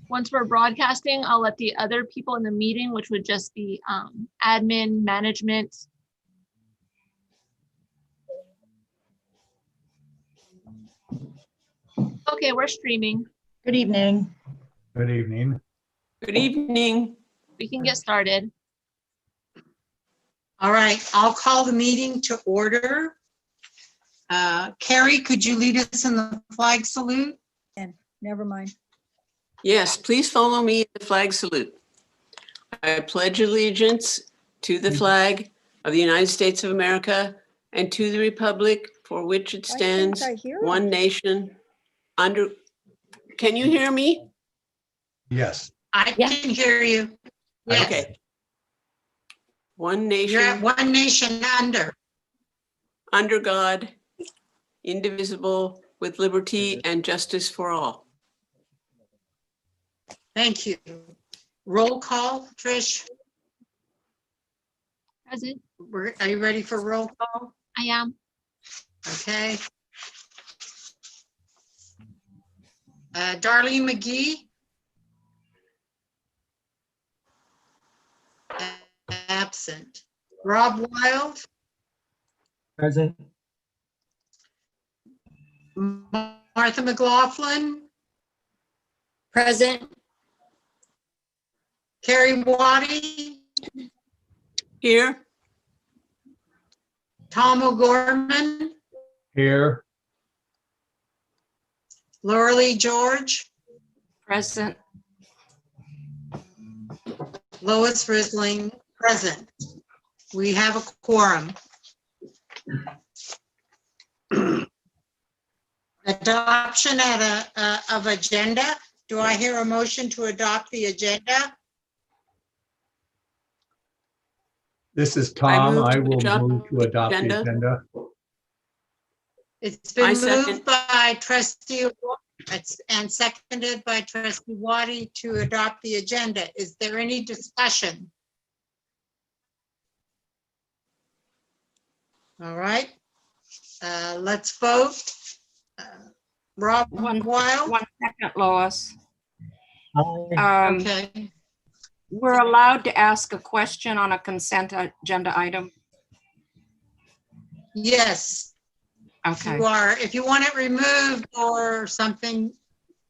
Once we're broadcasting, I'll let the other people in the meeting, which would just be admin, management. Okay, we're streaming. Good evening. Good evening. Good evening. We can get started. All right, I'll call the meeting to order. Carrie, could you lead us in the flag salute? And never mind. Yes, please follow me in the flag salute. I pledge allegiance to the flag of the United States of America and to the republic for which it stands, I hear one nation, under. Can you hear me? Yes. I can hear you. Yes. Okay. One You're at nation, one nation under God, indivisible, with liberty and justice for all. Thank you. Roll call, Trish. Present. Are you ready for roll call? I am. Okay. Darlene McGee. Absent. Rob Wild. Present. Martha McLaughlin. Present. Carrie Waddy. Here, Tom O'Gorman. Here. Laura Lee George. Present. Lois Risling, present. We have a quorum. Adoption of agenda. Do I hear a motion to adopt the agenda? This is Tom. move I to will adopt move to the adopt the agenda. agenda. It's been I second. moved by trustee and seconded by trustee Waddy to adopt the agenda. Is there any discussion? All right, let's vote. Rob Wild. 1 second, Lois. Okay, We're allowed to ask a question on a consent agenda item. yes. Okay. You are, if you want it removed or something,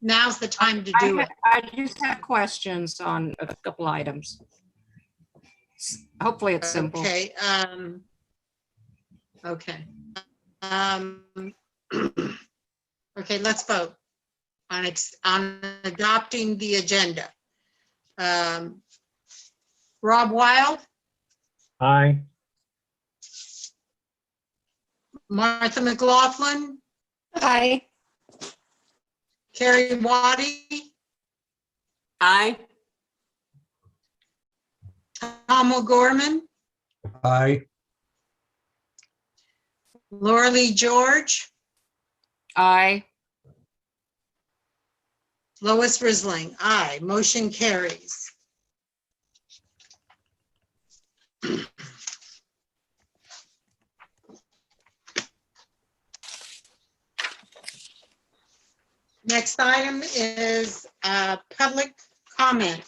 now's the time to do it. I just have questions on a couple items. Hopefully it's simple. Okay, okay. Okay, let's vote on adopting the agenda. Rob Wild, Aye. Martha McLaughlin, Aye. Carrie Waddy, aye. Tom O'Gorman, Aye. Laura Lee George, Aye. Lois Risling, aye. Motion carries. Next item is public comment.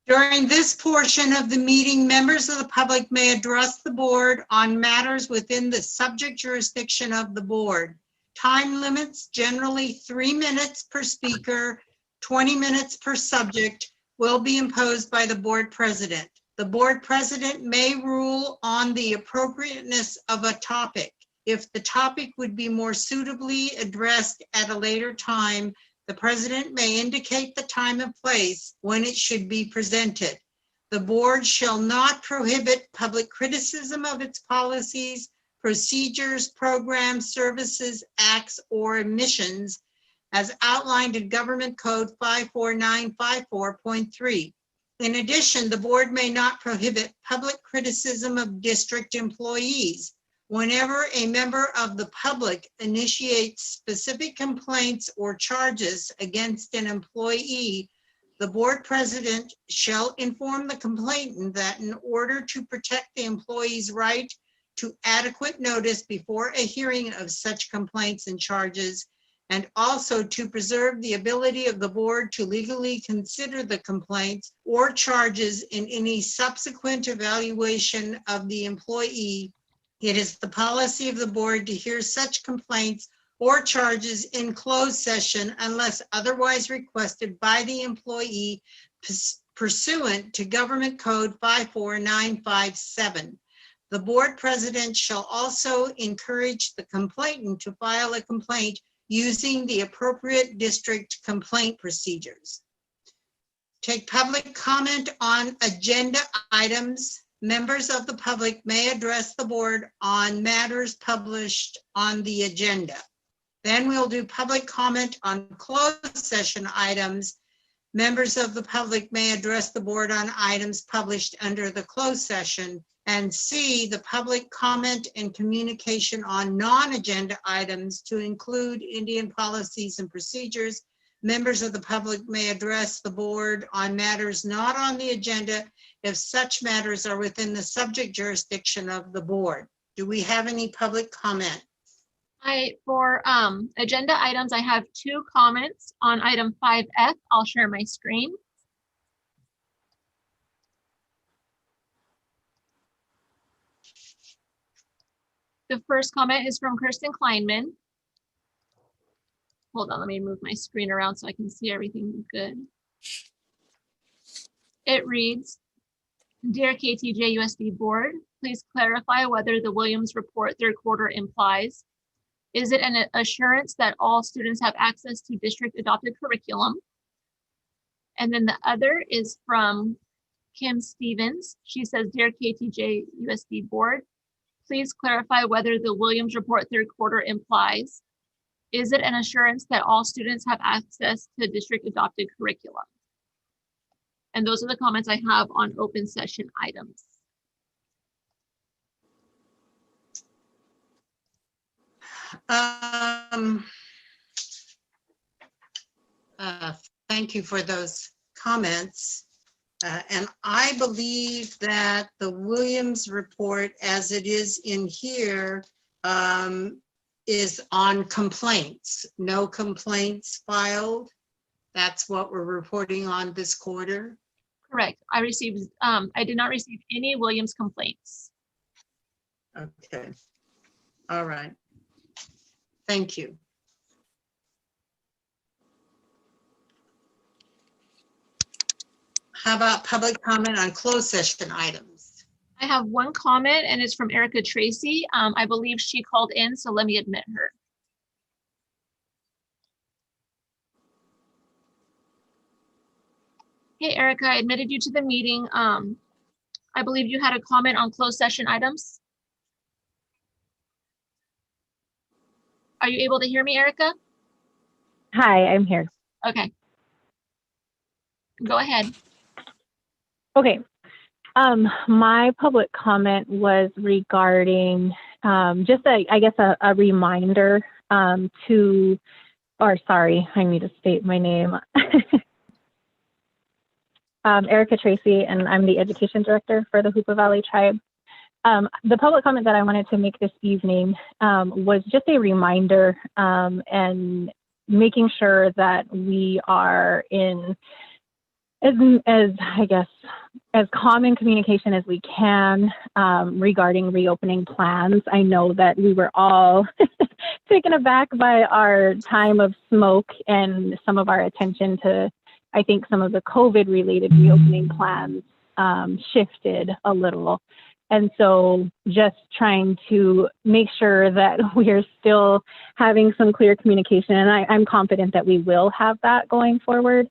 During this portion of the meeting, members of the public may address the board on matters within the subject jurisdiction of the board. Time limits, generally 3 minutes per speaker, 20 minutes per subject, will be imposed by the board president. The board president may rule on the appropriateness of a topic. If the topic would be more suitably addressed at a later time, the president may indicate the time and place when it should be presented. The board shall not prohibit public criticism of its policies, procedures, programs, services, acts, or omissions as outlined in Government Code 54954.3. In addition, the board may not prohibit public criticism of district employees. Whenever a member of the public initiates specific complaints or charges against an employee, the board president shall inform the complainant that in order to protect the employee's right to adequate notice before a hearing of such complaints and charges, and also to preserve the ability of the board to legally consider the complaints or charges in any subsequent evaluation of the employee. It is the policy of the board to hear such complaints or charges in closed session unless otherwise requested by the employee pursuant to Government Code 54957. The board president shall also encourage the complainant to file a complaint using the appropriate district complaint procedures. Take public comment on agenda items. Members of the public may address the board on matters published on the agenda. Then we'll do public comment on closed session items. Members of the public may address the board on items published under the closed session. And C, the public comment and communication on non-agenda items to include Indian policies and procedures. Members of the public may address the board on matters not on the agenda if such matters are within the subject jurisdiction of the board. Do we have any public comment? For agenda items, I have 2 comments on item 5F. I'll share my screen. The first comment is from Kirsten Kleinman. Hold on, let me move my screen around so I can see everything good. It reads, "Dear KTJUSD Board, please clarify whether the Williams Report third quarter implies, is it an assurance that all students have access to district adopted curriculum?" And then the other is from Kim Stevens. She says, "Dear KTJUSD Board, please clarify whether the Williams Report third quarter implies, is it an assurance that all students have access to district adopted curriculum?" And those are the comments I have on open session items. Thank you for those comments. And I believe that the Williams report, as it is in here, is on complaints. No complaints filed. That's what we're reporting on this quarter. Correct. I did not receive any Williams complaints. Okay. All right. Thank you. How about public comment on closed session items? I have 1 comment and it's from Erica Tracy. I believe she called in, so let me admit her. Hey, Erica, I admitted you to the meeting. I believe you had a comment on closed session items. Are you able to hear me, Erica? Hi, I'm here. Okay. Go ahead. Okay. My public comment was regarding just I guess a reminder I need to state my name. Erica Tracy, and I'm the education director for the Hoopa Valley Tribe. The public comment that I wanted to make this evening was just a reminder and making sure that we are in as common communication as we can regarding reopening plans. I know that we were all taken aback by our time of smoke and some of our attention to, I think, some of the COVID related reopening plans shifted a little. And so just trying to make sure that we are still having some clear communication, and I'm confident that we will have that going forward.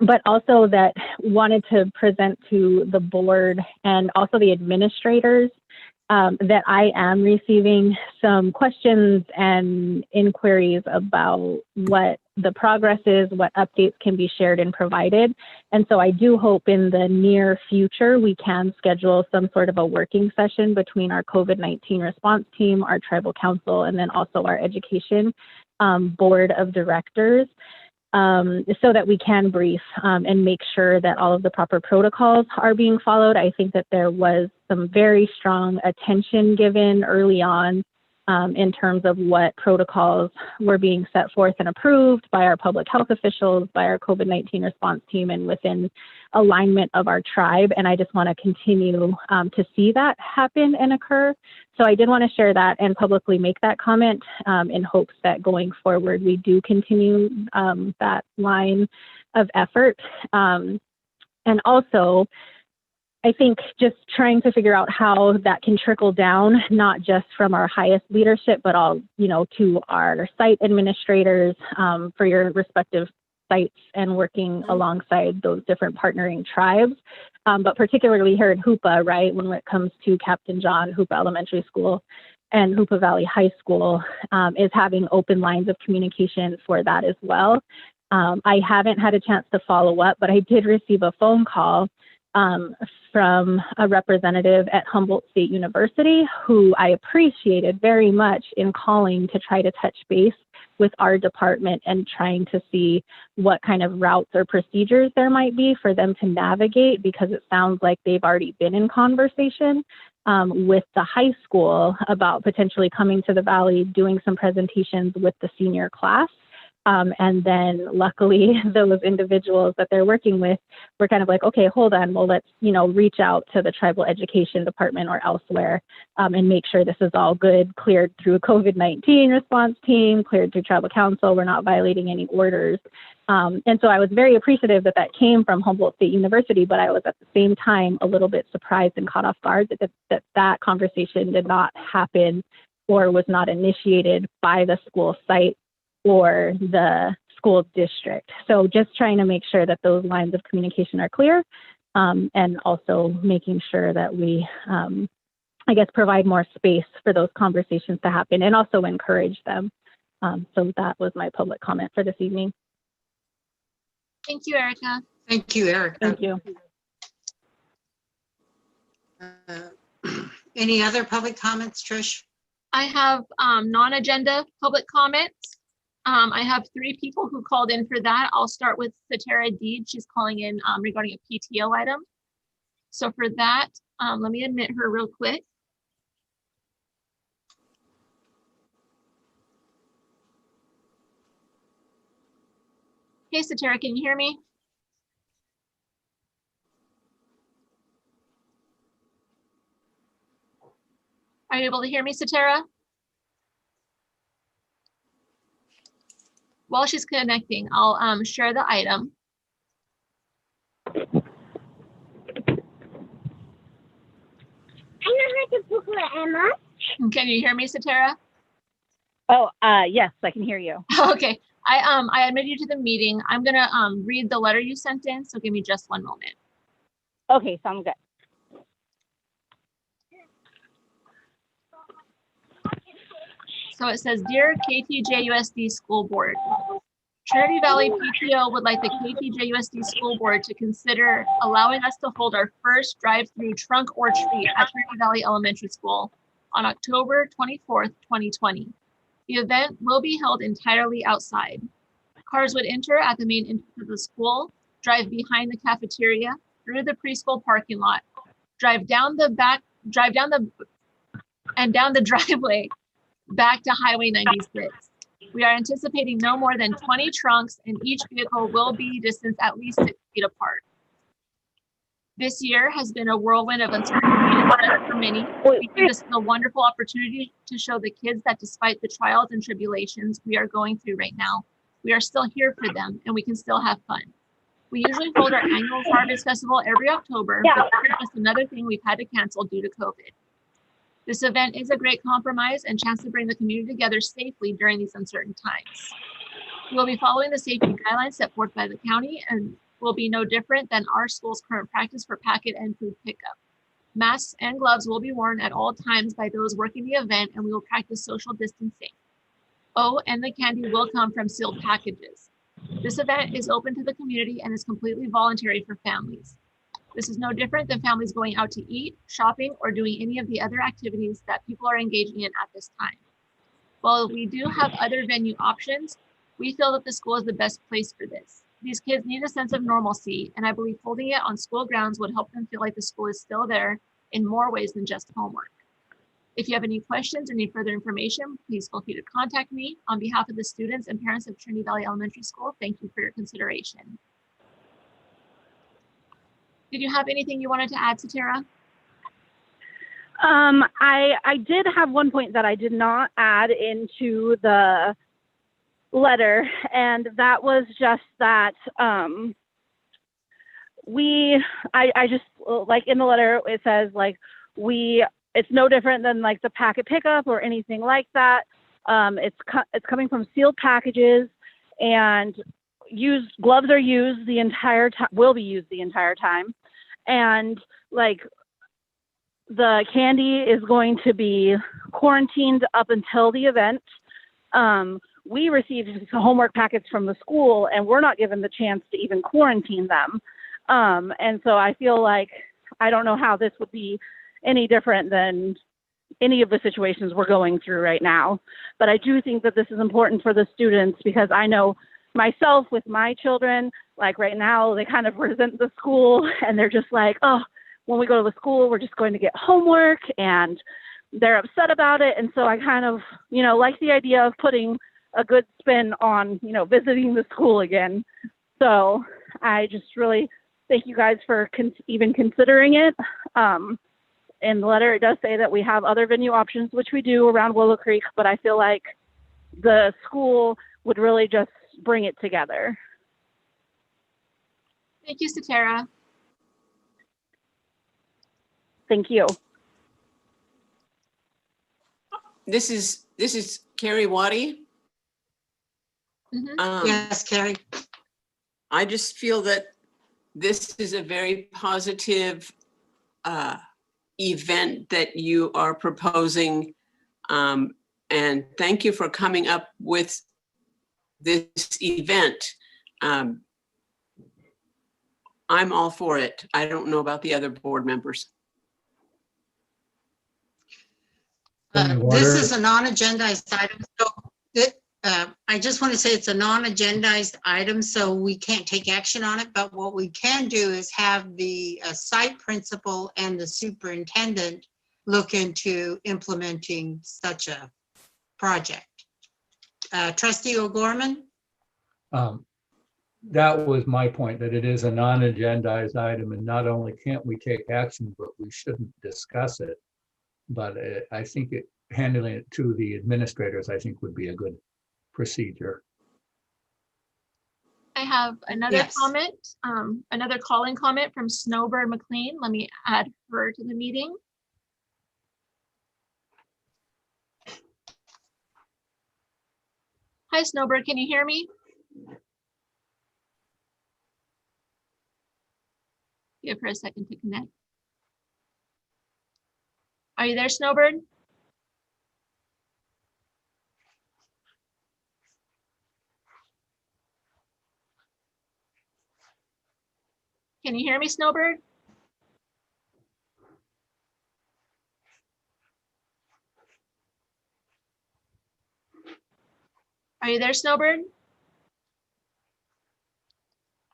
But also that wanted to present to the board and also the administrators that I am receiving some questions and inquiries about what the progress is, what updates can be shared and provided. And so I do hope in the near future we can schedule some sort of a working session between our COVID-19 response team, our tribal council, and then also our education board of directors so that we can brief and make sure that all of the proper protocols are being followed. I think that there was some very strong attention given early on in terms of what protocols were being set forth and approved by our public health officials, by our COVID-19 response team, and within alignment of our tribe. And I just want to continue to see that happen and occur. So I did want to share that and publicly make that comment in hopes that going forward, we do continue that line of effort. And also, I think just trying to figure out how that can trickle down, not just from our highest leadership, but all, to our site administrators for your respective sites and working alongside those different partnering tribes. But particularly here in Hoopa, right, when it comes to Captain John, Hoopa Elementary School and Hoopa Valley High School, is having open lines of communication for that as well. I haven't had a chance to follow up, but I did receive a phone call from a representative at Humboldt State University who I appreciated very much in calling to try to touch base with our department and trying to see what kind of routes or procedures there might be for them to navigate, because it sounds like they've already been in conversation with the high school about potentially coming to the Valley, doing some presentations with the senior class. And then luckily those individuals that they're working with were kind of like, okay, hold on, well, let's, reach out to the tribal education department or elsewhere and make sure this is all good, cleared through COVID-19 response team, cleared through tribal council. We're not violating any orders. And so I was very appreciative that that came from Humboldt State University, but I was at the same time a little bit surprised and caught off guard that conversation did not happen or was not initiated by the school site or the school district. So just trying to make sure that those lines of communication are clear, and also making sure that we, provide more space for those conversations to happen and also encourage them. So that was my public comment for this evening. Thank you, Erica. Thank you, Erica. Thank you. Any other public comments, Trish? I have non-agenda public comments. I have 3 people who called in for that. I'll start with Satara Deed. She's calling in regarding a PTO item. So for that, let me admit her real quick. Hey, Satara, can you hear me? Are you able to hear me, Satara? While she's connecting, I'll share the item. Can you hear me, Satara? Oh, yes, I can hear you. Okay, I admitted you to the meeting. I'm gonna read the letter you sent in, so give me just one moment. Okay, sounds good. So it says, Dear KTJUSD School Board, Trinity Valley PTO would like the KTJUSD School Board to consider allowing us to hold our first drive-through trunk or treat at Trinity Valley Elementary School on October 24th, 2020. The event will be held entirely outside. Cars would enter at the main entrance of the school, drive behind the cafeteria, through the preschool parking lot, down the driveway back to Highway 96. We are anticipating no more than 20 trunks, and each vehicle will be distanced at least 6 feet apart. This year has been a whirlwind of uncertainty and stress for many. We think this is a wonderful opportunity to show the kids that despite the trials and tribulations we are going through right now, we are still here for them and we can still have fun. We usually hold our annual Harvest Festival every October, but this is just another thing we've had to cancel due to COVID. This event is a great compromise and chance to bring the community together safely during these uncertain times. We will be following the safety guidelines set forth by the county and will be no different than our school's current practice for packet and food pickup. Masks and gloves will be worn at all times by those working the event, and we will practice social distancing. Oh, and the candy will come from sealed packages. This event is open to the community and is completely voluntary for families. This is no different than families going out to eat, shopping, or doing any of the other activities that people are engaging in at this time. While we do have other venue options, We feel that the school is the best place for this. These kids need a sense of normalcy, and I believe holding it on school grounds would help them feel like the school is still there in more ways than just homework. If you have any questions or need further information, please feel free to contact me. On behalf of the students and parents of Trinity Valley Elementary School, thank you for your consideration. Did you have anything you wanted to add, Satara? I did have one point that I did not add into the letter, and that was just that I just, like in the letter, it says like it's no different than like the packet pickup or anything like that. It's coming from sealed packages, and gloves are used the entire time, will be used the entire time. And like the candy is going to be quarantined up until the event. We received homework packets from the school, and we're not given the chance to even quarantine them. And so I feel like, I don't know how this would be any different than any of the situations we're going through right now. But I do think that this is important for the students, because I know myself with my children, like right now, they kind of resent the school, and they're just like, oh, when we go to the school, we're just going to get homework, and they're upset about it. And so I kind of, like the idea of putting a good spin on, visiting the school again. So I just really thank you guys for even considering it. In the letter, it does say that we have other venue options, which we do around Willow Creek, but I feel like the school would really just bring it together. Thank you, Satara. Thank you. This is Carrie Waddy. Mhm. Yes, Carrie. I just feel that this is a very positive event that you are proposing. And thank you for coming up with this event. I'm all for it. I don't know about the other board members. This is a non-agendized item, so I just want to say it's a non-agendized item, so we can't take action on it, but what we can do is have the site principal and the superintendent look into implementing such a project. Trustee O'Gorman? That was my point, that it is a non-agendized item, and not only can't we take action, but we shouldn't discuss it. But I think handling it to the administrators, I think, would be a good procedure. I have another Yes. comment, another calling comment from Snowbird McLean. Let me add her to the meeting. Hi, Snowbird, can you hear me? Give her a second to connect. Are you there, Snowbird? Can you hear me, Snowbird? Are you there, Snowbird?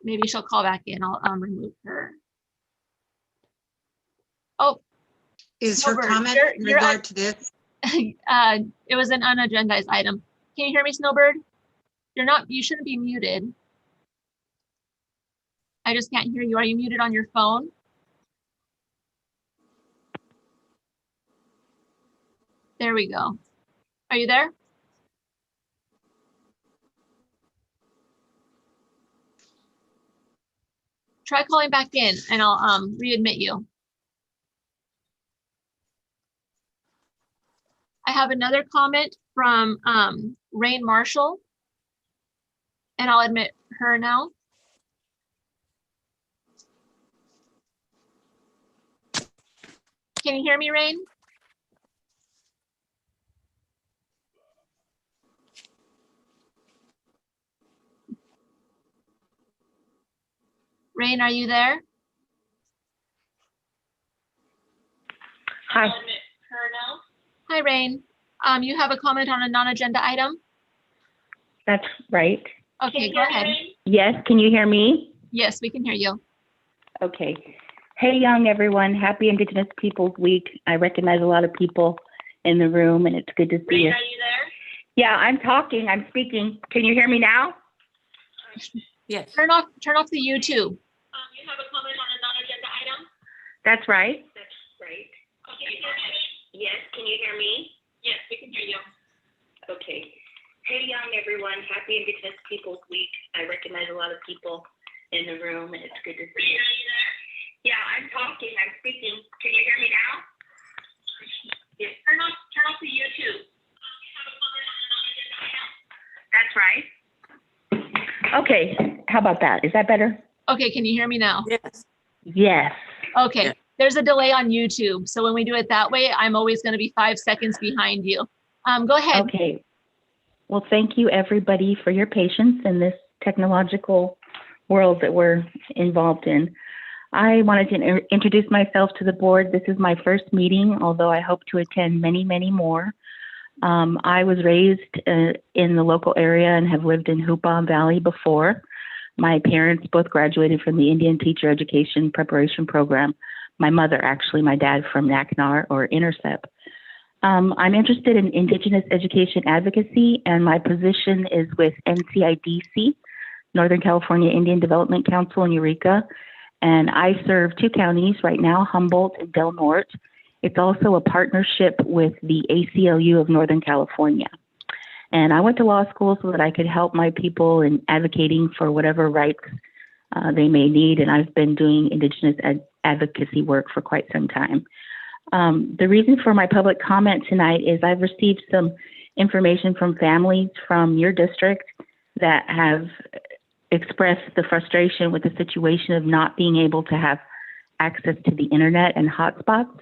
Maybe she'll call back in. I'll remove her. Oh, Is her Snowbird, comment in you're regard to this? it was an unagendized item. Can you hear me, Snowbird? You shouldn't be muted. I just can't hear you. Are you muted on your phone? There we go. Are you there? Try calling back in and I'll readmit you. I have another comment from Rain Marshall, and I'll admit her now. Can you hear me, Rain? Rain, are you there? Hi. Hi, Rain. You have a comment on a non-agenda item? That's right. Okay, go ahead. Yes, can you hear me? Yes, we can hear you. Okay. Hey, young everyone. Happy Indigenous Peoples Week. I recognize a lot of people in the room, and it's good to see you. Are you there? Yeah, I'm talking. I'm speaking. Can you hear me now? Yes. Turn off the YouTube. You have a comment on a non-agenda item? That's right. That's right. Okay. Yes, can you hear me? Yes, we can hear you. Okay. Hey, young everyone. Happy Indigenous Peoples Week. I recognize a lot of people in the room, and it's good to see you. Are you there? Yeah, I'm talking. I'm speaking. Can you hear me now? Yes. Turn off the YouTube. You have a comment on a non-agenda item? That's right. Okay. How about that? Is that better? Okay, can you hear me now? Yes. Yes. Okay, Yeah. there's a delay on YouTube. So when we do it that way, I'm always going to be 5 seconds behind you. Go ahead. Okay. Well, thank you, everybody, for your patience in this technological world that we're involved in. I wanted to introduce myself to the board. This is my first meeting, although I hope to attend many, many more. I was raised in the local area and have lived in Hoopa Valley before. My parents both graduated from the Indian Teacher Education Preparation Program. My mother, actually, my dad from NACNAR or Intercept. I'm interested in Indigenous education advocacy, and my position is with NCIDC, Northern California Indian Development Council in Eureka. And I serve 2 counties right now, Humboldt and Del Norte. It's also a partnership with the ACLU of Northern California. And I went to law school so that I could help my people in advocating for whatever rights they may need. And I've been doing Indigenous advocacy work for quite some time. The reason for my public comment tonight is I've received some information from families from your district that have expressed the frustration with the situation of not being able to have access to the internet and hotspots.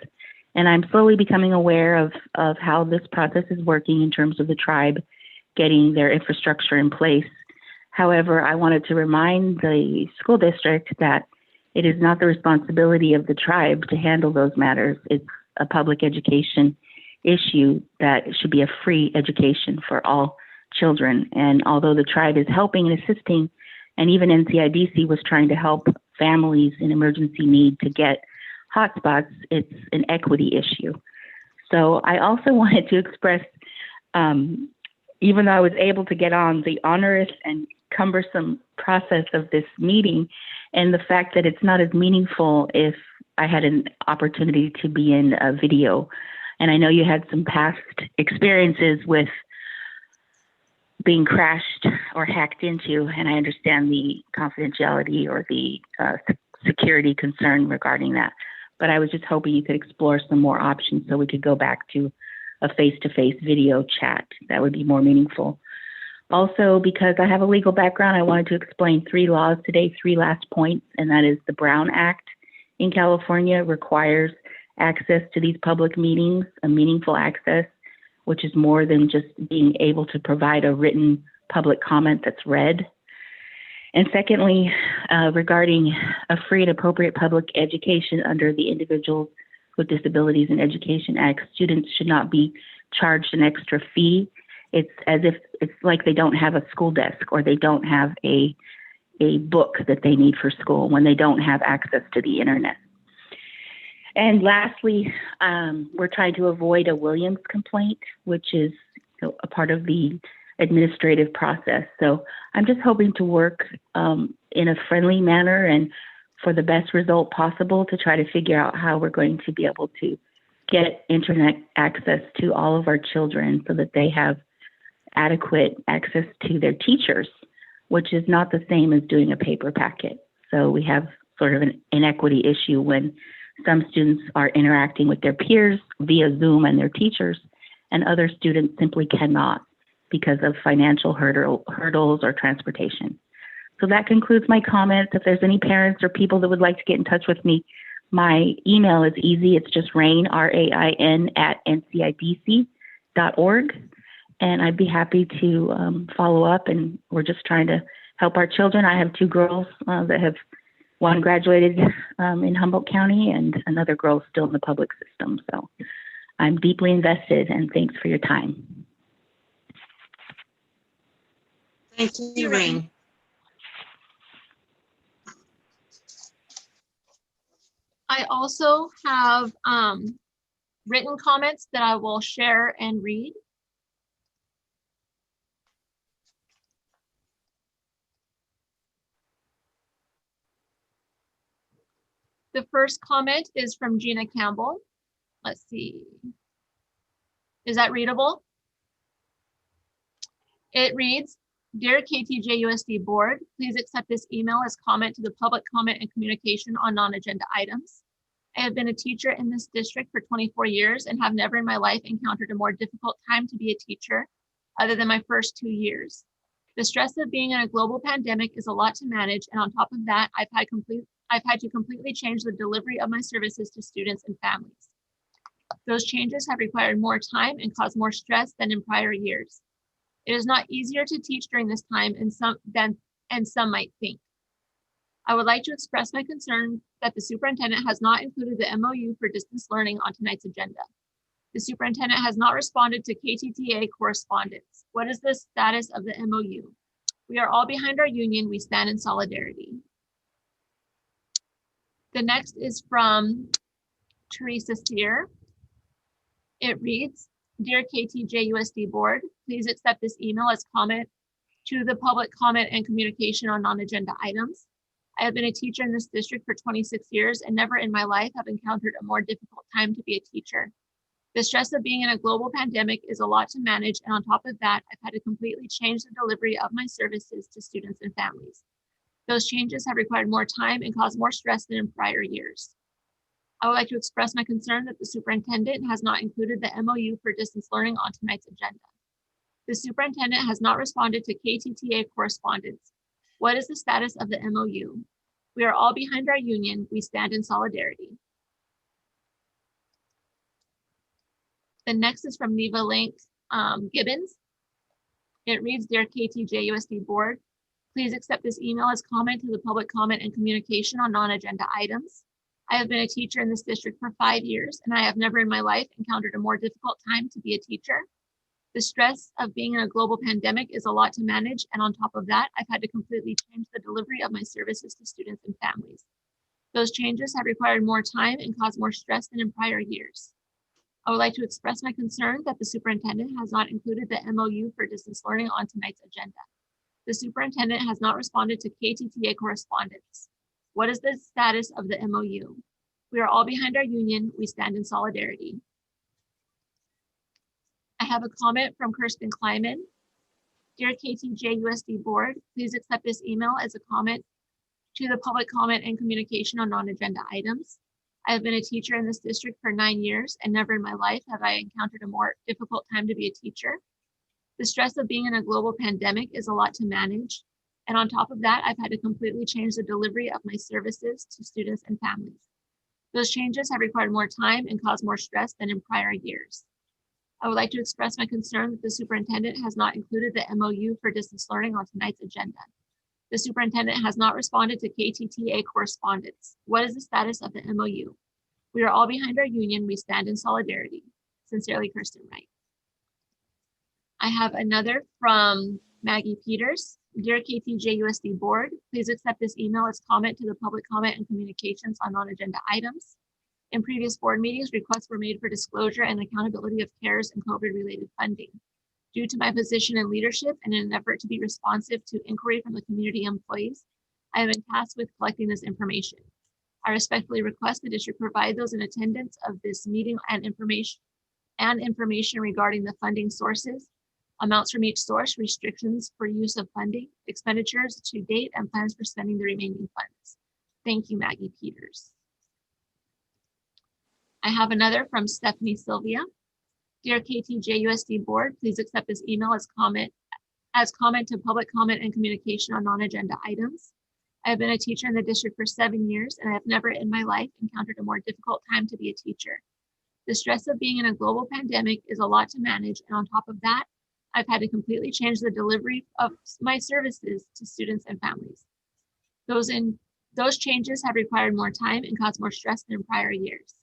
And I'm slowly becoming aware of how this process is working in terms of the tribe getting their infrastructure in place. However, I wanted to remind the school district that it is not the responsibility of the tribe to handle those matters. It's a public education issue that should be a free education for all children. And although the tribe is helping and assisting, and even NCIDC was trying to help families in emergency need to get hotspots, it's an equity issue. So I also wanted to express, even though I was able to get on the onerous and cumbersome process of this meeting, and the fact that it's not as meaningful if I had an opportunity to be in a video. And I know you had some past experiences with being crashed or hacked into, and I understand the confidentiality or the security concern regarding that. But I was just hoping you could explore some more options so we could go back to a face-to-face video chat. That would be more meaningful. Also, because I have a legal background, I wanted to explain 3 laws today, 3 last points, and that is the Brown Act in California requires access to these public meetings, a meaningful access, which is more than just being able to provide a written public comment that's read. And secondly, regarding a free and appropriate public education under the Individuals with Disabilities in Education Act, students should not be charged an extra fee. It's as if it's like they don't have a school desk or they don't have a book that they need for school when they don't have access to the internet. And lastly, we're trying to avoid a Williams complaint, which is a part of the administrative process. So I'm just hoping to work in a friendly manner and for the best result possible to try to figure out how we're going to be able to get internet access to all of our children so that they have adequate access to their teachers, which is not the same as doing a paper packet. So we have sort of an inequity issue when some students are interacting with their peers via Zoom and their teachers, and other students simply cannot because of financial hurdles or transportation. So that concludes my comments. If there's any parents or people that would like to get in touch with me, my email is easy. It's just rain, RAIN, @ncidc.org. And I'd be happy to follow up. And we're just trying to help our children. I have 2 girls that have, one graduated in Humboldt County and another girl still in the public system. So I'm deeply invested, and thanks for your time. Thank you, Rain. I also have written comments that I will share and read. The first comment is from Gina Campbell. Let's see. Is that readable? It reads, "Dear KTJUSD Board, please accept this email as comment to the public comment and communication on non-agenda items. I have been a teacher in this district for 24 years and have never in my life encountered a more difficult time to be a teacher other than my first 2 years. The stress of being in a global pandemic is a lot to manage, and on top of that, I've had to completely change the delivery of my services to students and families. Those changes have required more time and caused more stress than in prior years. It is not easier to teach during this time and some might think. I would like to express my concern that the superintendent has not included the MOU for distance learning on tonight's agenda. The superintendent has not responded to KTTA correspondence. What is the status of the MOU? We are all behind our union. We stand in solidarity." The next is from Teresa Sear. It reads, "Dear KTJUSD Board, please accept this email as comment to the public comment and communication on non-agenda items. I have been a teacher in this district for 26 years and never in my life have encountered a more difficult time to be a teacher. The stress of being in a global pandemic is a lot to manage, and on top of that, I've had to completely change the delivery of my services to students and families. Those changes have required more time and caused more stress than in prior years. I would like to express my concern that the superintendent has not included the MOU for distance learning on tonight's agenda. The superintendent has not responded to KTTA correspondence. What is the status of the MOU? We are all behind our union. We stand in solidarity." The next is from Neva Link Gibbons. It reads, "Dear KTJUSD Board, please accept this email as comment to the public comment and communication on non-agenda items. I have been a teacher in this district for 5 years, and I have never in my life encountered a more difficult time to be a teacher. The stress of being in a global pandemic is a lot to manage, and on top of that, I've had to completely change the delivery of my services to students and families. Those changes have required more time and caused more stress than in prior years. I would like to express my concern that the superintendent has not included the MOU for distance learning on tonight's agenda. The superintendent has not responded to KTTA correspondence. What is the status of the MOU? We are all behind our union. We stand in solidarity." I have a comment from Kirsten Kleiman. "Dear KTJUSD Board, please accept this email as a comment to the public comment and communication on non-agenda items. I have been a teacher in this district for 9 years and never in my life have I encountered a more difficult time to be a teacher. The stress of being in a global pandemic is a lot to manage. And on top of that, I've had to completely change the delivery of my services to students and families. Those changes have required more time and caused more stress than in prior years. I would like to express my concern that the superintendent has not included the MOU for distance learning on tonight's agenda. The superintendent has not responded to KTTA correspondence. What is the status of the MOU? We are all behind our union. We stand in solidarity. Sincerely, Kirsten Wright." I have another from Maggie Peters. "Dear KTJUSD Board, please accept this email as comment to the public comment and communications on non-agenda items. In previous board meetings, requests were made for disclosure and accountability of CARES and COVID-related funding. Due to my position in leadership and in an effort to be responsive to inquiry from the community employees, I have been tasked with collecting this information. I respectfully request the district provide those in attendance of this meeting and information regarding the funding sources, amounts from each source, restrictions for use of funding, expenditures to date, and plans for spending the remaining funds. Thank you, Maggie Peters." I have another from Stephanie Sylvia. "Dear KTJUSD Board, please accept this email as comment to public comment and communication on non-agenda items. I have been a teacher in the district for 7 years, and I have never in my life encountered a more difficult time to be a teacher. The stress of being in a global pandemic is a lot to manage, and on top of that, I've had to completely change the delivery of my services to students and families. Those changes have required more time and caused more stress than in prior years.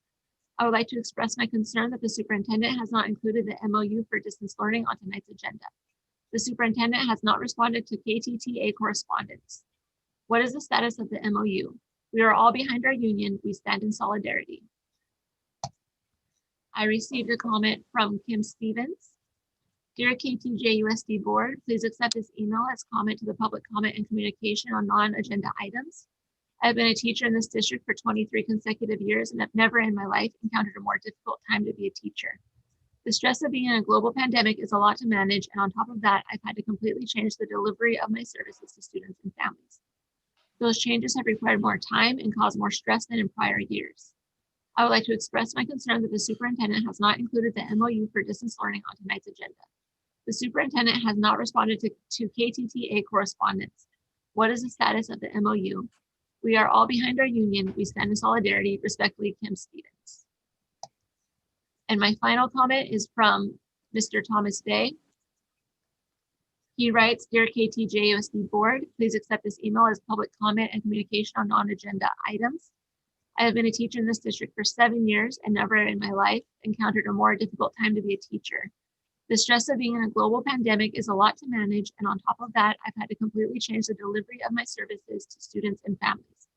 I would like to express my concern that the superintendent has not included the MOU for distance learning on tonight's agenda. The superintendent has not responded to KTTA correspondence. What is the status of the MOU? We are all behind our union. We stand in solidarity. I received a comment from Kim Stevens. Dear KTJUSD Board, please accept this email as comment to the public comment and communication on non-agenda items. I've been a teacher in this district for 23 consecutive years and have never in my life encountered a more difficult time to be a teacher. The stress of being in a global pandemic is a lot to manage, and on top of that, I've had to completely change the delivery of my services to students and families. Those changes have required more time and caused more stress than in prior years. I would like to express my concern that the superintendent has not included the MOU for distance learning on tonight's agenda. The superintendent has not responded to KTTA correspondence. What is the status of the MOU? We are all behind our union. We stand in solidarity. Respectfully, Kim Stevens. And my final comment is from Mr. Thomas Day. He writes, Dear KTJUSD Board, please accept this email as public comment and communication on non-agenda items. I have been a teacher in this district for 7 years and never in my life encountered a more difficult time to be a teacher. The stress of being in a global pandemic is a lot to manage, and on top of that, I've had to completely change the delivery of my services to students and families.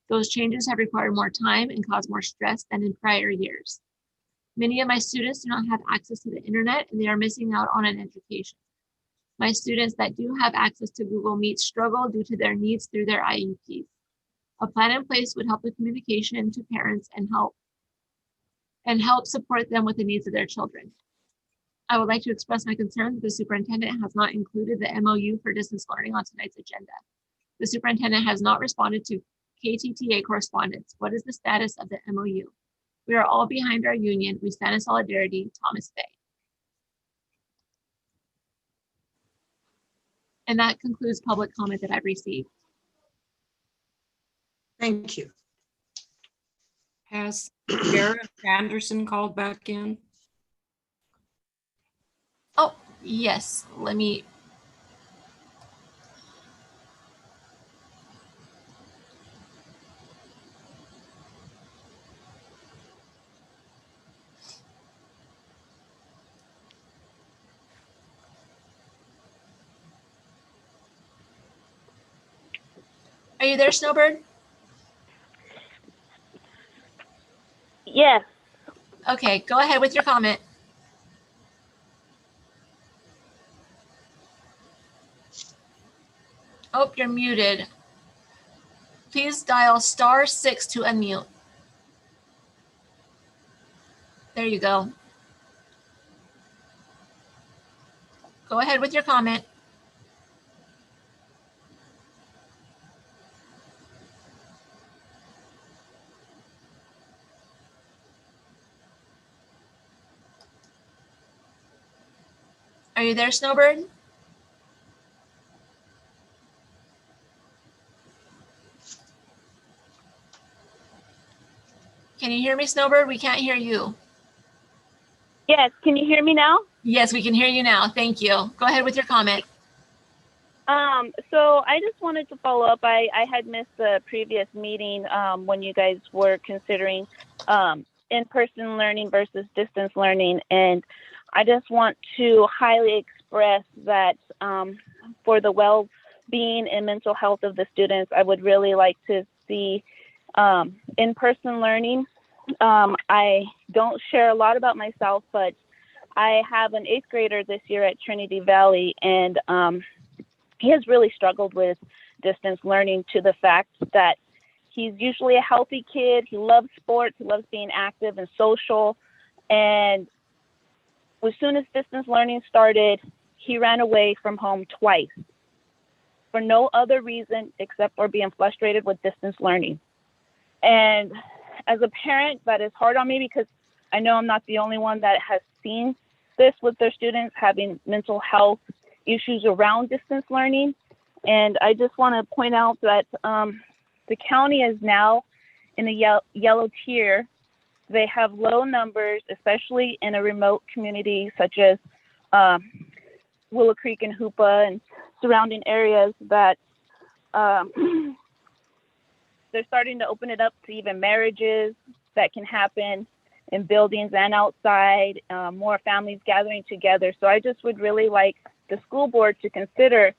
Those changes have required more time and caused more stress than in prior years. Many of my students do not have access to the internet, and they are missing out on an education. My students that do have access to Google Meet struggle due to their needs through their IEPs. A plan in place would help the communication to parents and help support them with the needs of their children. I would like to express my concern that the superintendent has not included the MOU for distance learning on tonight's agenda. The superintendent has not responded to KTTA correspondence. What is the status of the MOU? We are all behind our union. We stand in solidarity. Thomas Day. And that concludes public comment that I've received. Thank you. Has Garrett Anderson called back in? Oh, yes, let me. Are you there, Snowbird? Yes. Okay, go ahead with your comment. Oh, you're muted. Please dial *6 to unmute. There you go. Go ahead with your comment. Are you there, Snowbird? Can you hear me, Snowbird? We can't hear you. Yes. Can you hear me now? Yes, we can hear you now. Thank you. Go ahead with your comment. So I just wanted to follow up. I had missed the previous meeting when you guys were considering in-person learning versus distance learning. And I just want to highly express that for the well-being and mental health of the students, I would really like to see in-person learning. I don't share a lot about myself, but I have an 8th grader this year at Trinity Valley, and he has really struggled with distance learning to the fact that he's usually a healthy kid. He loves sports. He loves being active and social. And as soon as distance learning started, he ran away from home twice for no other reason except for being frustrated with distance learning. And as a parent, that is hard on me because I know I'm not the only one that has seen this with their students having mental health issues around distance learning. And I just want to point out that the county is now in a yellow tier. They have low numbers, especially in a remote community such as Willow Creek and Hoopa and surrounding areas that they're starting to open it up to even marriages that can happen in buildings and outside, more families gathering together. So I just would really like the school board to consider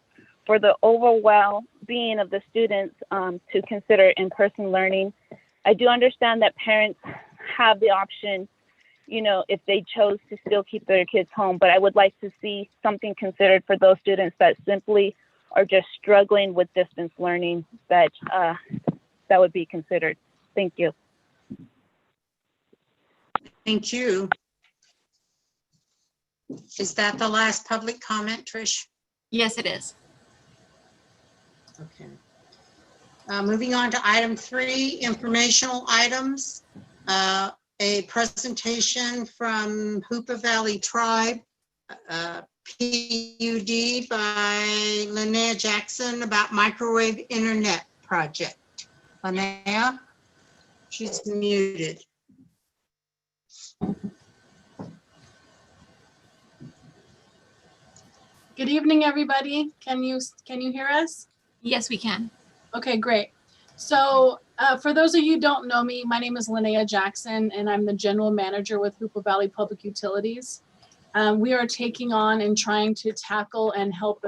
for the overall being of the students to consider in-person learning. I do understand that parents have the option, you know, if they chose to still keep their kids home, but I would like to see something considered for those students that simply are just struggling with distance learning, that would be considered. Thank you. Thank you. Is that the last public comment, Trish? Yes, it is. Okay. Moving on to item 3, informational items. A presentation from Hoopa Valley Tribe, PUD by Linnea Jackson about microwave internet project. Linnea, she's muted. Good evening, everybody. Can you hear us? Yes, we can. Okay, great. So for those of you who don't know me, my name is Linnea Jackson, and I'm the general manager with Hoopa Valley Public Utilities. We are taking on and trying to tackle and help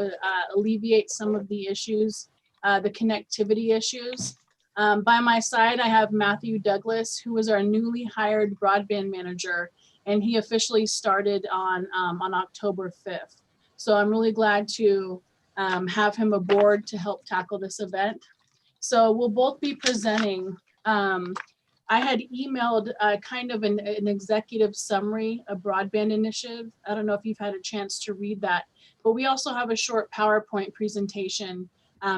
alleviate some of the issues, the connectivity issues. By my side, I have Matthew Douglas, who is our newly hired broadband manager, and he officially started on October 5th. So I'm really glad to have him aboard to help tackle this event. So we'll both be presenting. I had emailed kind of an executive summary of broadband initiative. I don't know if you've had a chance to read that, but we also have a short PowerPoint presentation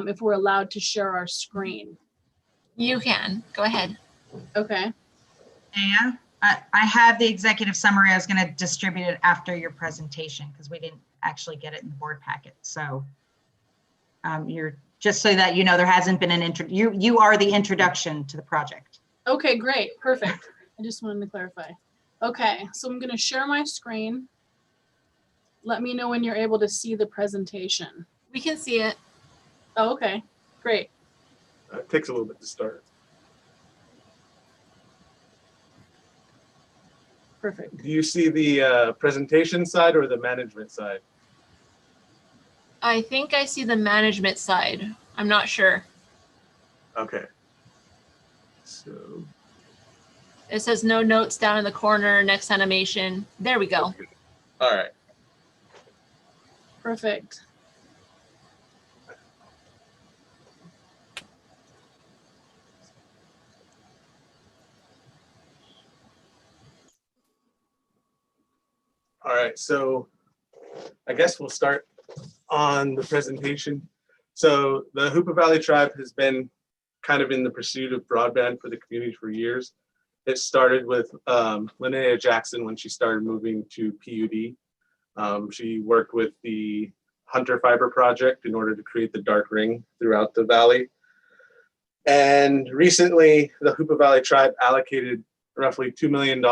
if we're allowed to share our screen. You can. Go ahead. Okay. Yeah, I have the executive summary. I was going to distribute it after your presentation because we didn't actually get it in the board packet. So you're just so that you know, there hasn't been an intro. You are the introduction to the project. Okay, great. Perfect. I just wanted to clarify. Okay, so I'm going to share my screen. Let me know when you're able to see the presentation. We can see it. Oh, okay, great. It takes a little bit to start. Perfect. Do you see the presentation side or the management side? I think I see the management side. I'm not sure. Okay. So, It says no notes down in the corner, next animation. There we go. all right. Perfect. All right, so I guess we'll start on the presentation. So the Hoopa Valley Tribe has been kind of in the pursuit of broadband for the community for years. It started with Linnea Jackson when she started moving to PUD. She worked with the Hunter Fiber Project in order to create the dark ring throughout the valley. And recently, the Hoopa Valley Tribe allocated roughly $2 million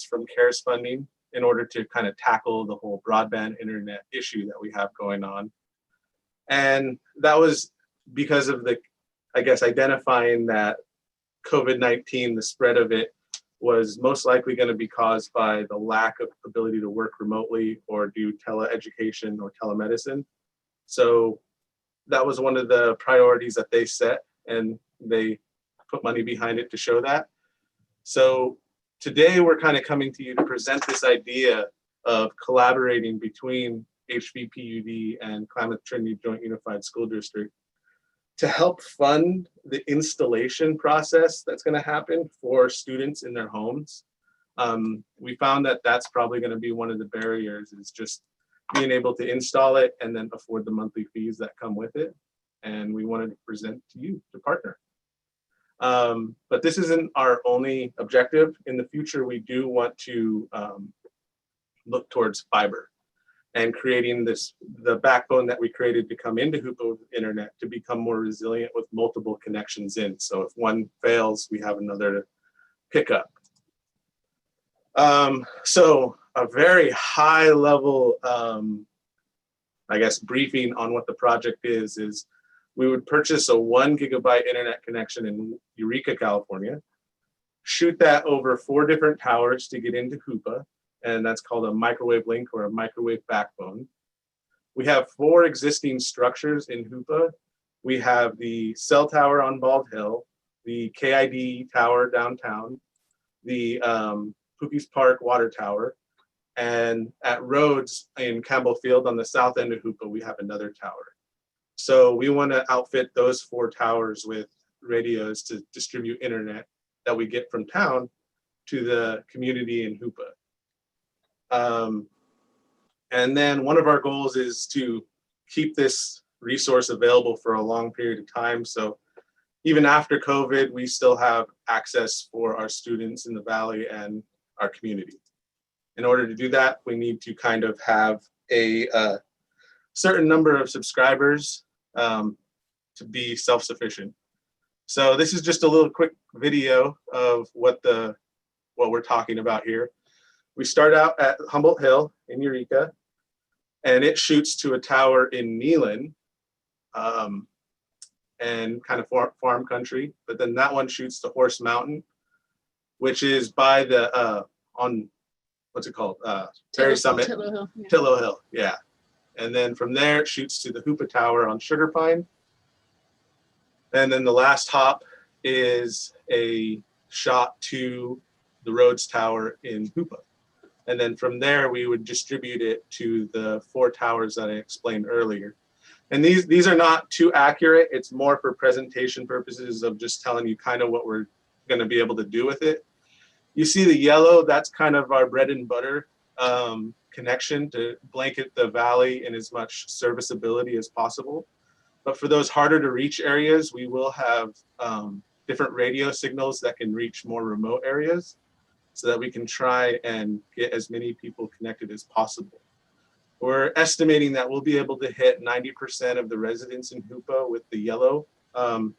from CARES funding in order to kind of tackle the whole broadband internet issue that we have going on. And that was because of the, I guess, identifying that COVID-19, the spread of it, was most likely going to be caused by the lack of ability to work remotely or do teleeducation or telemedicine. So that was one of the priorities that they set, and they put money behind it to show that. So today we're kind of coming to you to present this idea of collaborating between HVPUD and Klamath Trinity Joint Unified School District to help fund the installation process that's going to happen for students in their homes. We found that that's probably going to be one of the barriers, is just being able to install it and then afford the monthly fees that come with it. And we wanted to present to you to partner. But this isn't our only objective. In the future, we do want to look towards fiber and creating the backbone that we created to come into Hoopa Internet to become more resilient with multiple connections in. So if one fails, we have another to pick up. So a very high level, I guess, briefing on what the project is we would purchase a 1 gigabyte internet connection in Eureka, California, shoot that over 4 different towers to get into Hoopa, and that's called a microwave link or a microwave backbone. We have 4 existing structures in Hoopa. We have the cell tower on Bald Hill, the KID tower downtown, the Pookies Park water tower, and at Rhodes in Campbell Field on the south end of Hoopa, we have another tower. So we want to outfit those 4 towers with radios to distribute internet that we get from town to the community in Hoopa. And then one of our goals is to keep this resource available for a long period of time. So even after COVID, we still have access for our students in the Valley and our community. In order to do that, we need to kind of have a certain number of subscribers to be self-sufficient. So this is just a little quick video of what we're talking about here. We start out at Humboldt Hill in Eureka, and it shoots to a tower in Neyland, and kind of farm country. But then that one shoots to Horse Mountain, which is by the on what's it called? Prairie Summit, Titlow Hill. Yeah. Titlow Hill, yeah. And then from there it shoots to the Hoopa Tower on Sugar Pine. And then the last hop is a shot to the Rhodes Tower in Hoopa. And then from there, we would distribute it to the 4 towers that I explained earlier. And these are not too accurate. It's more for presentation purposes of just telling you kind of what we're going to be able to do with it. You see the yellow, that's kind of our bread and butter connection to blanket the valley in as much serviceability as possible. But for those harder to reach areas, we will have different radio signals that can reach more remote areas, so that we can try and get as many people connected as possible. We're estimating that we'll be able to hit 90% of the residents in Hoopa with the yellow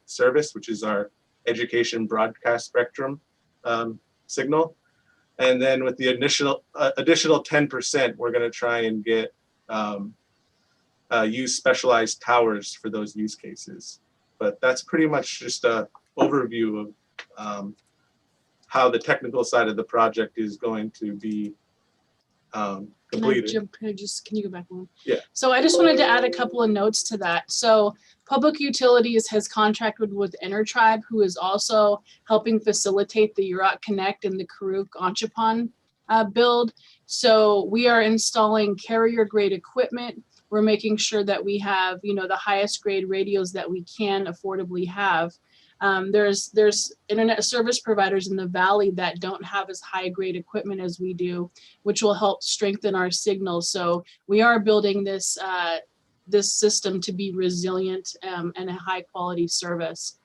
service, which is our education broadcast spectrum signal. And then with the additional 10%, we're gonna try and get use specialized towers for those use cases. But that's pretty much just an overview of how the technical side of the project is going to be completed. Can you go back one? Yeah. So I just wanted to add a couple of notes to that. So Public Utilities has contracted with Intertribe, who is also helping facilitate the Yurok Connect and the Karuk Anchapan build. So we are installing carrier grade equipment. We're making sure that we have, the highest grade radios that we can affordably have. There's internet service providers in the Valley that don't have as high grade equipment as we do, which will help strengthen our signals. So we are building this system to be resilient and a high quality service.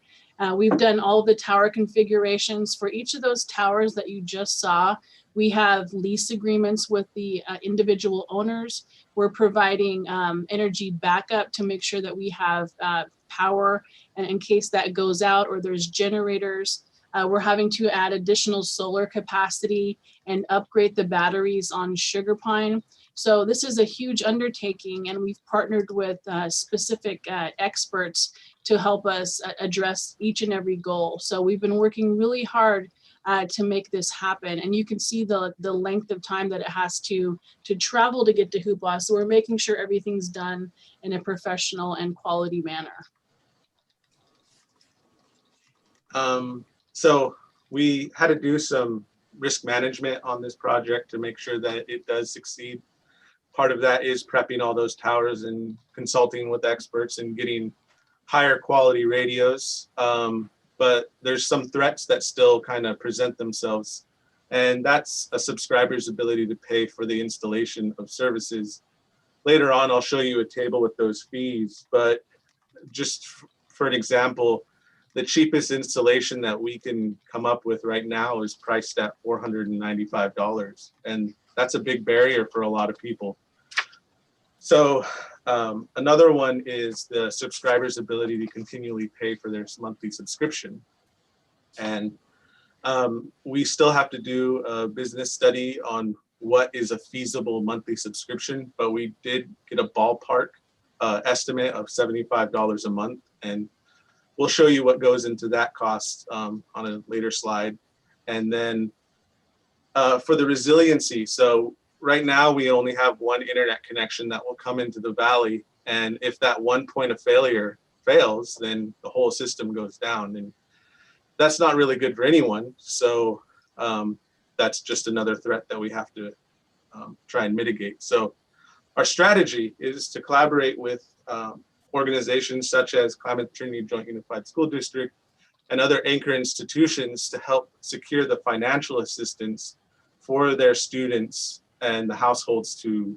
We've done all of the tower configurations for each of those towers that you just saw. We have lease agreements with the individual owners. We're providing energy backup to make sure that we have power in case that goes out or there's generators. We're having to add additional solar capacity and upgrade the batteries on Sugar Pine. So this is a huge undertaking, and we've partnered with specific experts to help us address each and every goal. So we've been working really hard to make this happen. And you can see the length of time that it has to travel to get to Hoopa. So we're making sure everything's done in a professional and quality manner. So we had to do some risk management on this project to make sure that it does succeed. Part of that is prepping all those towers and consulting with experts and getting higher quality radios. But there's some threats that still kind of present themselves. And that's a subscriber's ability to pay for the installation of services. Later on, I'll show you a table with those fees. But just for an example, the cheapest installation that we can come up with right now is priced at $495. And that's a big barrier for a lot of people. So another one is the subscriber's ability to continually pay for their monthly subscription. And we still have to do a business study on what is a feasible monthly subscription, but we did get a ballpark estimate of $75 a month. And we'll show you what goes into that cost on a later slide. And then for the resiliency, so right now we only have one internet connection that will come into the valley. And if that one point of failure fails, then the whole system goes down. And that's not really good for anyone. So that's just another threat that we have to try and mitigate. So our strategy is to collaborate with organizations such as Climate Trinity Joint Unified School District and other anchor institutions to help secure the financial assistance for their students and the households to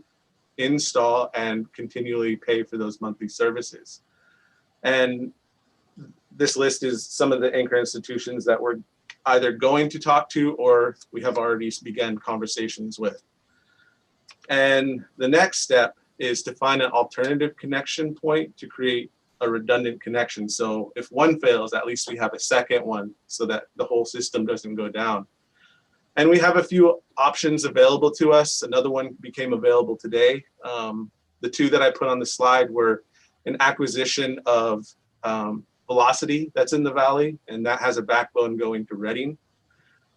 install and continually pay for those monthly services. And this list is some of the anchor institutions that we're either going to talk to or we have already begun conversations with. And the next step is to find an alternative connection point to create a redundant connection. So if one fails, at least we have a second one so that the whole system doesn't go down. And we have a few options available to us. Another one became available today. The two that I put on the slide were an acquisition of Velocity that's in the valley, and that has a backbone going to Reading.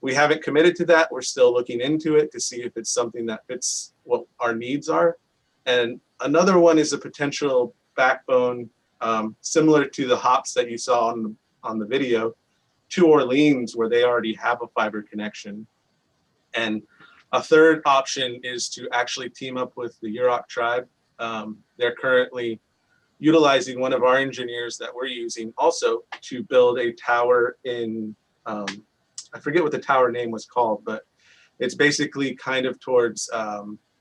We haven't committed to that. We're still looking into it to see if it's something that fits what our needs are. And another one is a potential backbone similar to the hops that you saw on the video to Orleans, where they already have a fiber connection. And a third option is to actually team up with the Yurok tribe. They're currently utilizing one of our engineers that we're using also to build a tower in, I forget what the tower name was called, but it's basically kind of towards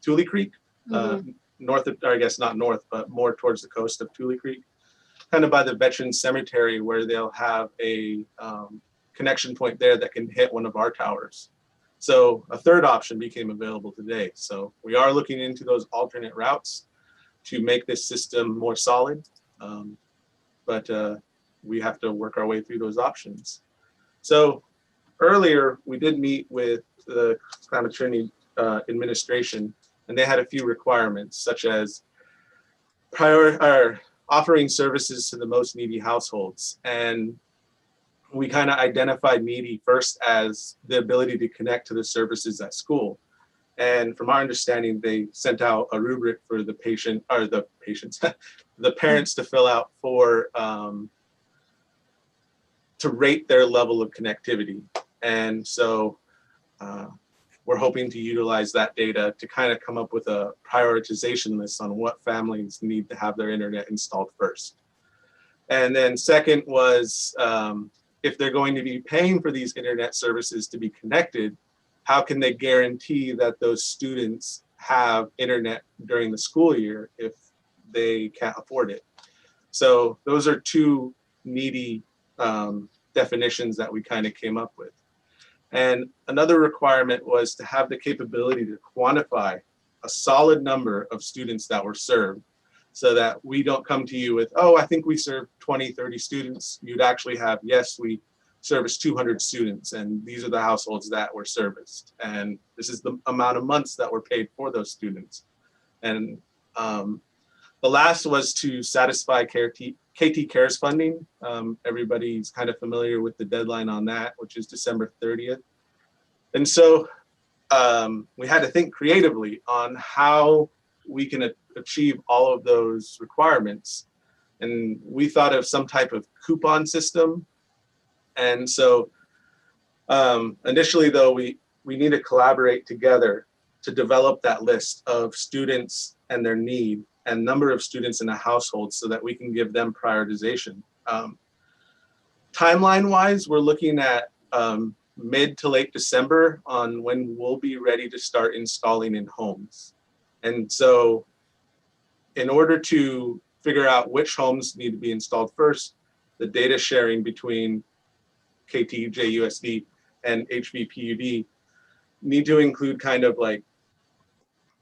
Tule Creek, north of, or I guess not north, but more towards the coast of Tule Creek, kind of by the Veterans Cemetery, where they'll have a connection point there that can hit one of our towers. So a third option became available today. So we are looking into those alternate routes to make this system more solid, but we have to work our way through those options. So earlier, we did meet with the Climate Trinity administration, and they had a few requirements, such as offering services to the most needy households. And we kind of identified needy first as the ability to connect to the services at school. And from our understanding, they sent out a rubric for the patient, or the patients, the parents to fill out for, to rate their level of connectivity. And so we're hoping to utilize that data to kind of come up with a prioritization list on what families need to have their internet installed first. And then second was, if they're going to be paying for these internet services to be connected, how can they guarantee that those students have internet during the school year if they can't afford it? So those are two needy definitions that we kind of came up with. And another requirement was to have the capability to quantify a solid number of students that were served, so that we don't come to you with, oh, I think we served 20, 30 students. You'd actually have, yes, we serviced 200 students, and these are the households that were serviced. And this is the amount of months that were paid for those students. And the last was to satisfy KT Cares funding. Everybody's kind of familiar with the deadline on that, which is December 30th. And so we had to think creatively on how we can achieve all of those requirements. And we thought of some type of coupon system. And so initially though, we need to collaborate together to develop that list of students and their need and number of students in a household so that we can give them prioritization. Timeline wise, we're looking at mid to late December on when we'll be ready to start installing in homes. And so in order to figure out which homes need to be installed first, the data sharing between KTJUSD and HVPUD need to include kind of like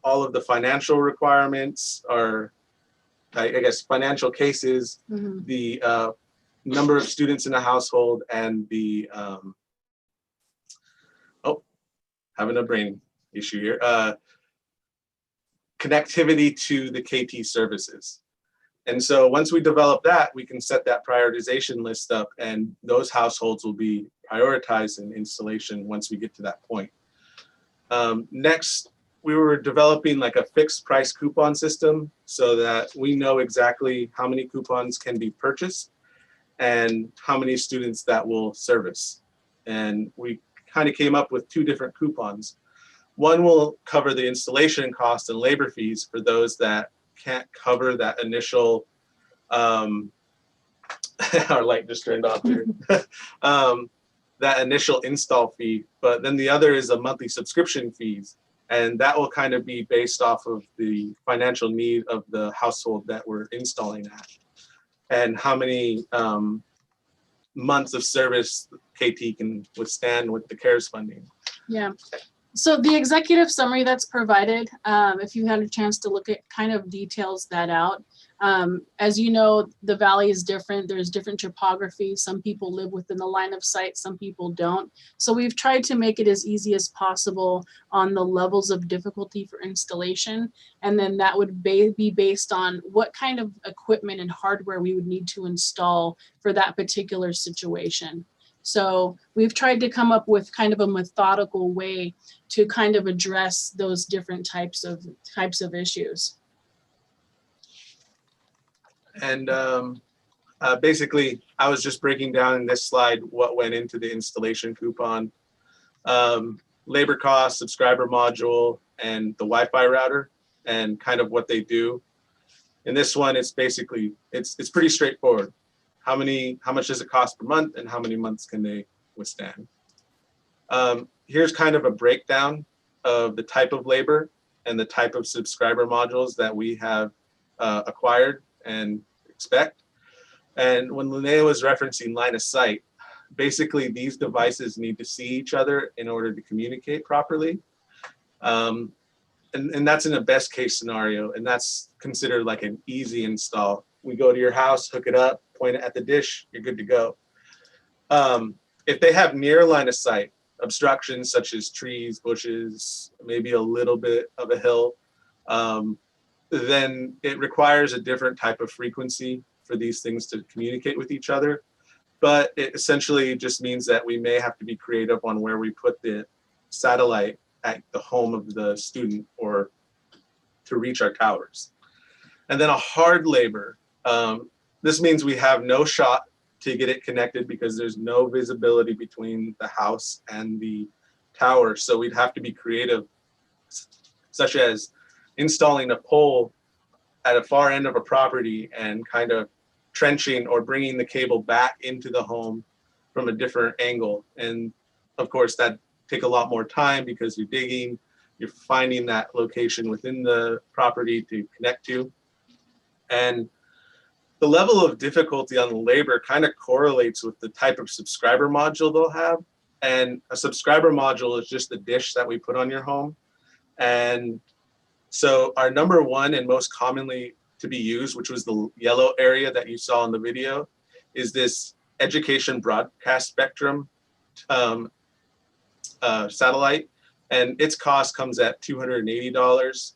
all of the financial requirements, or I guess financial cases, the number of students in a household, and the, having a brain issue here, connectivity to the KT services. And so once we develop that, we can set that prioritization list up, and those households will be prioritized in installation once we get to that point. Next, we were developing like a fixed price coupon system so that we know exactly how many coupons can be purchased and how many students that will service. And we kind of came up with 2 different coupons. One will cover the installation cost and labor fees for those that can't cover that initial, our light just turned off here, that initial install fee. But then the other is a monthly subscription fees. And that will kind of be based off of the financial need of the household that we're installing at and how many months of service KT can withstand with the CARES funding. Yeah. So the executive summary that's provided, if you had a chance to look at, kind of details that out. As you know, the valley is different. There's different topography. Some people live within the line of sight, some people don't. So we've tried to make it as easy as possible on the levels of difficulty for installation. And then that would be based on what kind of equipment and hardware we would need to install for that particular situation. So we've tried to come up with kind of a methodical way to kind of address those different types of issues. And basically, I was just breaking down in this slide what went into the installation coupon. Labor cost, subscriber module, and the Wi-Fi router, and kind of what they do. In this one, it's basically, it's pretty straightforward. How much does it cost per month, and how many months can they withstand? Here's kind of a breakdown of the type of labor and the type of subscriber modules that we have acquired and expect. And when Linnea was referencing line of sight, basically these devices need to see each other in order to communicate properly. And that's in a best case scenario, and that's considered like an easy install. We go to your house, hook it up, point it at the dish, you're good to go. If they have near line of sight obstructions such as trees, bushes, maybe a little bit of a hill, then it requires a different type of frequency for these things to communicate with each other. But it essentially just means that we may have to be creative on where we put the satellite at the home of the student or to reach our towers. And then a hard labor. This means we have no shot to get it connected because there's no visibility between the house and the tower. So we'd have to be creative, such as installing a pole at a far end of a property and kind of trenching or bringing the cable back into the home from a different angle. And of course, that take a lot more time because you're digging, you're finding that location within the property to connect to. And the level of difficulty on the labor kind of correlates with the type of subscriber module they'll have. And a subscriber module is just the dish that we put on your home. And so our number one and most commonly to be used, which was the yellow area that you saw in the video, is this education broadcast spectrum satellite. And its cost comes at $280.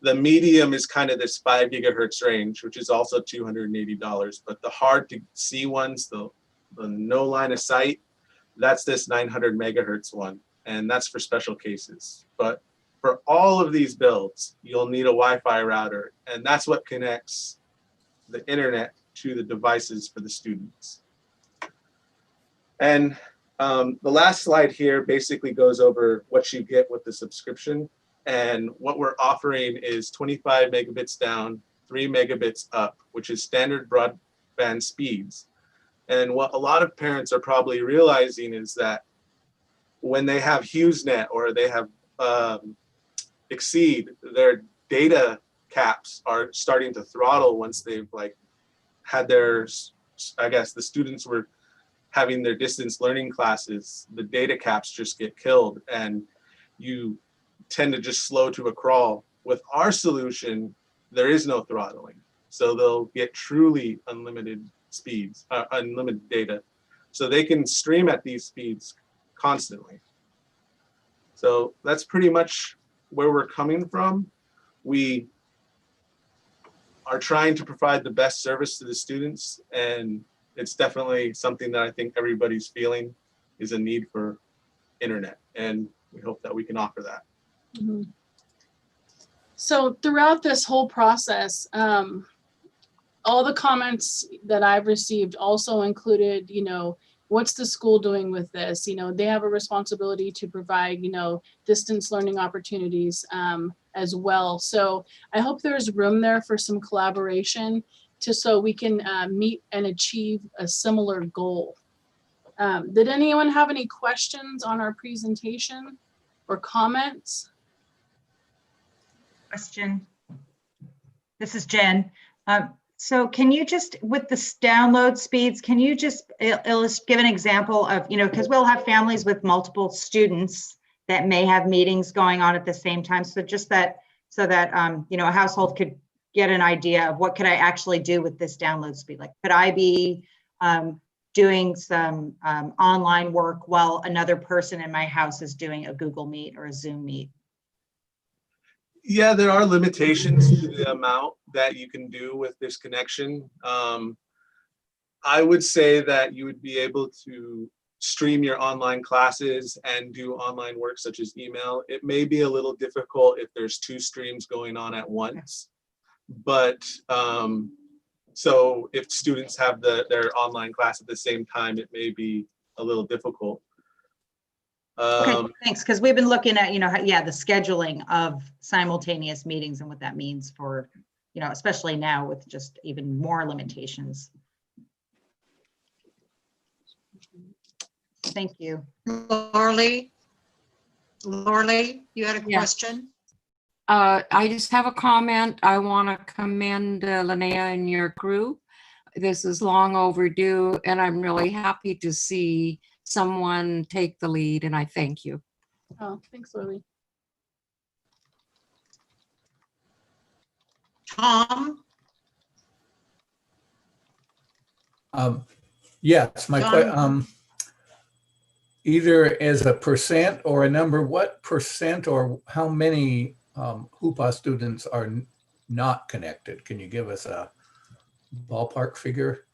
The medium is kind of this 5 gigahertz range, which is also $280. But the hard to see ones, the no line of sight, that's this 900 megahertz one. And that's for special cases. But for all of these builds, you'll need a Wi-Fi router. And that's what connects the internet to the devices for the students. And the last slide here basically goes over what you get with the subscription. And what we're offering is 25 megabits down, 3 megabits up, which is standard broadband speeds. And what a lot of parents are probably realizing is that when they have HughesNet or they have Exceed, their data caps are starting to throttle once they've like had their, I guess the students were having their distance learning classes, the data caps just get killed and you tend to just slow to a crawl. With our solution, there is no throttling. So they'll get truly unlimited speeds, unlimited data. So they can stream at these speeds constantly. So that's pretty much where we're coming from. We are trying to provide the best service to the students, and it's definitely something that I think everybody's feeling is a need for internet, and we hope that we can offer that. Mm-hmm. So throughout this whole process, all the comments that I've received also included, what's the school doing with this? They have a responsibility to provide, distance learning opportunities as well. So I hope there's room there for some collaboration so we can meet and achieve a similar goal. Did anyone have any questions on our presentation or comments? Question. This is Jen. So can you just, with the download speeds, can you just give an example of, because we'll have families with multiple students that may have meetings going on at the same time. So just that, a household could get an idea of what could I actually do with this download speed? Like, could I be doing some online work while another person in my house is doing a Google Meet or a Zoom Meet? Yeah, there are limitations to the amount that you can do with this connection. I would say that you would be able to stream your online classes and do online work such as email. It may be a little difficult if there's 2 streams going on at once, but so if students have their online class at the same time, it may be a little difficult. Okay, thanks. Because we've been looking at, the scheduling of simultaneous meetings and what that means for, especially now with just even more limitations. Thank you. Lorley, you had a question? I just have a comment. I want to commend Linnea and your crew. This is long overdue, and I'm really happy to see someone take the lead, and I thank you. Oh, thanks, Lily. Tom? Yes, either as a percent or a number, what percent or how many HOOPA students are not connected? Can you give us a ballpark figure?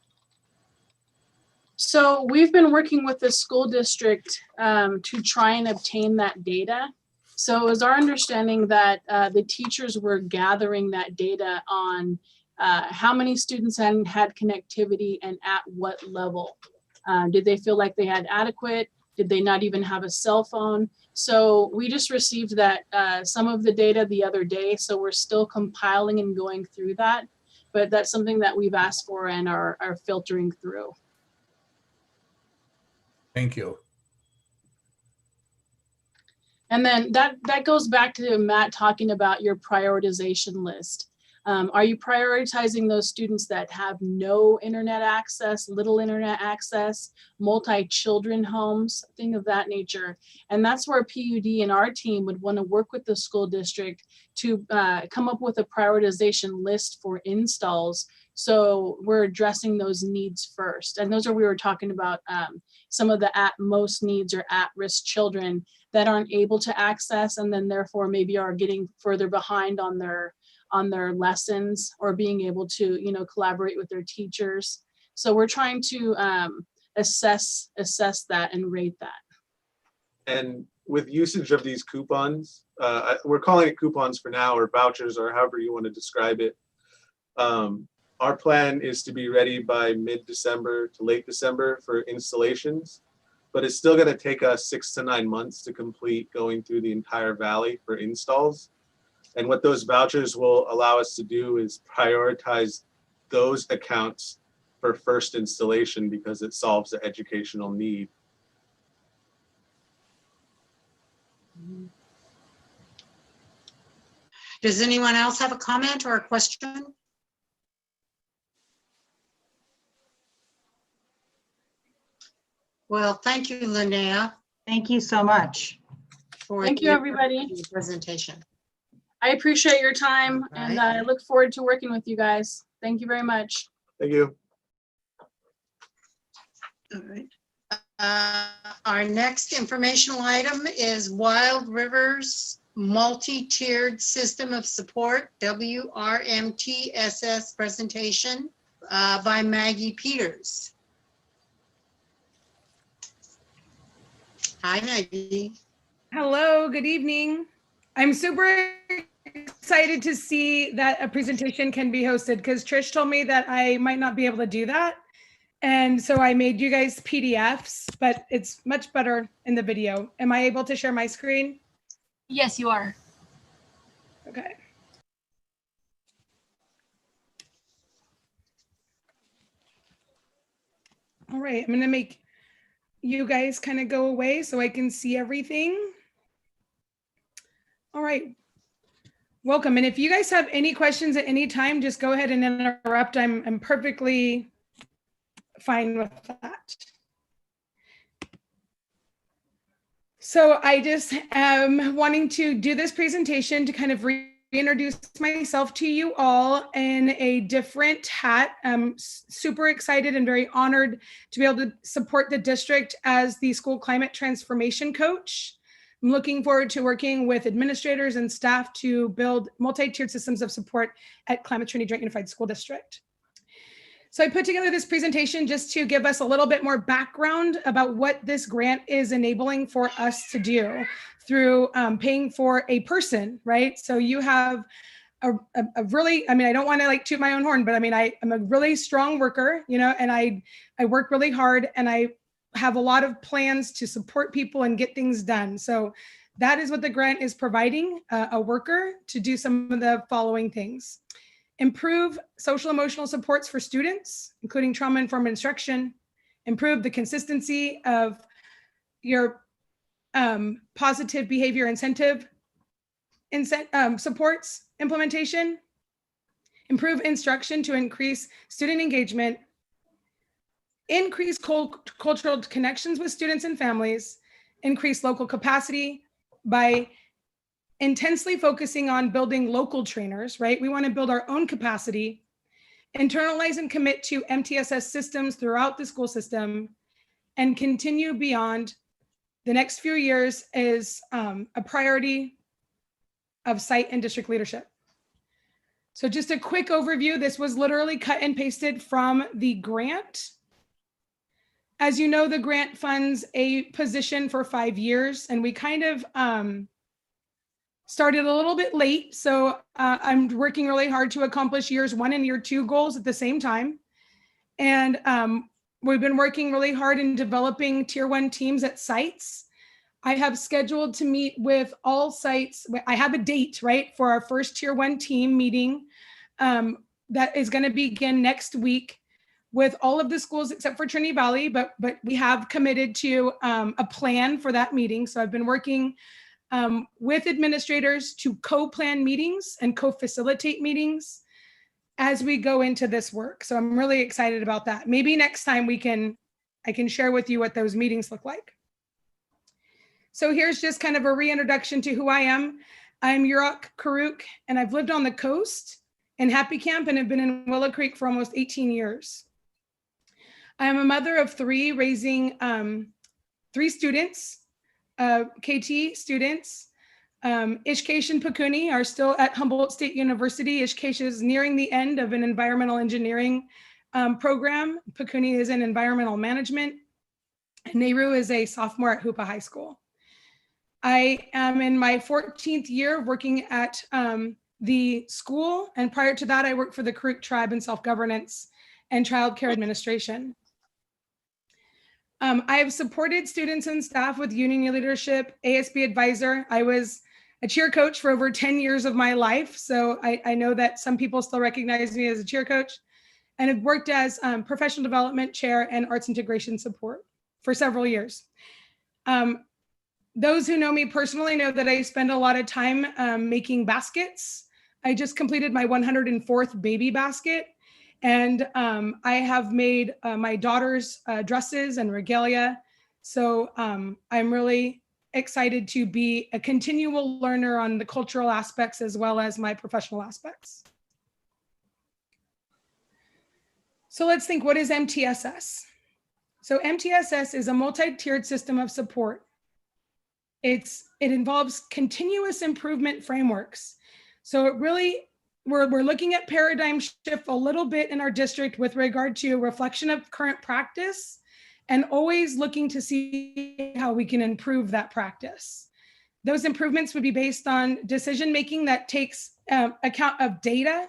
So we've been working with the school district to try and obtain that data. So it was our understanding that the teachers were gathering that data on how many students had connectivity and at what level. Did they feel like they had adequate? Did they not even have a cell phone? So we just received that some of the data the other day. So we're still compiling and going through that. But that's something that we've asked for and are filtering through. Thank you. And then that goes back to Matt talking about your prioritization list. Are you prioritizing those students that have no internet access, little internet access, multi-children homes, thing of that nature? And that's where PUD and our team would want to work with the school district to come up with a prioritization list for installs. So we're addressing those needs first. And those are, we were talking about some of the at-most needs or at-risk children that aren't able to access and then therefore maybe are getting further behind on their lessons or being able to, collaborate with their teachers. So we're trying to assess that and rate that. And with usage of these coupons, we're calling it coupons for now, or vouchers, or however you want to describe it. Our plan is to be ready by mid-December to late December for installations, but it's still going to take us 6 to 9 months to complete going through the entire valley for installs. And what those vouchers will allow us to do is prioritize those accounts for first installation because it solves the educational need. Does anyone else have a comment or a question? Well, thank you, Linnea. Thank you so much. Thank you, everybody. Presentation. I appreciate your time and I look forward to working with you guys. Thank you very much. Thank you. All right. Our next informational item is Wild Rivers Multi-Tiered System of Support, WRMTSS presentation by Maggie Peters. Hi, Maggie. Hello, good evening. I'm super excited to see that a presentation can be hosted because Trish told me that I might not be able to do that. And so I made you guys PDFs, but it's much better in the video. Am I able to share my screen? Yes, you are. Okay. All right, I'm gonna make you guys kind of go away so I can see everything. All right. Welcome. And if you guys have any questions at any time, just go ahead and interrupt. I'm perfectly fine with that. So I just am wanting to do this presentation to kind of reintroduce myself to you all in a different hat. I'm super excited and very honored to be able to support the district as the school climate transformation coach. I'm looking forward to working with administrators and staff to build multi-tiered systems of support at Climate Trinity Joint Unified School District. So I put together this presentation just to give us a little bit more background about what this grant is enabling for us to do through paying for a person, right? So you have a really, I mean, I don't want to like toot my own horn, but I mean, I'm a really strong worker, you know, and I work really hard and I have a lot of plans to support people and get things done. So that is what the grant is providing, a worker to do some of the following things. Improve social emotional supports for students, including trauma-informed instruction, improve the consistency of your positive behavior incentive supports implementation, improve instruction to increase student engagement, increase cultural connections with students and families, increase local capacity by intensely focusing on building local trainers, right? We want to build our own capacity, internalize and commit to MTSS systems throughout the school system, and continue beyond the next few years is a priority of site and district leadership. So just a quick overview. This was literally cut and pasted from the grant. As you know, the grant funds a position for 5 years, and we kind of started a little bit late. So I'm working really hard to accomplish years 1 and year 2 goals at the same time. And we've been working really hard in developing tier 1 teams at sites. I have scheduled to meet with all sites. I have a date, right, for our first tier 1 team meeting that is going to begin next week with all of the schools except for Trinity Valley, but we have committed to a plan for that meeting. So I've been working with administrators to co-plan meetings and co-facilitate meetings as we go into this work. So I'm really excited about that. Maybe next time I can share with you what those meetings look like. So here's just kind of a reintroduction to who I am. I'm Yurok Karuk, and I've lived on the coast in Happy Camp and have been in Willow Creek for almost 18 years. I am a mother of 3, raising 3 students, KT students. Ishkesh and Pakuni are still at Humboldt State University. Ishkesh is nearing the end of an environmental engineering program. Pakuni is in environmental management. And Nehru is a sophomore at Hoopa High School. I am in my 14th year working at the school. And prior to that, I worked for the Karuk tribe in self-governance and childcare administration. I have supported students and staff with union leadership, ASB advisor. I was a cheer coach for over 10 years of my life. So I know that some people still recognize me as a cheer coach, and have worked as professional development chair and arts integration support for several years. Those who know me personally know that I spend a lot of time making baskets. I just completed my 104th baby basket. And I have made my daughter's dresses and regalia. So I'm really excited to be a continual learner on the cultural aspects as well as my professional aspects. So let's think, what is MTSS? So MTSS is a multi-tiered system of support. It involves continuous improvement frameworks. So it really, we're looking at paradigm shift a little bit in our district with regard to reflection of current practice and always looking to see how we can improve that practice. those improvements would be based on decision-making that takes account of data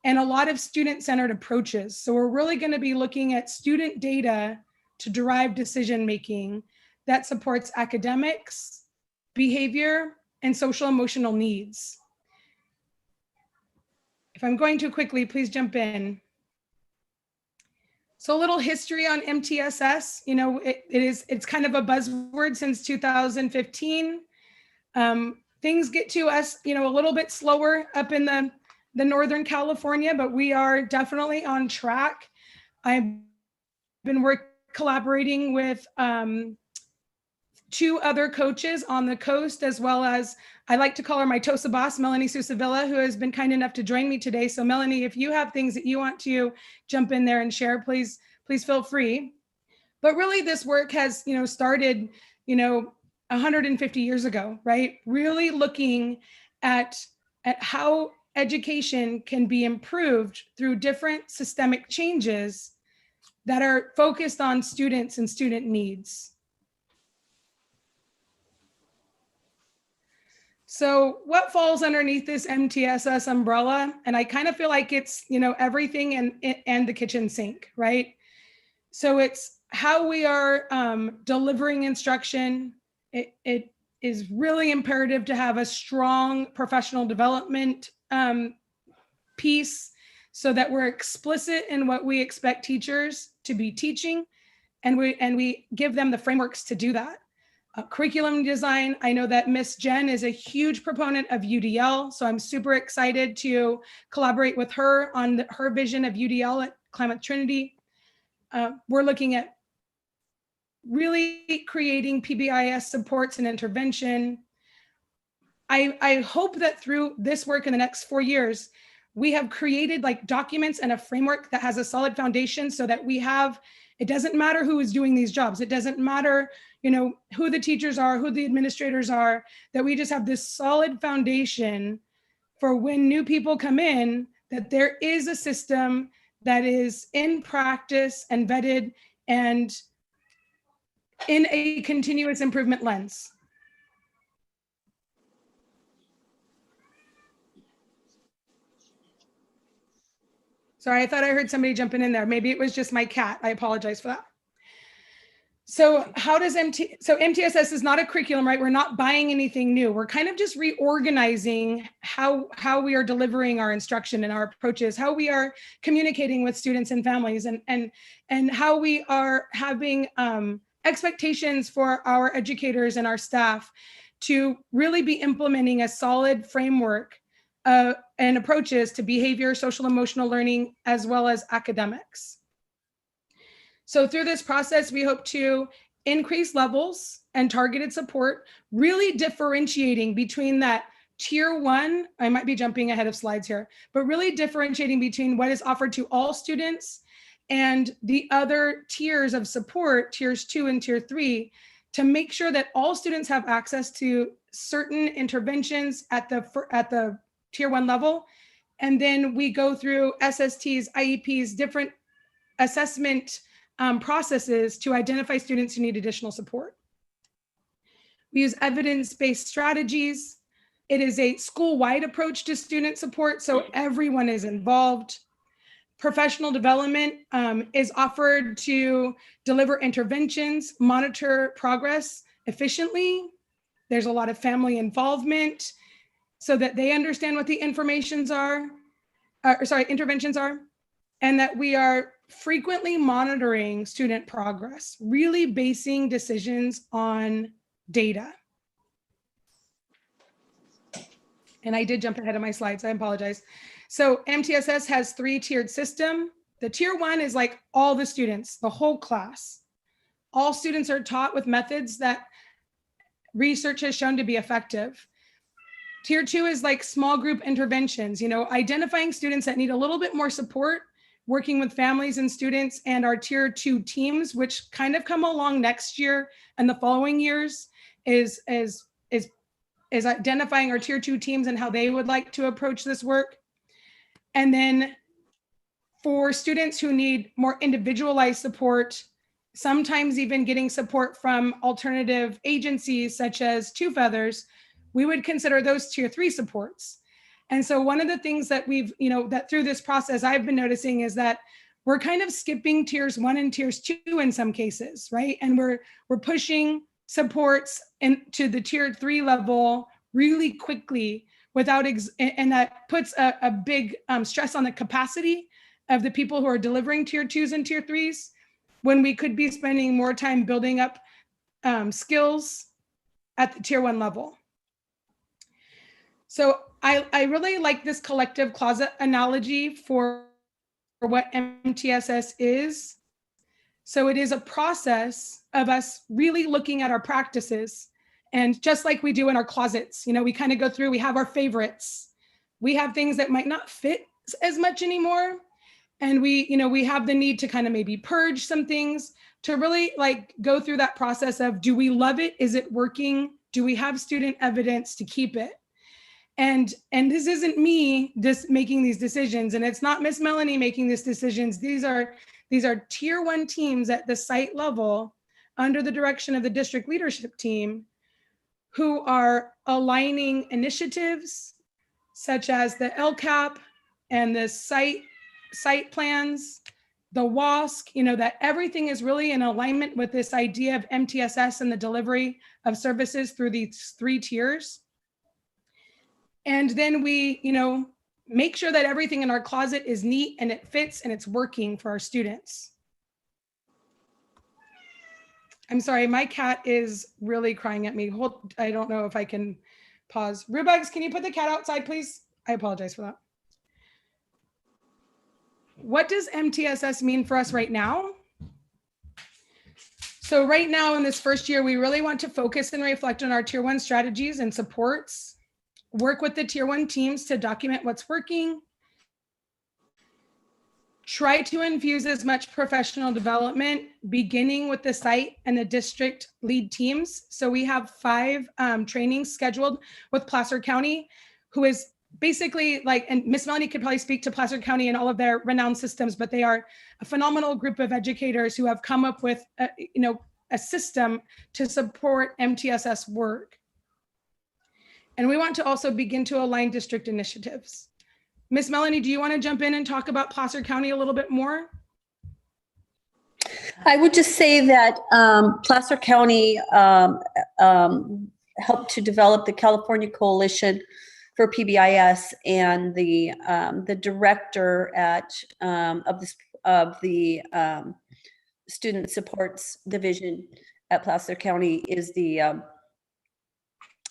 and a lot of student-centered approaches. So we're really going to be looking at student data to derive decision-making that supports academics, behavior, and social emotional needs. If I'm going too quickly, please jump in. So a little history on MTSS, you know, it's kind of a buzzword since 2015. Things get to us, you know, a little bit slower up in the Northern California, but we are definitely on track. I've been collaborating with 2 other coaches on the coast, as well as I like to call her my TOSA boss, Melanie Susavilla, who has been kind enough to join me today. So Melanie, if you have things that you want to jump in there and share, please feel free. But really this work has, you know, started, you know, 150 years ago, right? Really looking at how education can be improved through different systemic changes that are focused on students and student needs. So what falls underneath this MTSS umbrella? And I kind of feel like it's, you know, everything and the kitchen sink, right? So it's how we are delivering instruction. It is really imperative to have a strong professional development piece so that we're explicit in what we expect teachers to be teaching, and we give them the frameworks to do that. Curriculum design, I know that Miss Jen is a huge proponent of UDL, so I'm super excited to collaborate with her on her vision of UDL at Klamath Trinity. We're looking at really creating PBIS supports and intervention. I hope that through this work in the next 4 years, we have created like documents and a framework that has a solid foundation so that we have, it doesn't matter who is doing these jobs. It doesn't matter, you know, who the teachers are, who the administrators are, that we just have this solid foundation for when new people come in, that there is a system that is in practice and vetted and in a continuous improvement lens. Sorry, I thought I heard somebody jumping in there. Maybe it was just my cat. I apologize for that. So how does MTSS is not a curriculum, right? We're not buying anything new. We're kind of just reorganizing how we are delivering our instruction and our approaches, how we are communicating with students and families, and how we are having expectations for our educators and our staff to really be implementing a solid framework and approaches to behavior, social emotional learning, as well as academics. So through this process, we hope to increase levels and targeted support, really differentiating between that tier 1, I might be jumping ahead of slides here, but really differentiating between what is offered to all students and the other tiers of support, tiers 2 and tier 3, to make sure that all students have access to certain interventions at the tier 1 level. And then we go through SSTs, IEPs, different assessment processes to identify students who need additional support. We use evidence-based strategies. It is a school-wide approach to student support, so everyone is involved. Professional development is offered to deliver interventions, monitor progress efficiently. There's a lot of family involvement so that they understand what the interventions are, and that we are frequently monitoring student progress, really basing decisions on data. And I did jump ahead of my slides, I apologize. So MTSS has 3-tiered system. The tier 1 is like all the students, the whole class. All students are taught with methods that research has shown to be effective. Tier 2 is like small group interventions, you know, identifying students that need a little bit more support, working with families and students, and our tier 2 teams, which kind of come along next year and the following years, is identifying our tier 2 teams and how they would like to approach this work. And then for students who need more individualized support, sometimes even getting support from alternative agencies such as Two Feathers, we would consider those tier 3 supports. And so one of the things that we've, that through this process I've been noticing is that we're kind of skipping tiers 1 and tiers 2 in some cases, right? And we're pushing supports into the tier 3 level really quickly without, and that puts a big stress on the capacity of the people who are delivering tier 2s and tier 3s, when we could be spending more time building up skills at the tier 1 level. So I really like this collective closet analogy for what MTSS is. So it is a process of us really looking at our practices, and just like we do in our closets, we kind of go through, we have our favorites, we have things that might not fit as much anymore. And we have the need to kind of maybe purge some things, to really like go through that process of, do we love it? Is it working? Do we have student evidence to keep it? And this isn't me just making these decisions, and it's not Miss Melanie making these decisions. These are tier 1 teams at the site level under the direction of the district leadership team, who are aligning initiatives such as the LCAP and the site plans, the WASC, that everything is really in alignment with this idea of MTSS and the delivery of services through these 3 tiers. And then we, make sure that everything in our closet is neat and it fits and it's working for our students. I'm sorry, my cat is really crying at me. I don't know if I can pause. Rubugs, can you put the cat outside, please? I apologize for that. What does MTSS mean for us right now? So right now in this first year, we really want to focus and reflect on our tier 1 strategies and supports, work with the tier 1 teams to document what's working, try to infuse as much professional development, beginning with the site and the district lead teams. So we have 5 trainings scheduled with Placer County, who is basically like, and Miss Melanie could probably speak to Placer County and all of their renowned systems, but they are a phenomenal group of educators who have come up with a system to support MTSS work. And we want to also begin to align district initiatives. Miss Melanie, do you want to jump in and talk about Placer County a little bit more? I would just say that Placer County helped to develop the California Coalition for PBIS, and the director of the Student Supports Division at Placer County is the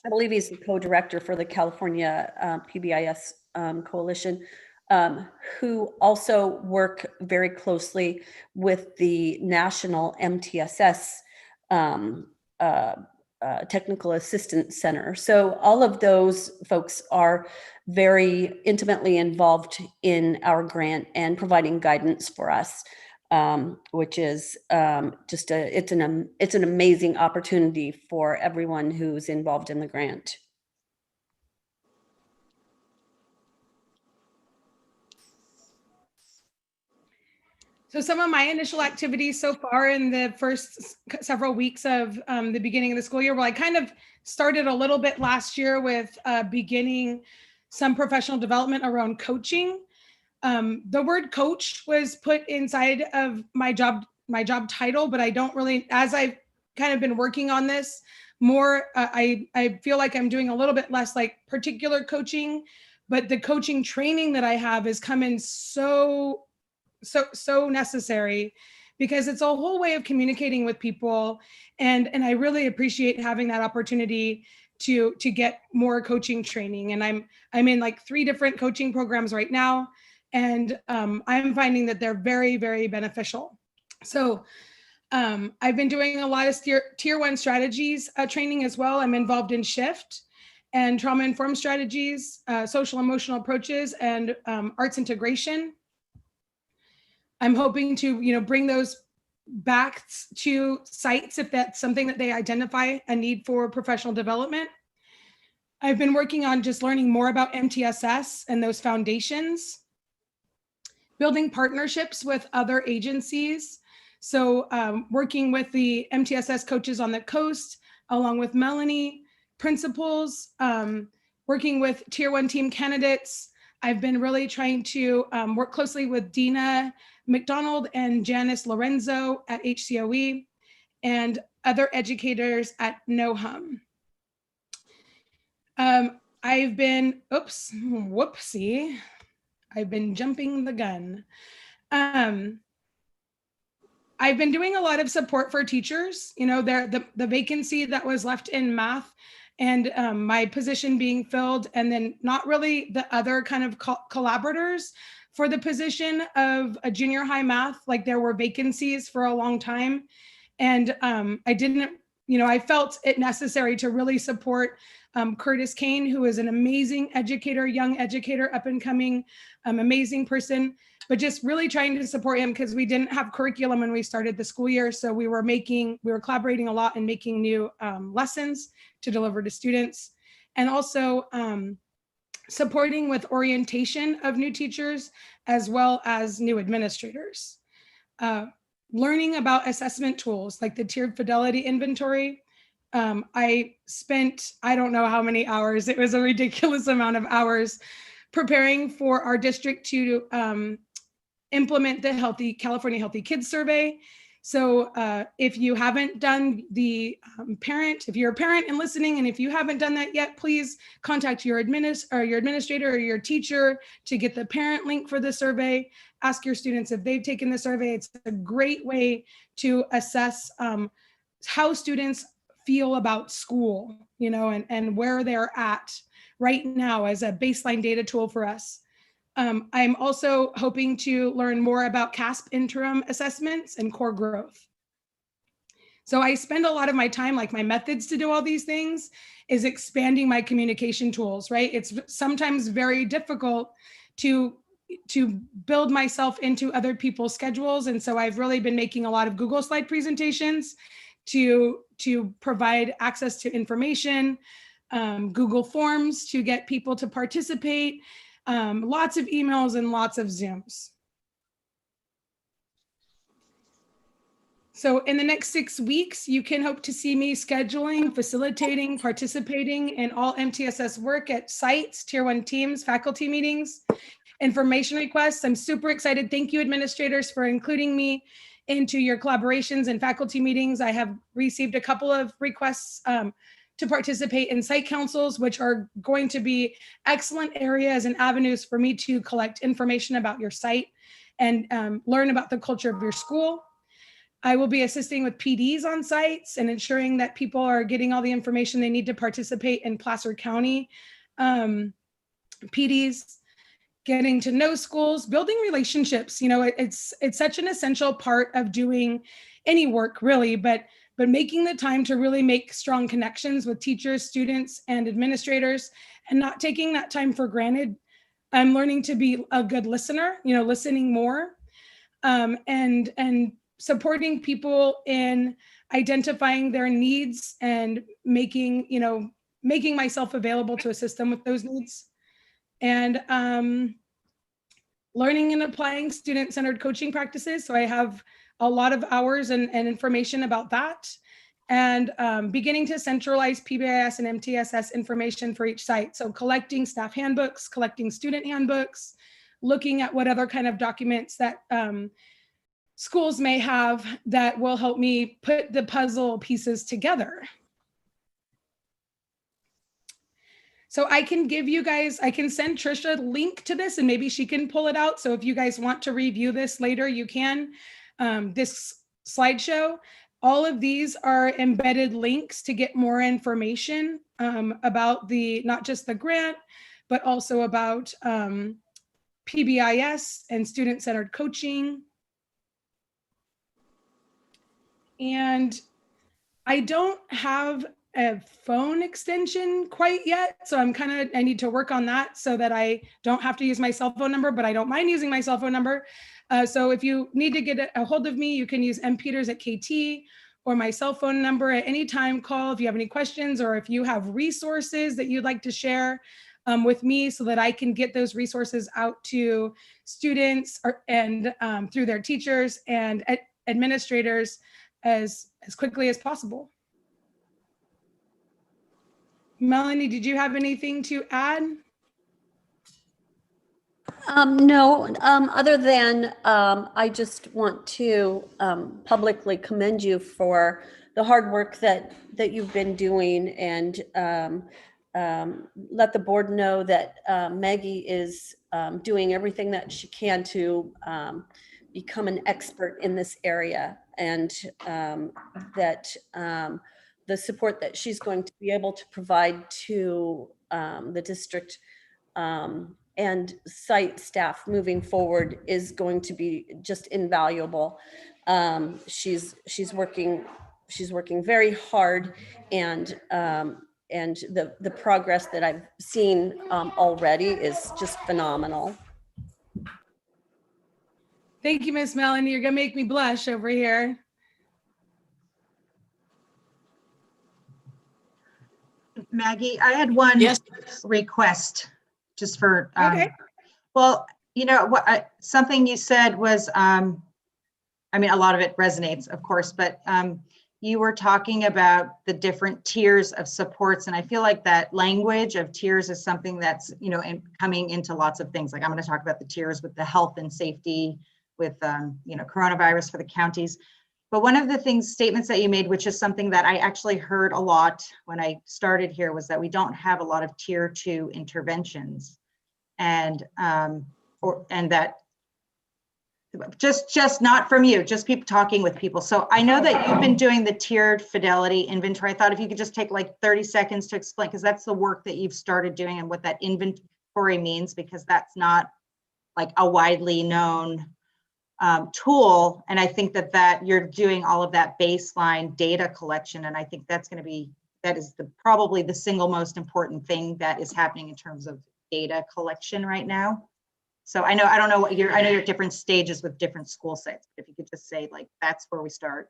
I believe he's the co-director for the California PBIS Coalition, who also work very closely with the National MTSS Technical Assistance Center. So all of those folks are very intimately involved in our grant and providing guidance for us, which is just it's an amazing opportunity for everyone who's involved in the grant. So some of my initial activities so far in the first several weeks of the beginning of the school year, well, I kind of started a little bit last year with beginning some professional development around coaching. The word coach was put inside of my job title, but I don't really, as I've kind of been working on this more, I feel like I'm doing a little bit less like particular coaching, but the coaching training that I have has come in so necessary, because it's a whole way of communicating with people. And I really appreciate having that opportunity to get more coaching training. And I'm in like 3 different coaching programs right now. And I'm finding that they're very, very beneficial. So I've been doing a lot of tier 1 strategies training as well. I'm involved in SHIFT and trauma-informed strategies, social emotional approaches, and arts integration. I'm hoping to, bring those back to sites if that's something that they identify a need for professional development. I've been working on just learning more about MTSS and those foundations, building partnerships with other agencies So working with the MTSS coaches on the coast, along with Melanie, principals, working with Tier 1 team candidates. I've been really trying to work closely with Dina McDonald and Janice Lorenzo at HCOE and other educators at NOHUM. I've been, whoopsie. I've been jumping the gun. I've been doing a lot of support for teachers, you know, the vacancy that was left in math and my position being filled, and then not really the other kind of collaborators for the position of a junior high math, like there were vacancies for a long time. And I didn't, you know, I felt it necessary to really support Curtis Kane, who is an amazing educator, young educator, up and coming, amazing person, but just really trying to support him because we didn't have curriculum when we started the school year. So we were collaborating a lot and making new lessons to deliver to students, and also supporting with orientation of new teachers as well as new administrators. Learning about assessment tools like the tiered Fidelity inventory. I spent, I don't know how many hours, it was a ridiculous amount of hours preparing for our district to implement the California Healthy Kids Survey. So if you haven't done the if you're a parent and listening, and if you haven't done that yet, please contact your administrator or your teacher to get the parent link for the survey. Ask your students if they've taken the survey. It's a great way to assess how students feel about school, you know, and where they're at right now as a baseline data tool for us. I'm also hoping to learn more about CASP interim assessments and core growth. So I spend a lot of my time, like my methods to do all these things is expanding my communication tools, right? It's sometimes very difficult to build myself into other people's schedules. And so I've really been making a lot of Google slide presentations to provide access to information, Google Forms to get people to participate, lots of emails and lots of Zooms. So in the next 6 weeks, you can hope to see me scheduling, facilitating, participating in all MTSS work at sites, Tier 1 teams, faculty meetings, information requests. I'm super excited. Thank you, administrators, for including me into your collaborations and faculty meetings. I have received a couple of requests to participate in site councils, which are going to be excellent areas and avenues for me to collect information about your site and learn about the culture of your school. I will be assisting with PDs on sites and ensuring that people are getting all the information they need to participate in Placer County PDs, getting to know schools, building relationships. You know, it's such an essential part of doing any work really, but making the time to really make strong connections with teachers, students, and administrators, and not taking that time for granted. I'm learning to be a good listener, you know, listening more, and supporting people in identifying their needs and making myself available to assist them with those needs. And learning and applying student-centered coaching practices. So I have a lot of hours and information about that, and beginning to centralize PBIS and MTSS information for each site. So collecting staff handbooks, collecting student handbooks, looking at what other kind of documents that schools may have that will help me put the puzzle pieces together. So I can give you guys, I can send Trisha a link to this and maybe she can pull it out. So if you guys want to review this later, you can. This slideshow, all of these are embedded links to get more information about not just the grant, but also about PBIS and student-centered coaching. And I don't have a phone extension quite yet. So I need to work on that so that I don't have to use my cell phone number, but I don't mind using my cell phone number. So if you need to get a hold of me, you can use mpeters@KT or my cell phone number at any time. Call if you have any questions, or if you have resources that you'd like to share with me so that I can get those resources out to students and through their teachers and administrators as quickly as possible. Melanie, did you have anything to add? No, other than I just want to publicly commend you for the hard work that you've been doing, and let the board know that Maggie is doing everything that she can to become an expert in this area, and that the support that she's going to be able to provide to the district and site staff moving forward is going to be just invaluable. She's working very hard, and the progress that I've seen already is just phenomenal. Thank you, Miss Melanie. You're gonna make me blush over here. Maggie, I had one request just for, Okay. well, you know, something you said was, I mean, a lot of it resonates, of course, but you were talking about the different tiers of supports. And I feel like that language of tiers is something that's, you know, coming into lots of things. Like, I'm going to talk about the tiers with the health and safety, with, you know, coronavirus for the counties. But one of the statements that you made, which is something that I actually heard a lot when I started here, was that we don't have a lot of tier 2 interventions. And that just not from you, just keep talking with people. So I know that you've been doing the tiered Fidelity inventory. I thought if you could just take like 30 seconds to explain, because that's the work that you've started doing and what that inventory means, because that's not like a widely known tool. And I think that you're doing all of that baseline data collection. And I think that is probably the single most important thing that is happening in terms of data collection right now. So I don't know what I know you're at different stages with different school sites. If you could just say, like, that's where we start.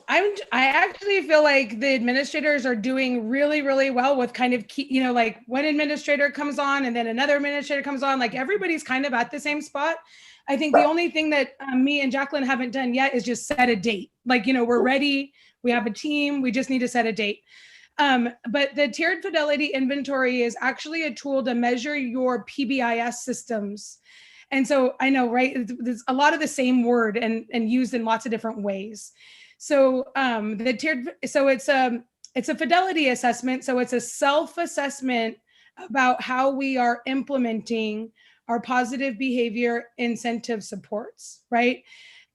I actually feel like the administrators are doing really, really well with kind of, you know, like one administrator comes on and then another administrator comes on, like everybody's kind of at the same spot. I think the only thing that me and Jacqueline haven't done yet is just set a date. Like, you know, we're ready, we have a team, we just need to set a date. But the tiered Fidelity inventory is actually a tool to measure your PBIS systems. And so I know, right, there's a lot of the same word and used in lots of different ways. So it's a Fidelity assessment. So it's a self-assessment about how we are implementing our positive behavior incentive supports, right?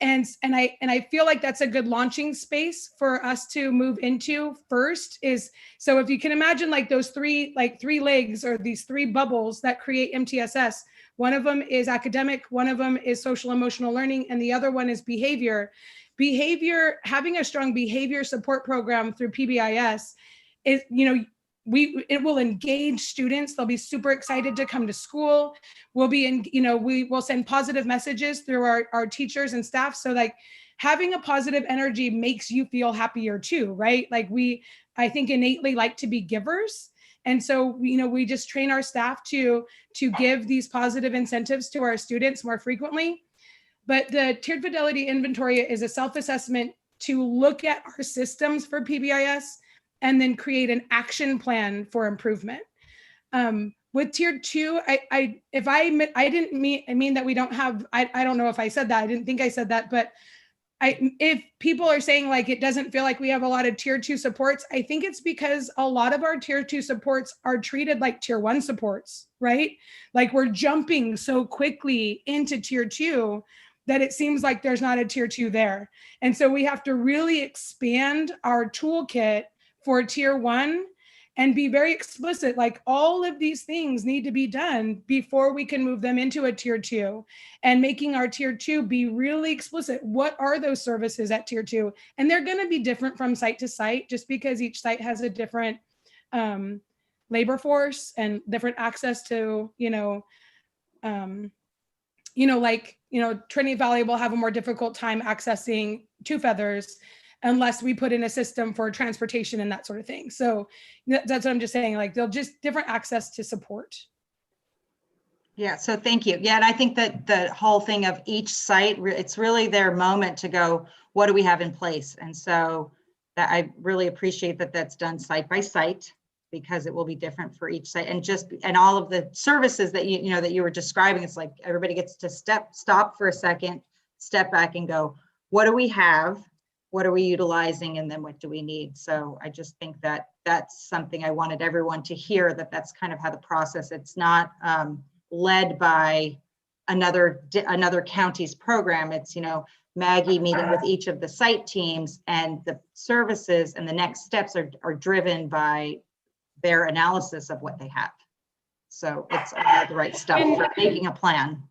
And I feel like that's a good launching space for us to move into first is, so if you can imagine like those three legs or these three bubbles that create MTSS, one of them is academic, one of them is social emotional learning, and the other one is behavior. Having a strong behavior support program through PBIS is, you know, it will engage students. They'll be super excited to come to school. We'll be in, you know, we will send positive messages through our teachers and staff. So like having a positive energy makes you feel happier too, right? Like I think innately like to be givers. And so, you know, we just train our staff to give these positive incentives to our students more frequently. But the tiered Fidelity inventory is a self-assessment to look at our systems for PBIS and then create an action plan for improvement. With tier 2, I didn't mean that we don't have, I don't know if I said that, I didn't think I said that, but if people are saying like it doesn't feel like we have a lot of tier 2 supports, I think it's because a lot of our tier 2 supports are treated like tier 1 supports, right? Like we're jumping so quickly into tier 2 that it seems like there's not a tier 2 there. And so we have to really expand our toolkit for tier 1 and be very explicit, like all of these things need to be done before we can move them into a tier 2, and making our tier 2 be really explicit. What are those services at tier 2? And they're going to be different from site to site, just because each site has a different labor force and different access to, Trinity Valley will have a more difficult time accessing Two Feathers unless we put in a system for transportation and that sort of thing. So that's what I'm just saying, like they'll just different access to support. Yeah, so thank you. Yeah, and I think that the whole thing of each site, it's really their moment to go, what do we have in place? And so that I really appreciate that that's done site by site, because it will be different for each site. And all of the services that you know that you were describing, it's like everybody gets to stop for a second, step back and go, what do we have? What are we utilizing? And then what do we need? So I just think that that's something I wanted everyone to hear, that that's kind of how the process, it's not led by another county's program. It's, you know, Maggie meeting with each of the site teams, and the services and the next steps are driven by their analysis of what they have. So it's all the right stuff for making a plan.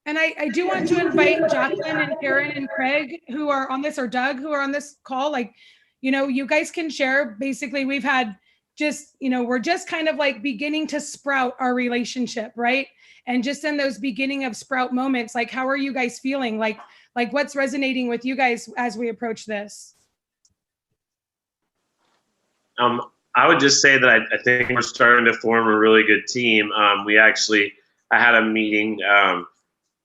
And I do want to invite Jacqueline and Karen and Craig, who are on this, or Doug, who are on this call. Like, you know, you guys can share. Basically, we've had just, you know, we're just kind of like beginning to sprout our relationship, right? And just in those beginning of sprout moments, like, how are you guys feeling? Like what's resonating with you guys as we approach this? I would just say that I think we're starting to form a really good team. I had a meeting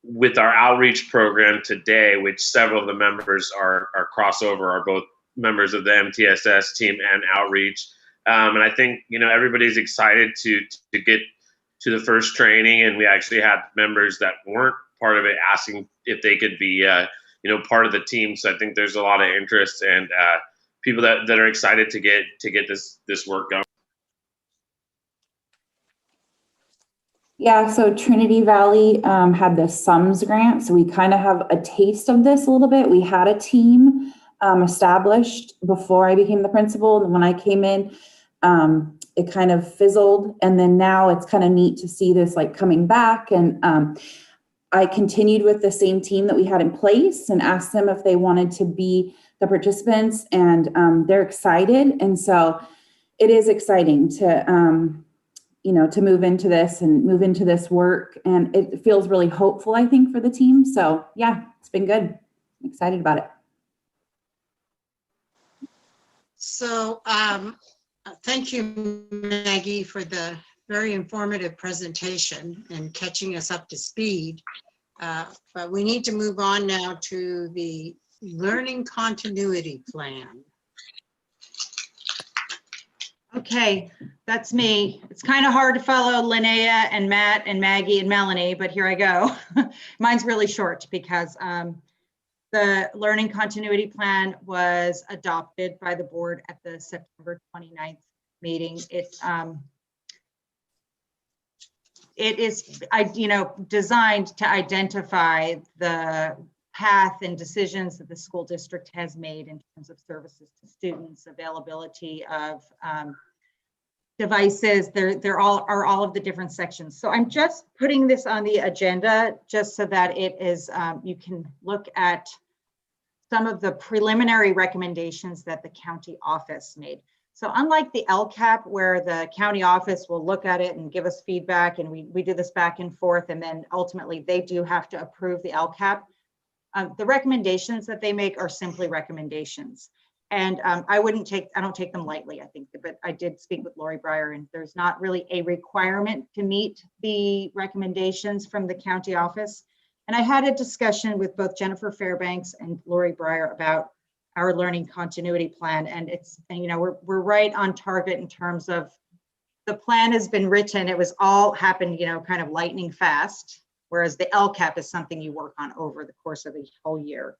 with our outreach program today, which several of the members are crossover, are both members of the MTSS team and outreach. And I think, you know, everybody's excited to get to the first training. And we actually had members that weren't part of it asking if they could be, you know, part of the team. So I think there's a lot of interest and people that are excited to get this work going. Yeah, so Trinity Valley had the SUMS grant, so we kind of have a taste of this a little bit. We had a team established before I became the principal, and when I came in, it kind of fizzled, and then now it's kind of neat to see this like coming back. And I continued with the same team that we had in place and asked them if they wanted to be the participants, and they're excited. And so it is exciting to you know, to move into this work, and it feels really hopeful, I think, for the team. So yeah, it's been good. I'm excited about it. So thank you, Maggie, for the very informative presentation and catching us up to speed. But we need to move on now to the learning continuity plan. Okay, that's me. It's kind of hard to follow Linnea and Matt and Maggie and Melanie, but here I go. Mine's really short because the learning continuity plan was adopted by the board at the September 29th meeting. It is, designed to identify the path and decisions that the school district has made in terms of services to students, availability of devices. They're all of the different sections. So I'm just putting this on the agenda just so that it is, you can look at some of the preliminary recommendations that the county office made. So unlike the LCAP, where the county office will look at it and give us feedback, and we do this back and forth, and then ultimately they do have to approve the LCAP. The recommendations that they make are simply recommendations. And I don't take them lightly, I think, but I did speak with Lori Breyer, and there's not really a requirement to meet the recommendations from the county office. And I had a discussion with both Jennifer Fairbanks and Lori Breyer about our learning continuity plan. And we're right on target in terms of the plan has been written. It was all happened, kind of lightning fast. Whereas the LCAP is something you work on over the course of a whole year.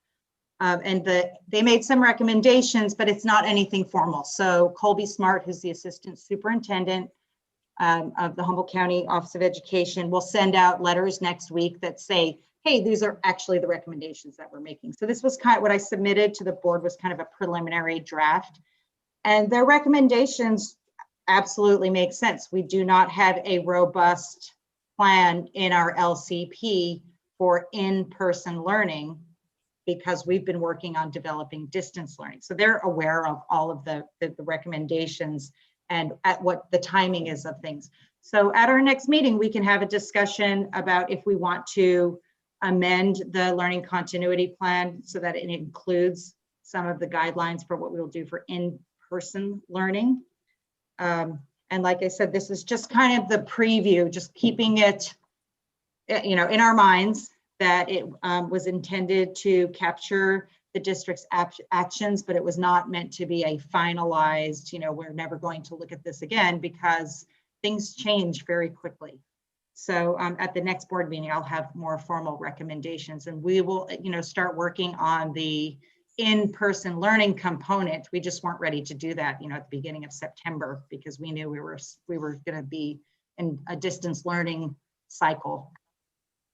They made some recommendations, but it's not anything formal. So Colby Smart, who's the assistant superintendent of the Humboldt County Office of Education, will send out letters next week that say, hey, these are actually the recommendations that we're making. So this was kind of what I submitted to the board, was kind of a preliminary draft. And their recommendations absolutely make sense. We do not have a robust plan in our LCP for in-person learning because we've been working on developing distance learning. So they're aware of all of the recommendations and at what the timing is of things. So at our next meeting, we can have a discussion about if we want to amend the learning continuity plan so that it includes some of the guidelines for what we will do for in-person learning. And like I said, this is just kind of the preview, just keeping it, you know, in our minds that it was intended to capture the district's actions, but it was not meant to be a finalized, you know, we're never going to look at this again, because things change very quickly. So at the next board meeting, I'll have more formal recommendations, and we will, you know, start working on the in-person learning component. We just weren't ready to do that, you know, at the beginning of September, because we knew we were going to be in a distance learning cycle.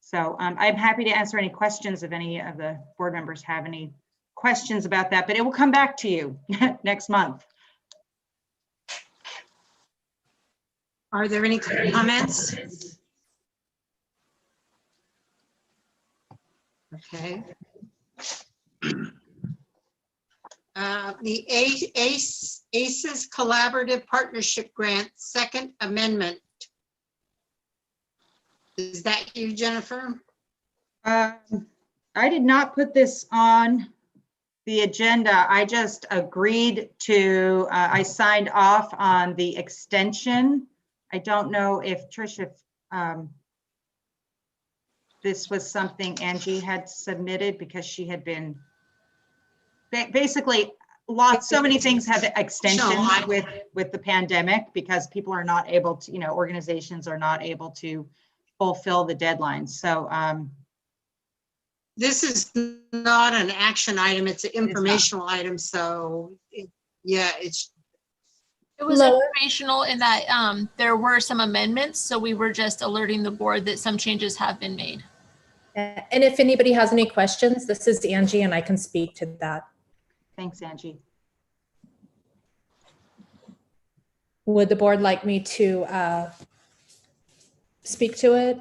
So I'm happy to answer any questions if any of the board members have any questions about that, but it will come back to you next month. Are there any comments? Okay. The ACES Collaborative Partnership Grant, Second Amendment. Is that you, Jennifer? I did not put this on the agenda. I just agreed to, I signed off on the extension. I don't know if Trish, if this was something Angie had submitted, because she had been basically so many things have extensions with the pandemic, because people are not able to, you know, organizations are not able to fulfill the deadlines. So this is not an action item, it's an informational item. So yeah, it was informational in that there were some amendments. So we were just alerting the board that some changes have been made. And if anybody has any questions, this is Angie and I can speak to that. Thanks, Angie. Would the board like me to speak to it?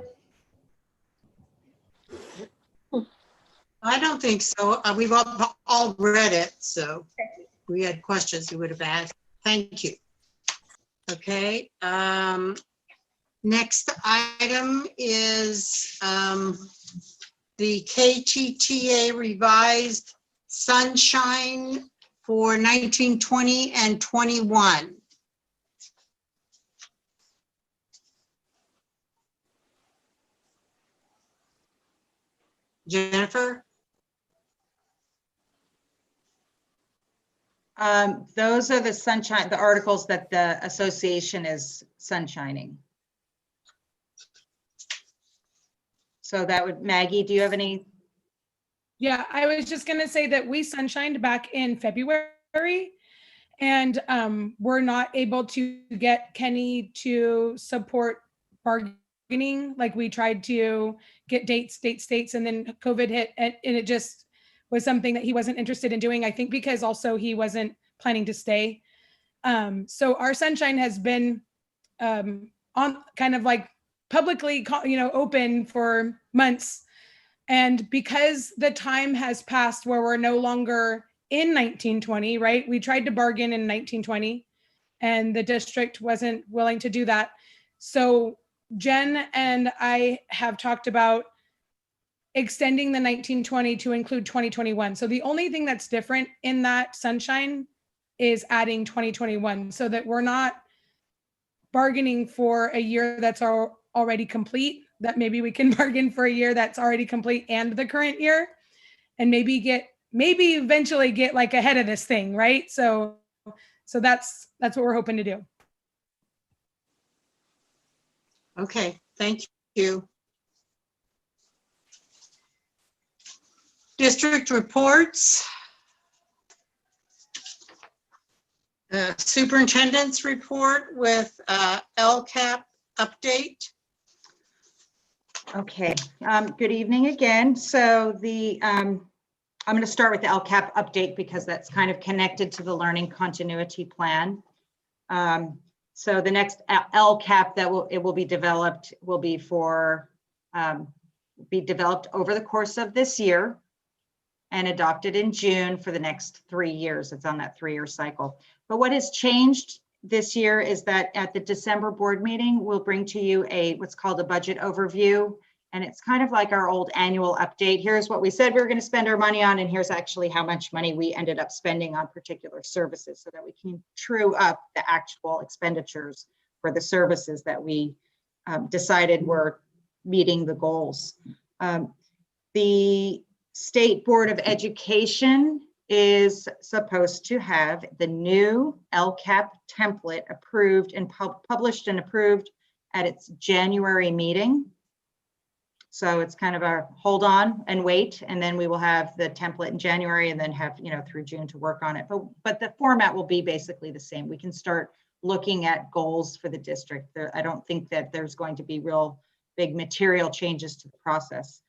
I don't think so. We've all read it, so if we had questions we would have asked. Thank you. Okay. Next item is the KTTA revised Sunshine for 1920 and 21. Jennifer? Those are the articles that the association is sunshining. So that would, Maggie, do you have any? Yeah, I was just going to say that we sunshined back in February, and we're not able to get Kenny to support bargaining. Like, we tried to get dates, and then COVID hit, and it just was something that he wasn't interested in doing, I think, because also he wasn't planning to stay. So our sunshine has been on kind of like publicly, you know, open for months. And because the time has passed where we're no longer in 1920, right? We tried to bargain in 1920 and the district wasn't willing to do that. So Jen and I have talked about extending the 1920 to include 2021. So the only thing that's different in that sunshine is adding 2021, so that we're not bargaining for a year that's already complete, that maybe we can bargain for a year that's already complete and the current year, and maybe eventually get like ahead of this thing, right? So that's what we're hoping to do. Okay, thank you. District reports. Superintendent's report with LCAP update. Okay, good evening again. So I'm going to start with the LCAP update because that's kind of connected to the learning continuity plan. So the next LCAP that will be developed will be be developed over the course of this year and adopted in June for the next 3 years. It's on that 3-year cycle. But what has changed this year is that at the December board meeting, we'll bring to you what's called a budget overview. And it's kind of like our old annual update. Here's what we said we were going to spend our money on, and here's actually how much money we ended up spending on particular services so that we can true up the actual expenditures for the services that we decided were meeting the goals. The State Board of Education is supposed to have the new LCAP template approved and published and approved at its January meeting. So it's kind of a hold on and wait, and then we will have the template in January and then have, through June to work on it. But the format will be basically the same. We can start looking at goals for the district. I don't think that there's going to be real big material changes to the process.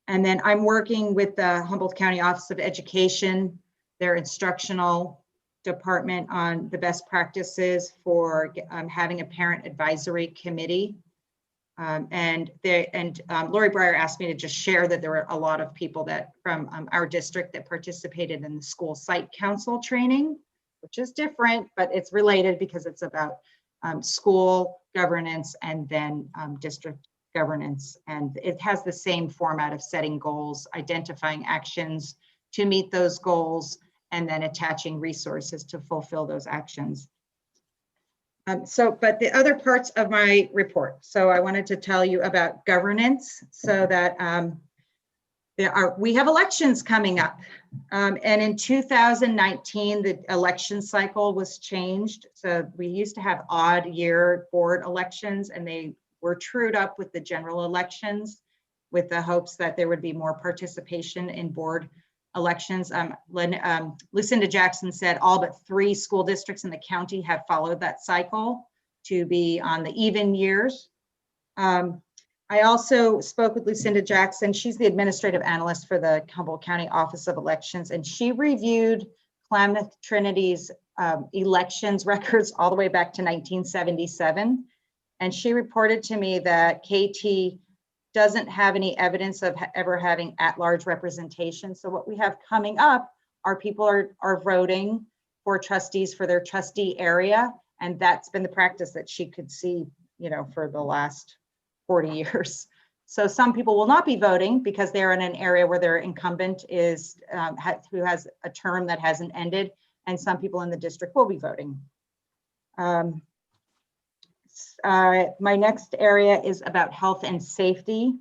And then I'm working with the Humboldt County Office of Education, their instructional department, on the best practices for having a parent advisory committee. And Lori Breyer asked me to just share that there were a lot of people that from our district that participated in the school site council training, which is different, but it's related because it's about school governance and then district governance. And it has the same format of setting goals, identifying actions to meet those goals, and then attaching resources to fulfill those actions. But the other parts of my report. So I wanted to tell you about governance, so that we have elections coming up. And in 2019, the election cycle was changed. So we used to have odd year board elections, and they were trued up with the general elections with the hopes that there would be more participation in board elections. Lucinda Jackson said all but 3 school districts in the county have followed that cycle to be on the even years. I also spoke with Lucinda Jackson. She's the administrative analyst for the Humboldt County Office of Elections, and she reviewed Klamath Trinity's elections records all the way back to 1977. And she reported to me that KT doesn't have any evidence of ever having at-large representation. So what we have coming up are people are voting for trustees for their trustee area. And that's been the practice that she could see, for the last 40 years. So some people will not be voting because they're in an area where their incumbent is who has a term that hasn't ended. And some people in the district will be voting. My next area is about health and safety.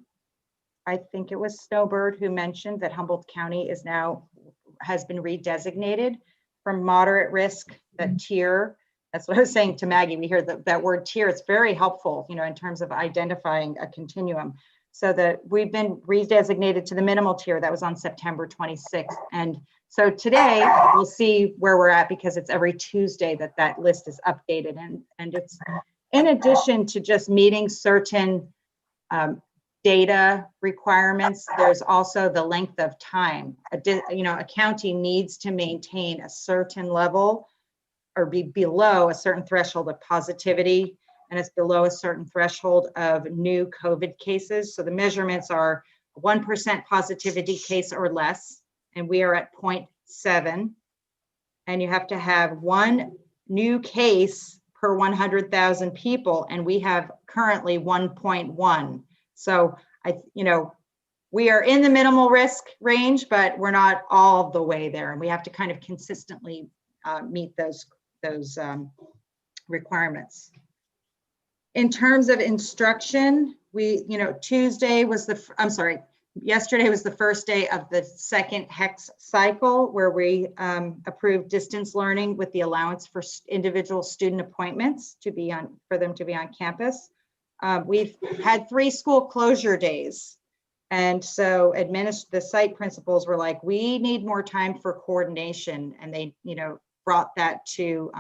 I think it was Snowbird who mentioned that Humboldt County has been redesignated from moderate risk, that tier. That's what I was saying to Maggie. We hear that word tier. It's very helpful, in terms of identifying a continuum. So that we've been redesignated to the minimal tier. That was on September 26th. And so today we'll see where we're at, because it's every Tuesday that list is updated. And it's in addition to just meeting certain data requirements, there's also the length of time. A county needs to maintain a certain level or be below a certain threshold of positivity, and it's below a certain threshold of new COVID cases. So the measurements are 1% positivity case or less, and we are at 0.7. And you have to have 1 new case per 100,000 people, and we have currently 1.1. So we are in the minimal risk range, but we're not all the way there, and we have to kind of consistently meet those requirements. In terms of instruction, yesterday was the first day of the second HEX cycle, where we approved distance learning with the allowance for individual student appointments for them to be on campus. We've had 3 school closure days. And so the site principals were like, we need more time for coordination. And they, brought that to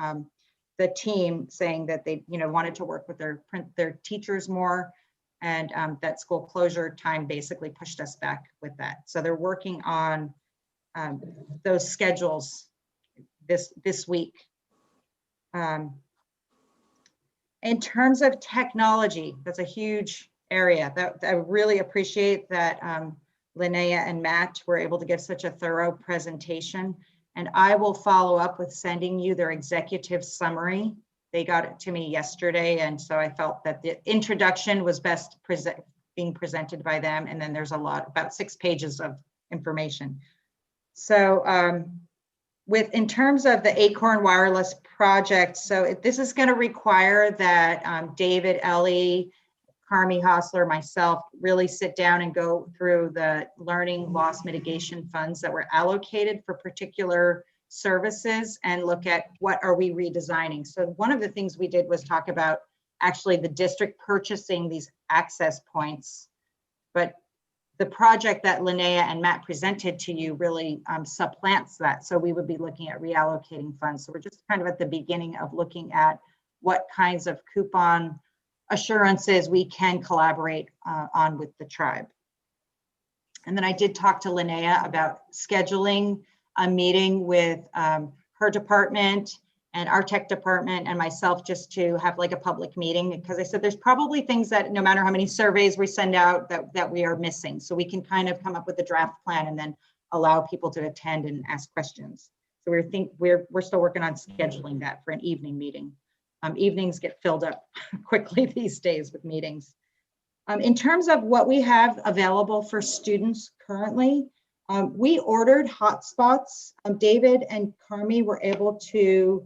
the team, saying that they, wanted to work with their teachers more. And that school closure time basically pushed us back with that. So they're working on those schedules this week. In terms of technology, that's a huge area. I really appreciate that Linnea and Matt were able to give such a thorough presentation. And I will follow up with sending you their executive summary. They got it to me yesterday, and so I felt that the introduction was best being presented by them. And then there's about 6 pages of information. So in terms of the Acorn Wireless project, so this is going to require that David, Ellie, Carmi Hostler, myself really sit down and go through the learning loss mitigation funds that were allocated for particular services and look at what are we redesigning. So one of the things we did was talk about actually the district purchasing these access points, but the project that Linnea and Matt presented to you really supplants that. So we would be looking at reallocating funds. So we're just kind of at the beginning of looking at what kinds of coupon assurances we can collaborate on with the tribe. And then I did talk to Linnea about scheduling a meeting with her department and our tech department and myself just to have like a public meeting, because I said there's probably things that no matter how many surveys we send out that we are missing. So we can kind of come up with a draft plan and then allow people to attend and ask questions. So we're still working on scheduling that for an evening meeting. Evenings get filled up quickly these days with meetings. In terms of what we have available for students currently, we ordered hotspots. David and Carmi were able to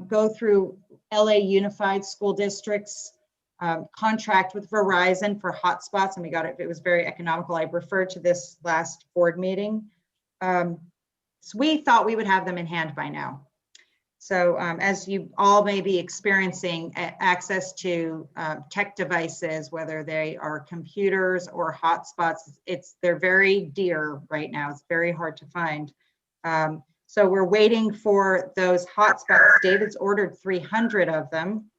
go through LA Unified School District's contract with Verizon for hotspots, and we got it. It was very economical. I referred to this last board meeting. So we thought we would have them in hand by now. So as you all may be experiencing, access to tech devices, whether they are computers or hotspots, they're very dear right now. It's very hard to find. So we're waiting for those hotspots. David's ordered 300 of them.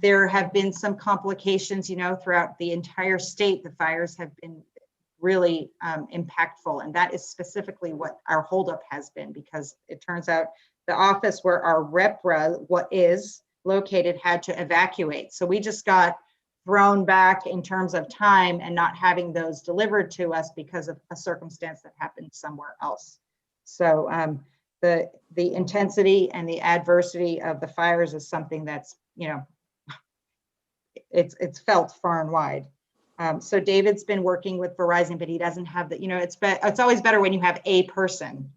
There have been some complications, throughout the entire state. The fires have been really impactful, and that is specifically what our holdup has been, because it turns out the office where our rep is located had to evacuate. So we just got thrown back in terms of time and not having those delivered to us because of a circumstance that happened somewhere else. So the intensity and the adversity of the fires is something that's, it's felt far and wide. So David's been working with Verizon, but he doesn't have the, it's always better when you have a person.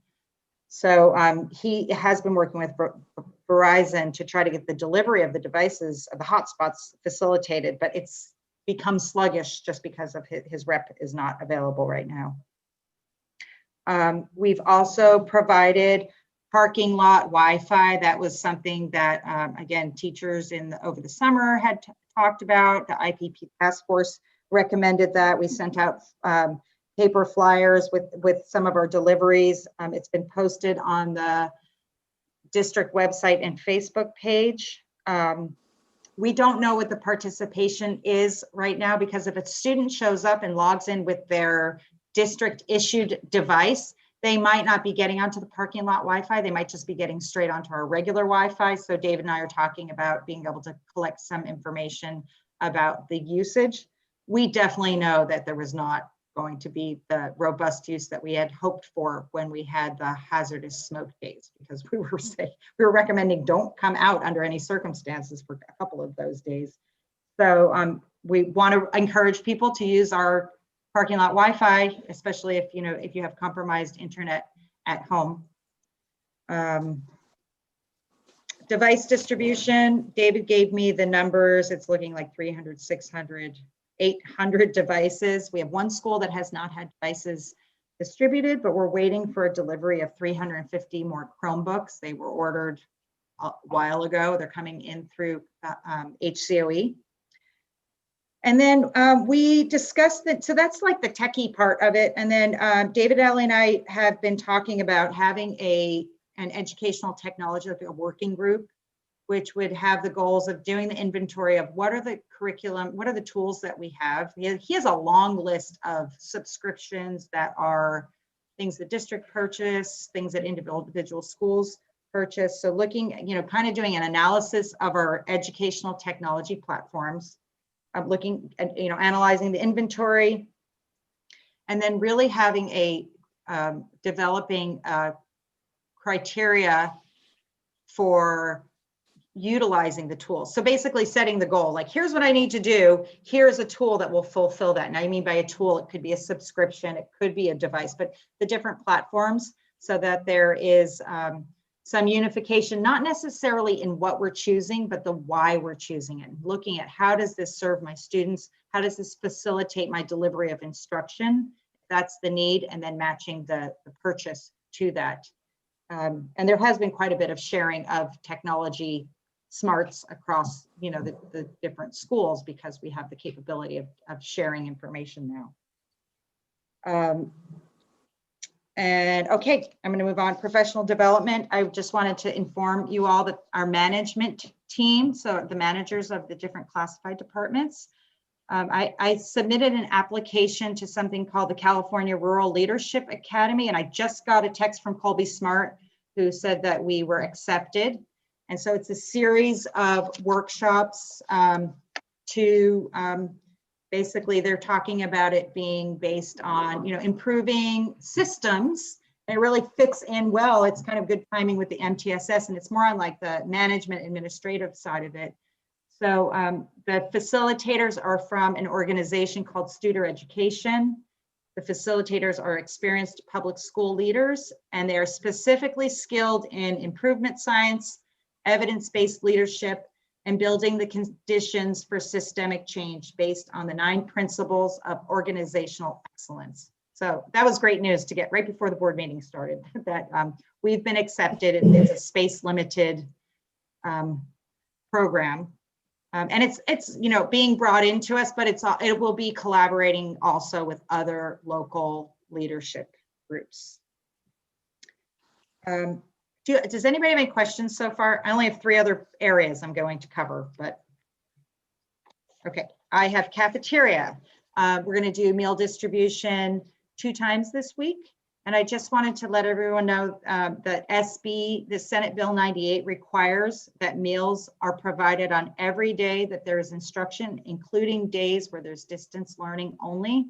So he has been working with Verizon to try to get the delivery of the devices, of the hotspots facilitated, but it's become sluggish just because of his rep is not available right now. We've also provided parking lot Wi-Fi. That was something that, again, teachers over the summer had talked about. The IPP task force recommended that. We sent out paper flyers with some of our deliveries. It's been posted on the district website and Facebook page. We don't know what the participation is right now, because if a student shows up and logs in with their district issued device, they might not be getting onto the parking lot Wi-Fi. They might just be getting straight onto our regular Wi-Fi. So David and I are talking about being able to collect some information about the usage. We definitely know that there was not going to be the robust use that we had hoped for when we had the hazardous smoke days, because we were recommending don't come out under any circumstances for a couple of those days. So we want to encourage people to use our parking lot Wi-Fi, especially if you have compromised internet at home. Device distribution, David gave me the numbers. It's looking like 300, 600, 800 devices. We have one school that has not had devices distributed, but we're waiting for a delivery of 350 more Chromebooks. They were ordered a while ago. They're coming in through HCOE. And then we discussed that, so that's like the techie part of it. And then David, Ellie, and I have been talking about having an educational technology, like a working group, which would have the goals of doing the inventory of what are the curriculum, what are the tools that we have. He has a long list of subscriptions that are things the district purchase, things that individual schools purchase. So looking, kind of doing an analysis of our educational technology platforms, looking at, analyzing the inventory, and then really having developing criteria for utilizing the tools. So basically setting the goal, like, here's what I need to do. Here's a tool that will fulfill that. Now, I mean by a tool, it could be a subscription, it could be a device, but the different platforms so that there is some unification, not necessarily in what we're choosing, but the why we're choosing it. Looking at how does this serve my students? How does this facilitate my delivery of instruction? That's the need, and then matching the purchase to that. And there has been quite a bit of sharing of technology smarts across, the different schools, because we have the capability of sharing information now. And okay, I'm going to move on. Professional development. I just wanted to inform you all that our management team, so the managers of the different classified departments, I submitted an application to something called the California Rural Leadership Academy, and I just got a text from Colby Smart, who said that we were accepted. And so it's a series of workshops to basically, they're talking about it being based on, improving systems. It really fits in well. It's kind of good timing with the MTSS, and it's more on like the management administrative side of it. So the facilitators are from an organization called Studer Education. The facilitators are experienced public school leaders, and they are specifically skilled in improvement science, evidence-based leadership, and building the conditions for systemic change based on the 9 principles of organizational excellence. So that was great news to get right before the board meeting started, that we've been accepted. It's a space limited program. And it's being brought into us, but it will be collaborating also with other local leadership groups. Does anybody have any questions so far? I only have 3 other areas I'm going to cover, but okay. I have cafeteria. We're going to do meal distribution 2 times this week. And I just wanted to let everyone know that SB, the Senate Bill 98, requires that meals are provided on every day that there is instruction, including days where there's distance learning only.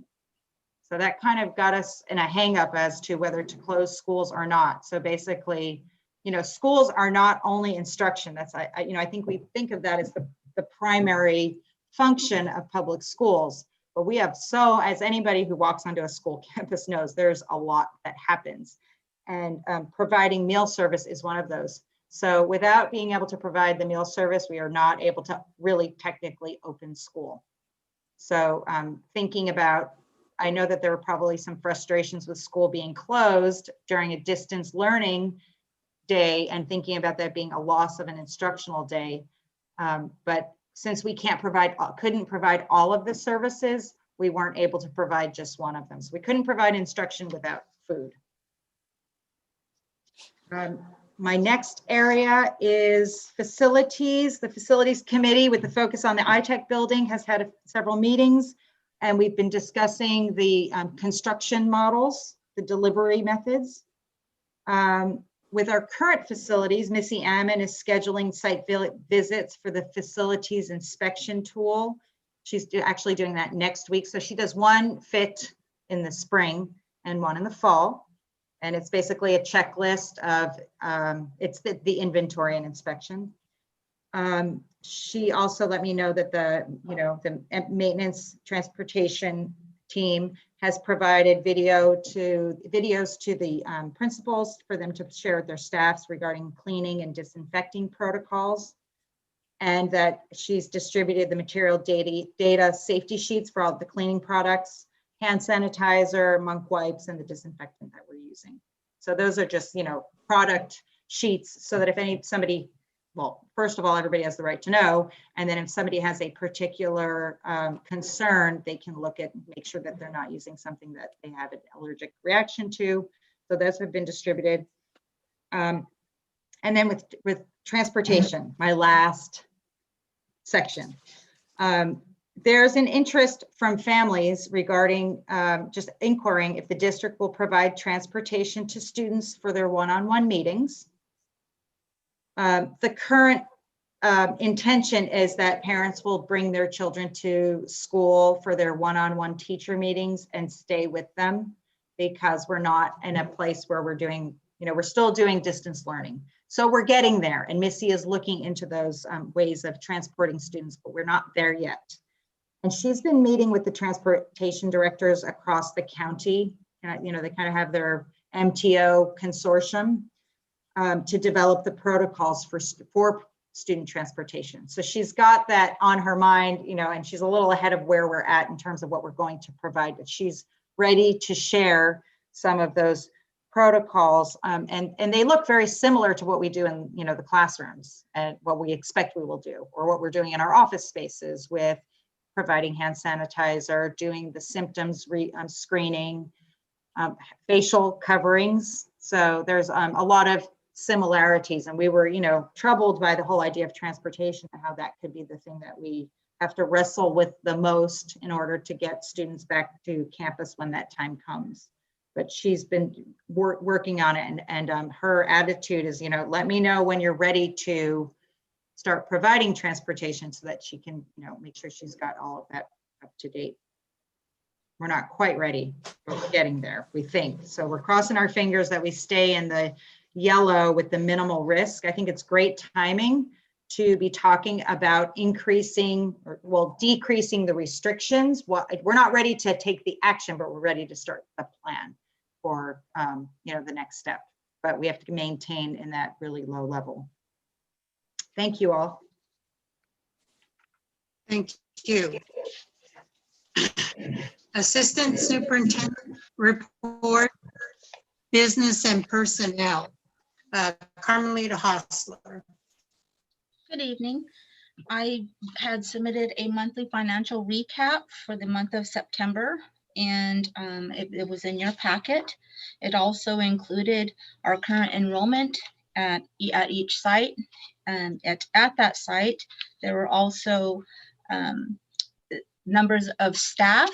So that kind of got us in a hang up as to whether to close schools or not. So basically, schools are not only instruction. That's, I think we think of that as the primary function of public schools. But we have, as anybody who walks onto a school campus knows, there's a lot that happens. And providing meal service is one of those. So without being able to provide the meal service, we are not able to really technically open school. So thinking about, I know that there are probably some frustrations with school being closed during a distance learning day, and thinking about that being a loss of an instructional day. But since we couldn't provide all of the services, we weren't able to provide just one of them. So we couldn't provide instruction without food. My next area is facilities. The facilities committee, with the focus on the iTech building, has had several meetings, and we've been discussing the construction models, the delivery methods. With our current facilities, Missy Ammon is scheduling site visits for the facilities inspection tool. She's actually doing that next week. So she does one fit in the spring and one in the fall. And it's basically a checklist of, it's the inventory and inspection. She also let me know that the maintenance transportation team has provided videos to the principals for them to share with their staffs regarding cleaning and disinfecting protocols, and that she's distributed the material data safety sheets for all the cleaning products, hand sanitizer, monk wipes, and the disinfectant that we're using. So those are just, product sheets, so that if somebody, well, first of all, everybody has the right to know. And then if somebody has a particular concern, they can look at, make sure that they're not using something that they have an allergic reaction to. So those have been distributed. And then with transportation, my last section. There's an interest from families regarding just inquiring if the district will provide transportation to students for their one-on-one meetings. The current intention is that parents will bring their children to school for their one-on-one teacher meetings and stay with them, because we're not in a place where we're doing, we're still doing distance learning. So we're getting there, and Missy is looking into those ways of transporting students, but we're not there yet. And she's been meeting with the transportation directors across the county. They kind of have their MTO consortium to develop the protocols for student transportation. So she's got that on her mind, you know, and she's a little ahead of where we're at in terms of what we're going to provide, but she's ready to share some of those protocols. And they look very similar to what we do in, you know, the classrooms and what we expect we will do, or what we're doing in our office spaces with providing hand sanitizer, doing the symptoms screening, facial coverings. So there's a lot of similarities, and we were, you know, troubled by the whole idea of transportation and how that could be the thing that we have to wrestle with the most in order to get students back to campus when that time comes. But she's been working on it, and her attitude is, you know, let me know when you're ready to start providing transportation so that she can, you know, make sure she's got all of that up to date. We're not quite ready, but we're getting there, we think. So we're crossing our fingers that we stay in the yellow with the minimal risk. I think it's great timing to be talking about increasing, or well, decreasing the restrictions. Well, we're not ready to take the action, but we're ready to start the plan for, you know, the next step. But we have to maintain in that really low level. Thank you all. Thank you. Assistant Superintendent Report, Business and Personnel. Carmelita Hostler. Good evening. I had submitted a monthly financial recap for the month of September, and it was in your packet. It also included our current enrollment at each site. At that site, there were also numbers of staff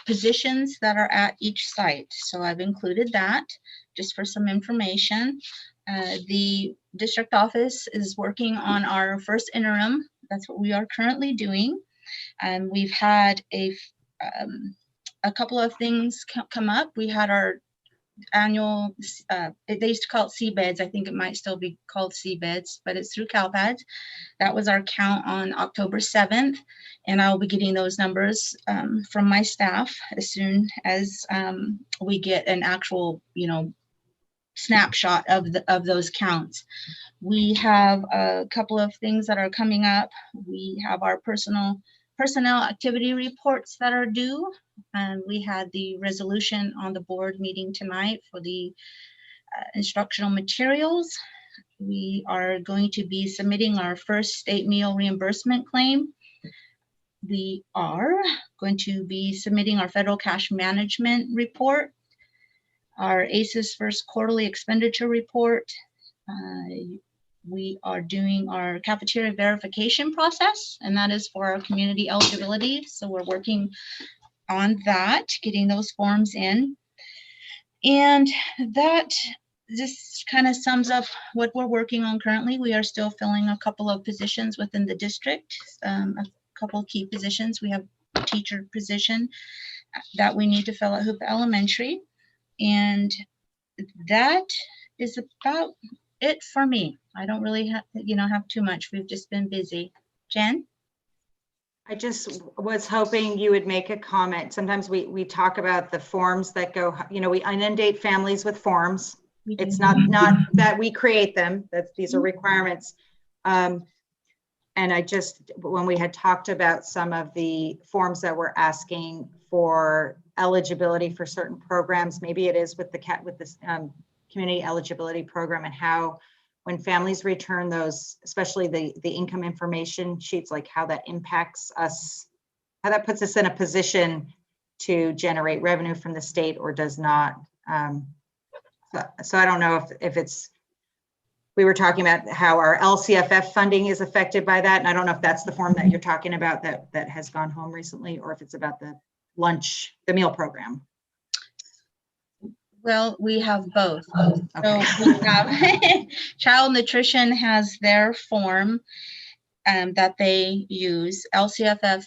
positions that are at each site. So I've included that just for some information. The district office is working on our first interim. That's what we are currently doing. And we've had a couple of things come up. We had our annual, they used to call it CBEDS. I think it might still be called CBEDS, but it's through CalPAD. That was our count on October 7th. And I'll be getting those numbers from my staff as soon as we get an actual, you know, snapshot of those counts. We have a couple of things that are coming up. We have our personnel activity reports that are due. And we had the resolution on the board meeting tonight for the instructional materials. We are going to be submitting our first state meal reimbursement claim. We are going to be submitting our federal cash management report, our ACES first quarterly expenditure report. We are doing our cafeteria verification process, and that is for our community eligibility. So we're working on that, getting those forms in. And that just kind of sums up what we're working on currently. We are still filling a couple of positions within the district, a couple of key positions. We have a teacher position that we need to fill at Hoopa Elementary. And that is about it for me. I don't really have too much. We've just been busy. Jen? I just was hoping you would make a comment. Sometimes we talk about the forms that go, you know, we inundate families with forms. It's not that we create them, these are requirements. And I just, when we had talked about some of the forms that we're asking for eligibility for certain programs, maybe it is with this community eligibility program, and how when families return those, especially the income information sheets, like how that impacts us, how that puts us in a position to generate revenue from the state or does not. So I don't know if it's, we were talking about how our LCFF funding is affected by that. And I don't know if that's the form that you're talking about that has gone home recently, or if it's about the meal program. Well, we have both. Okay. So we have Child Nutrition has their form that they use. LCFF,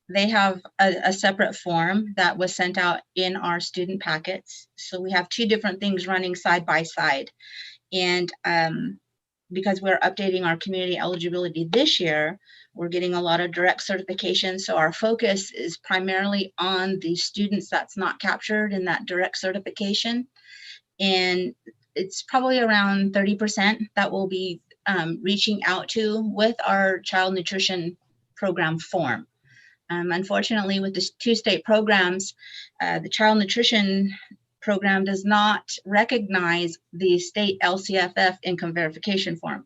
they have a separate form that was sent out in our student packets. So we have two different things running side by side. And because we're updating our community eligibility this year, we're getting a lot of direct certification. So our focus is primarily on the students that's not captured in that direct certification. And it's probably around 30% that we'll be reaching out to with our child nutrition program form. Unfortunately, with the 2 state programs, the child nutrition program does not recognize the state LCFF income verification form,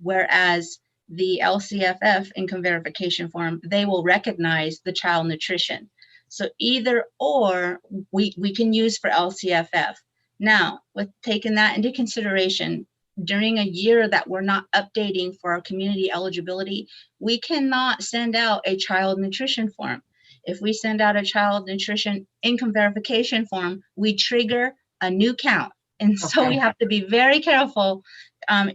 whereas the LCFF income verification form, they will recognize the child nutrition. So either or we can use for LCFF. Now, with taking that into consideration, during a year that we're not updating for our community eligibility, we cannot send out a child nutrition form. If we send out a child nutrition income verification form, we trigger a new count. And so we have to be very careful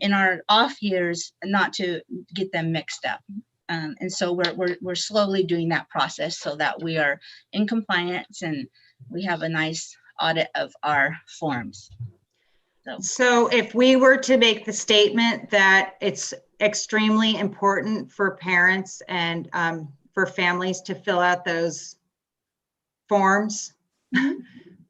in our off years not to get them mixed up. And so we're slowly doing that process so that we are in compliance and we have a nice audit of our forms. So if we were to make the statement that it's extremely important for parents and for families to fill out those forms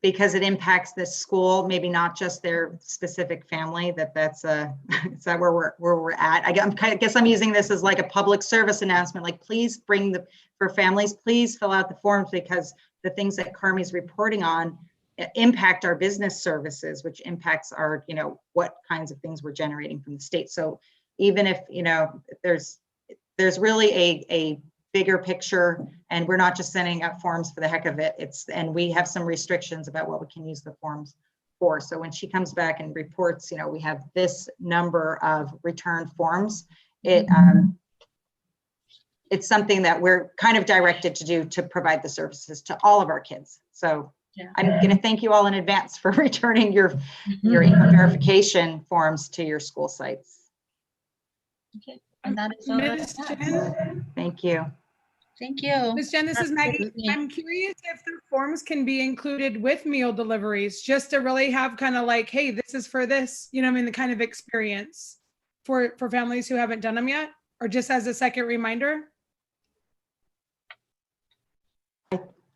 because it impacts the school, maybe not just their specific family, that's is that where we're at? I guess I'm using this as like a public service announcement, like please for families, please fill out the forms because the things that Carmi's reporting on impact our business services, which impacts our, what kinds of things we're generating from the state. So even if, there's really a bigger picture and we're not just sending out forms for the heck of it, and we have some restrictions about what we can use the forms for. So when she comes back and reports, we have this number of return forms, it's something that we're kind of directed to do to provide the services to all of our kids. So yeah. I'm going to thank you all in advance for returning your income verification forms to your school sites. Okay, and that is all I have. Thank you. Thank you. Ms. Jen, this is Maggie. I'm curious if the forms can be included with meal deliveries, just to really have kind of like, hey, this is for this, the kind of experience for families who haven't done them yet, or just as a second reminder.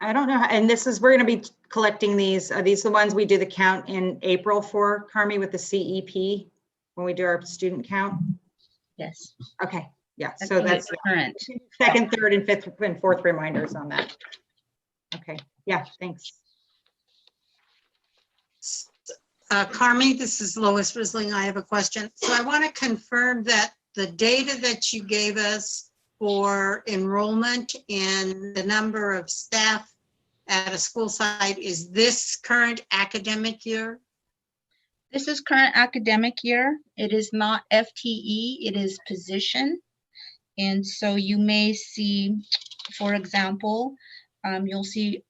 I don't know. And we're going to be collecting these. Are these the ones we do the count in April for, Carmi, with the CEP when we do our student count? Yes. Okay. Yeah. So that's current. Second, third, and fifth and fourth reminders on that. Okay. Yeah. Thanks. Carmi, this is Lois Risling. I have a question. So I want to confirm that the data that you gave us for enrollment and the number of staff at a school site is this current academic year? This is current academic year. It is not FTE, it is position. And so you may see, for example, you'll see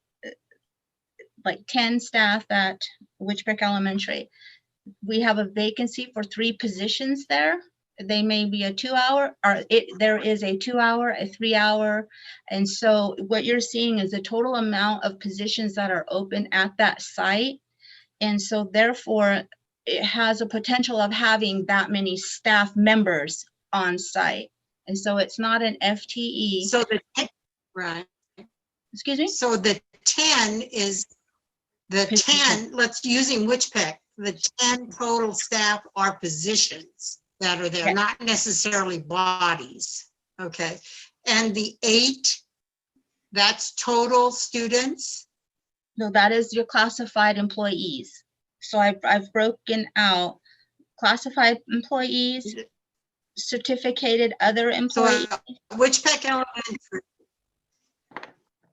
like 10 staff at Witchbeck Elementary. We have a vacancy for 3 positions there. They may be a 2-hour, or there is a 2-hour, a 3-hour. And so what you're seeing is the total amount of positions that are open at that site. And so therefore, it has a potential of having that many staff members on site. And so it's not an FTE. So right. Excuse me? So the 10 is the 10, let's using Witchpeck, the 10 total staff are positions that are there, not necessarily bodies. Okay. And the 8, that's total students? No, that is your classified employees. So I've broken out classified employees, certificated other employees. So Witchpeck Elementary.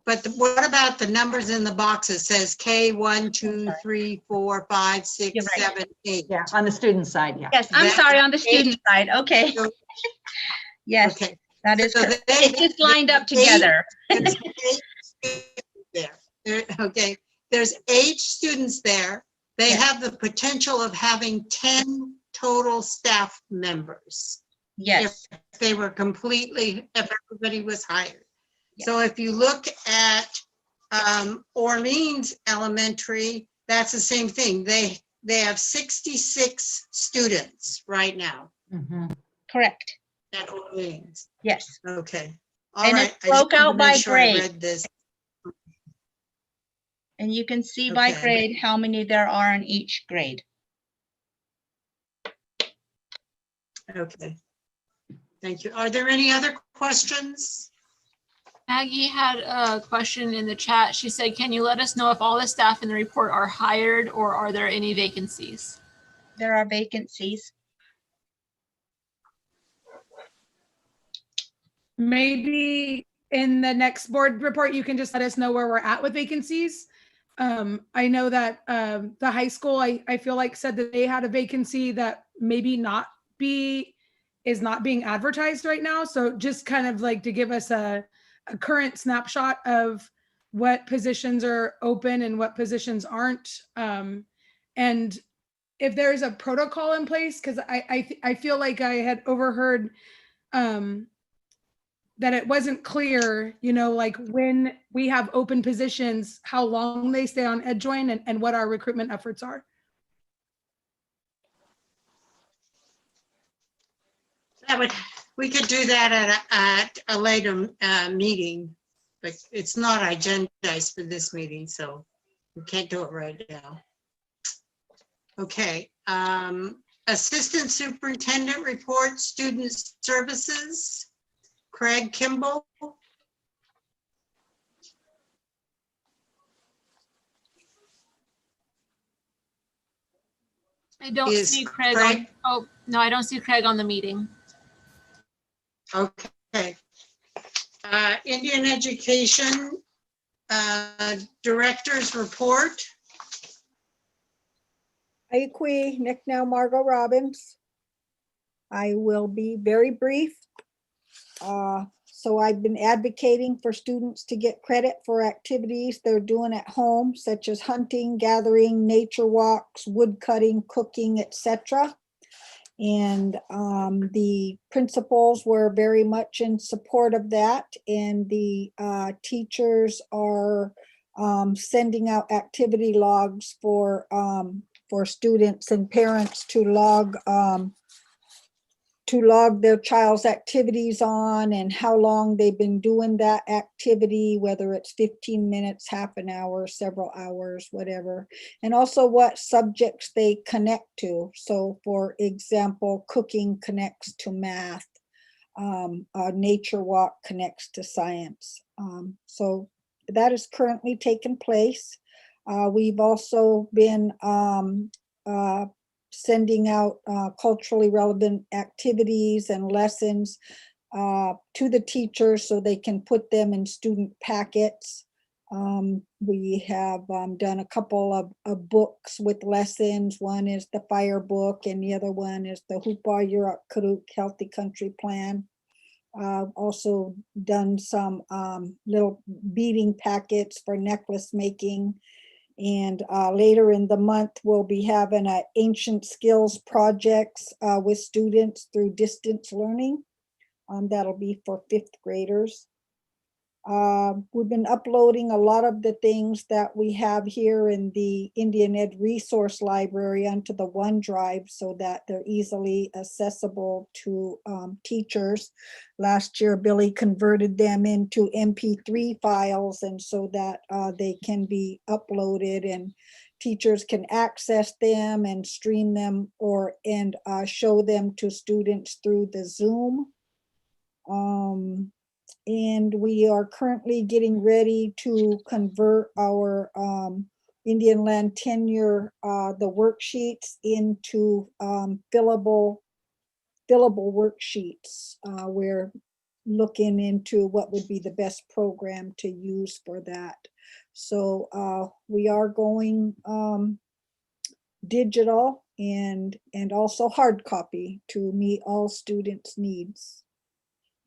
But what about the numbers in the box? It says K 1, 2, 3, 4, 5, 6, 7, 8. Yeah, on the student side, yeah. Yes, I'm sorry, on the student side. Okay. Yes, okay. That is correct. It just lined up together. There's 8 students there. Okay, there's 8 students there. They have the potential of having 10 total staff members. Yes. If they were completely, if everybody was hired. So if you look at Orleans Elementary, that's the same thing. They have 66 students right now. Correct. That's what it means. Yes. Okay. All And right. it's I just broke wanted to out make by sure I grade. read this. And you can see by Okay. grade how many there are in each grade. Okay. Thank you. Are there any other questions? Maggie had a question in the chat. She said, can you let us know if all the staff in the report are hired or are there any vacancies? There are vacancies. Maybe in the next board report, you can just let us know where we're at with vacancies. I know that the high school, I feel like said that they had a vacancy that maybe is not being advertised right now. So just kind of like to give us a current snapshot of what positions are open and what positions aren't. And if there's a protocol in place, because I feel like I had overheard that it wasn't clear, like when we have open positions, how long they stay on EdJoin and what our recruitment efforts are. We could do that at a later meeting, but it's not agendized for this meeting, so we can't do it right now. Okay. Assistant Superintendent report, Student Services, Craig Kimball. I don't Is see Craig Craig? on, oh, no, I don't see Craig on the meeting. Okay. Indian Education Director's report. Aikwe, Nick now Margot Robbins. I will be very brief. So I've been advocating for students to get credit for activities they're doing at home, such as hunting, gathering, nature walks, wood cutting, cooking, etc. And the principals were very much in support of that. And the teachers are sending out activity logs for students and parents to log their child's activities on and how long they've been doing that activity, whether it's 15 minutes, half an hour, several hours, whatever, and also what subjects they connect to. So for example, cooking connects to math, a nature walk connects to science. So that is currently taking place. We've also been sending out culturally relevant activities and lessons to the teachers so they can put them in student packets. We have done a couple of books with lessons. One is the Fire Book and the other one is the Hupa Yurak Karuk Healthy Country Plan. Also done some little beading packets for necklace making. And later in the month, we'll be having an ancient skills projects with students through distance learning. That'll be for 5th graders. We've been uploading a lot of the things that we have here in the Indian Ed Resource Library onto the OneDrive so that they're easily accessible to teachers. Last year, Billy converted them into MP3 files and so that they can be uploaded and teachers can access them and stream them and show them to students through the Zoom. And we are currently getting ready to convert our Indian land tenure, the worksheets into fillable worksheets. We're looking into what would be the best program to use for that. So we are going digital and also hard copy to meet all students' needs.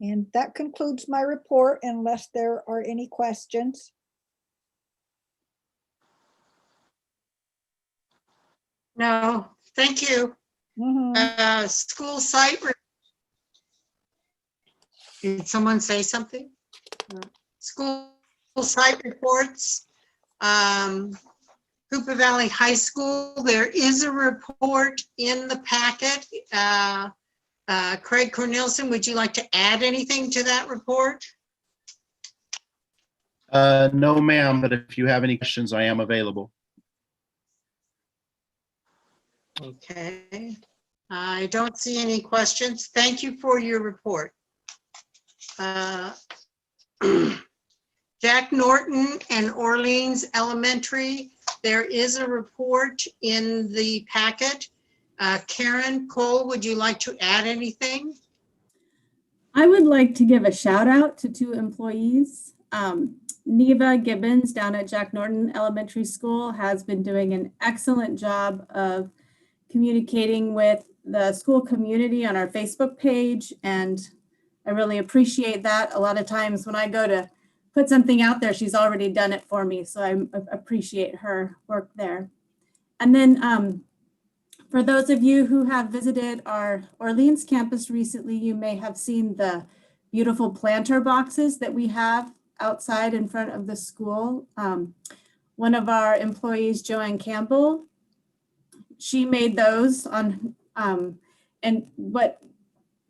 And that concludes my report unless there are any questions. No, thank you. School site. Did someone say something? No. School site reports. Hoopa Valley High School, there is a report in the packet. Craig Cornelison, would you like to add anything to that report? No, ma'am, but if you have any questions, I am available. Okay, I don't see any questions. Thank you for your report. Jack Norton and Orleans Elementary, there is a report in the packet. Karen Cole, would you like to add anything? I would like to give a shout out to 2 employees. Neva Gibbons down at Jack Norton Elementary School has been doing an excellent job of communicating with the school community on our Facebook page, and I really appreciate that. A lot of times when I go to put something out there, she's already done it for me, so I appreciate her work there. And then for those of you who have visited our Orleans campus recently, you may have seen the beautiful planter boxes that we have outside in front of the school. One of our employees, Joanne Campbell, she made those on, and what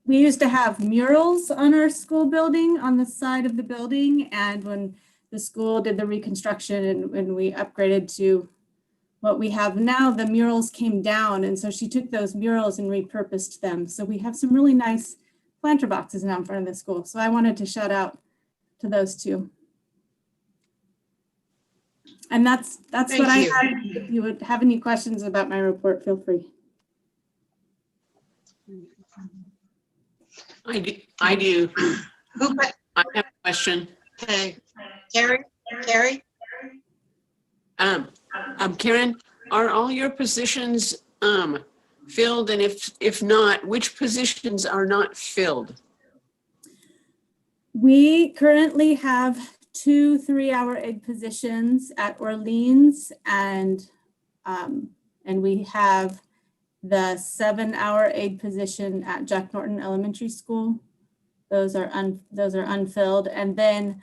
we used to have murals on our school building on the side of the building. And when the school did the reconstruction and when we upgraded to what we have now, the murals came down. And so she took those murals and repurposed them. So we have some really nice planter boxes now in front of the school. So I wanted to shout out to those 2. And that's what I have. If you would have any questions about my report, feel free. I do. I have a question. Okay, Carrie? Karen, are all your positions filled? And if not, which positions are not filled? We currently have 2 3-hour aide positions at Orleans, and we have the 7-hour aide position at Jack Norton Elementary School. Those are unfilled. And then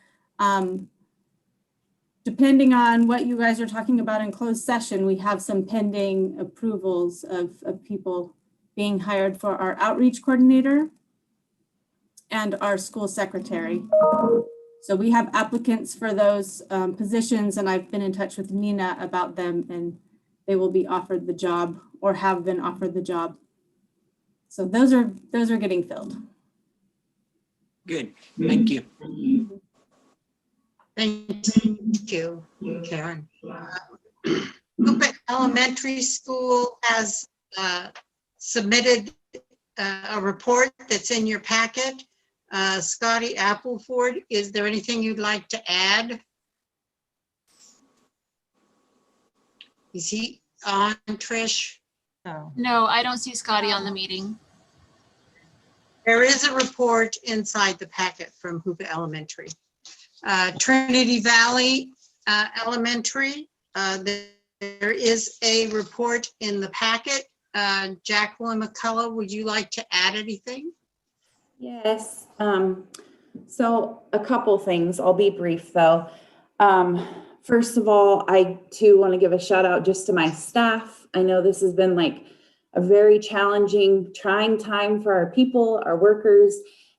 depending on what you guys are talking about in closed session, we have some pending approvals of people being hired for our outreach coordinator and our school secretary. So we have applicants for those positions, and I've been in touch with Nina about them, and they will be offered the job or have been offered the job. So those are getting filled. Good, thank you. Thank you, Karen. Cooper Elementary School has submitted a report that's in your packet. Scotty Appleford, is there anything you'd like to add? Is he on, Trish? No, I don't see Scotty on the meeting. There is a report inside the packet from Hoover Elementary. Trinity Valley Elementary, there is a report in the packet. Jacqueline McCullough, would you like to add anything? Yes. So a couple things. I'll be brief though. First of all, I too want to give a shout out just to my staff. I know this has been like a very challenging, trying time for our people, our workers,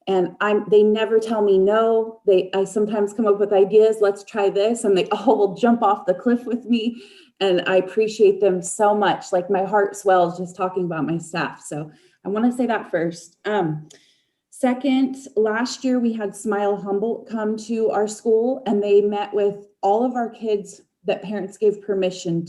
and they never tell me no. I sometimes come up with ideas, let's try this, and they all will jump off the cliff with me. And I appreciate them so much. Like my heart swells just talking about my staff. So I want to say that first. Second, last year we had Smile Humboldt come to our school, and they met with all of our kids that parents gave permission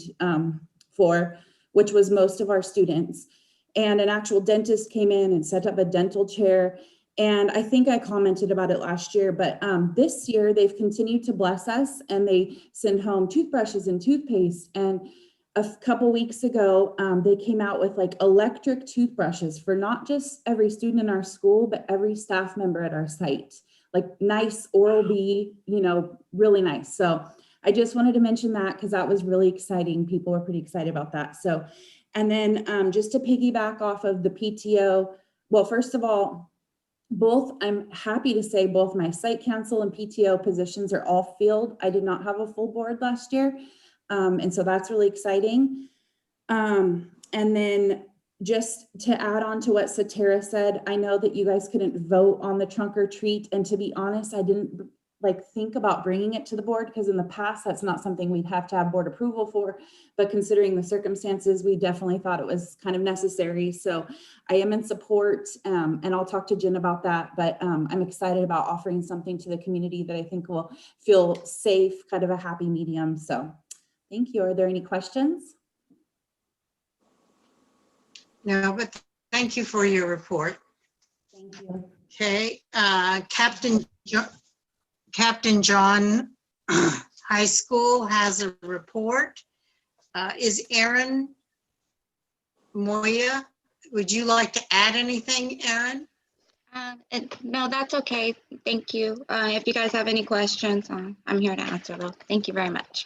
for, which was most of our students. And an actual dentist came in and set up a dental chair. And I think I commented about it last year, but this year they've continued to bless us, and they send home toothbrushes and toothpaste. And a couple weeks ago, they came out with like electric toothbrushes for not just every student in our school, but every staff member at our site, like nice Oral-B, really nice. So I just wanted to mention that because that was really exciting. People were pretty excited about that. So, and then just to piggyback off of the PTO, well, first of all, I'm happy to say both my site council and PTO positions are all filled. I did not have a full board last year. And so that's really exciting. And then just to add on to what Satara said, I know that you guys couldn't vote on the trunk or treat. And to be honest, I didn't think about bringing it to the board because in the past, that's not something we'd have to have board approval for. But considering the circumstances, we definitely thought it was kind of necessary. So I am in support and I'll talk to Jen about that. But I'm excited about offering something to the community that I think will feel safe, kind of a happy medium. So thank you. Are there any questions? No, but thank you for your report. Thank you. Okay, Captain John High School has a report. Is Aaron Moya, would you like to add anything, Aaron? No, that's okay. Thank you. If you guys have any questions, I'm here to answer those. Thank you very much.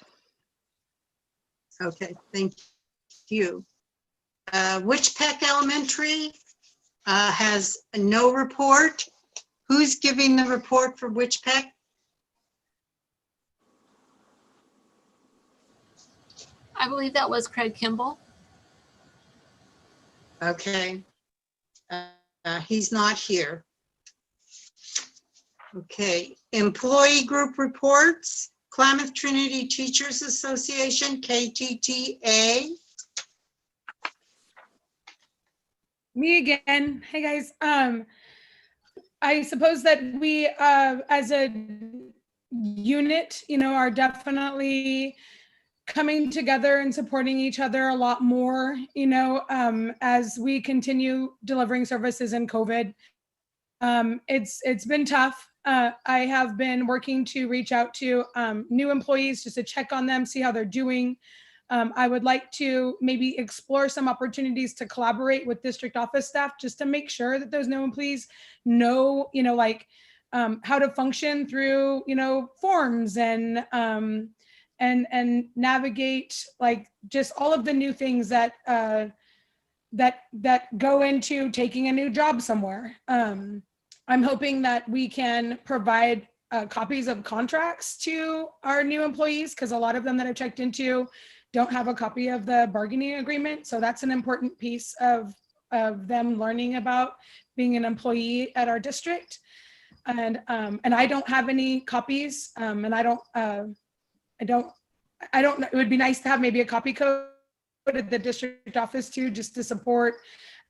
Okay, thank you. Witchpeck Elementary has no report. Who's giving the report for Witchpeck? I believe that was Craig Kimball. Okay. He's not here. Okay, employee group reports, Klamath Trinity Teachers Association, KTTA. Me again. Hey guys. I suppose that we as a unit, are definitely coming together and supporting each other a lot more, as we continue delivering services in COVID. It's been tough. I have been working to reach out to new employees just to check on them, see how they're doing. I would like to maybe explore some opportunities to collaborate with district office staff just to make sure that those new employees know, how to function through, forms and navigate just all of the new things that that go into taking a new job somewhere. I'm hoping that we can provide copies of contracts to our new employees because a lot of them that I've checked into don't have a copy of the bargaining agreement. So that's an important piece of them learning about being an employee at our district. And I don't have any copies and I don't know. It would be nice to have maybe a copy code at the district office too, just to support,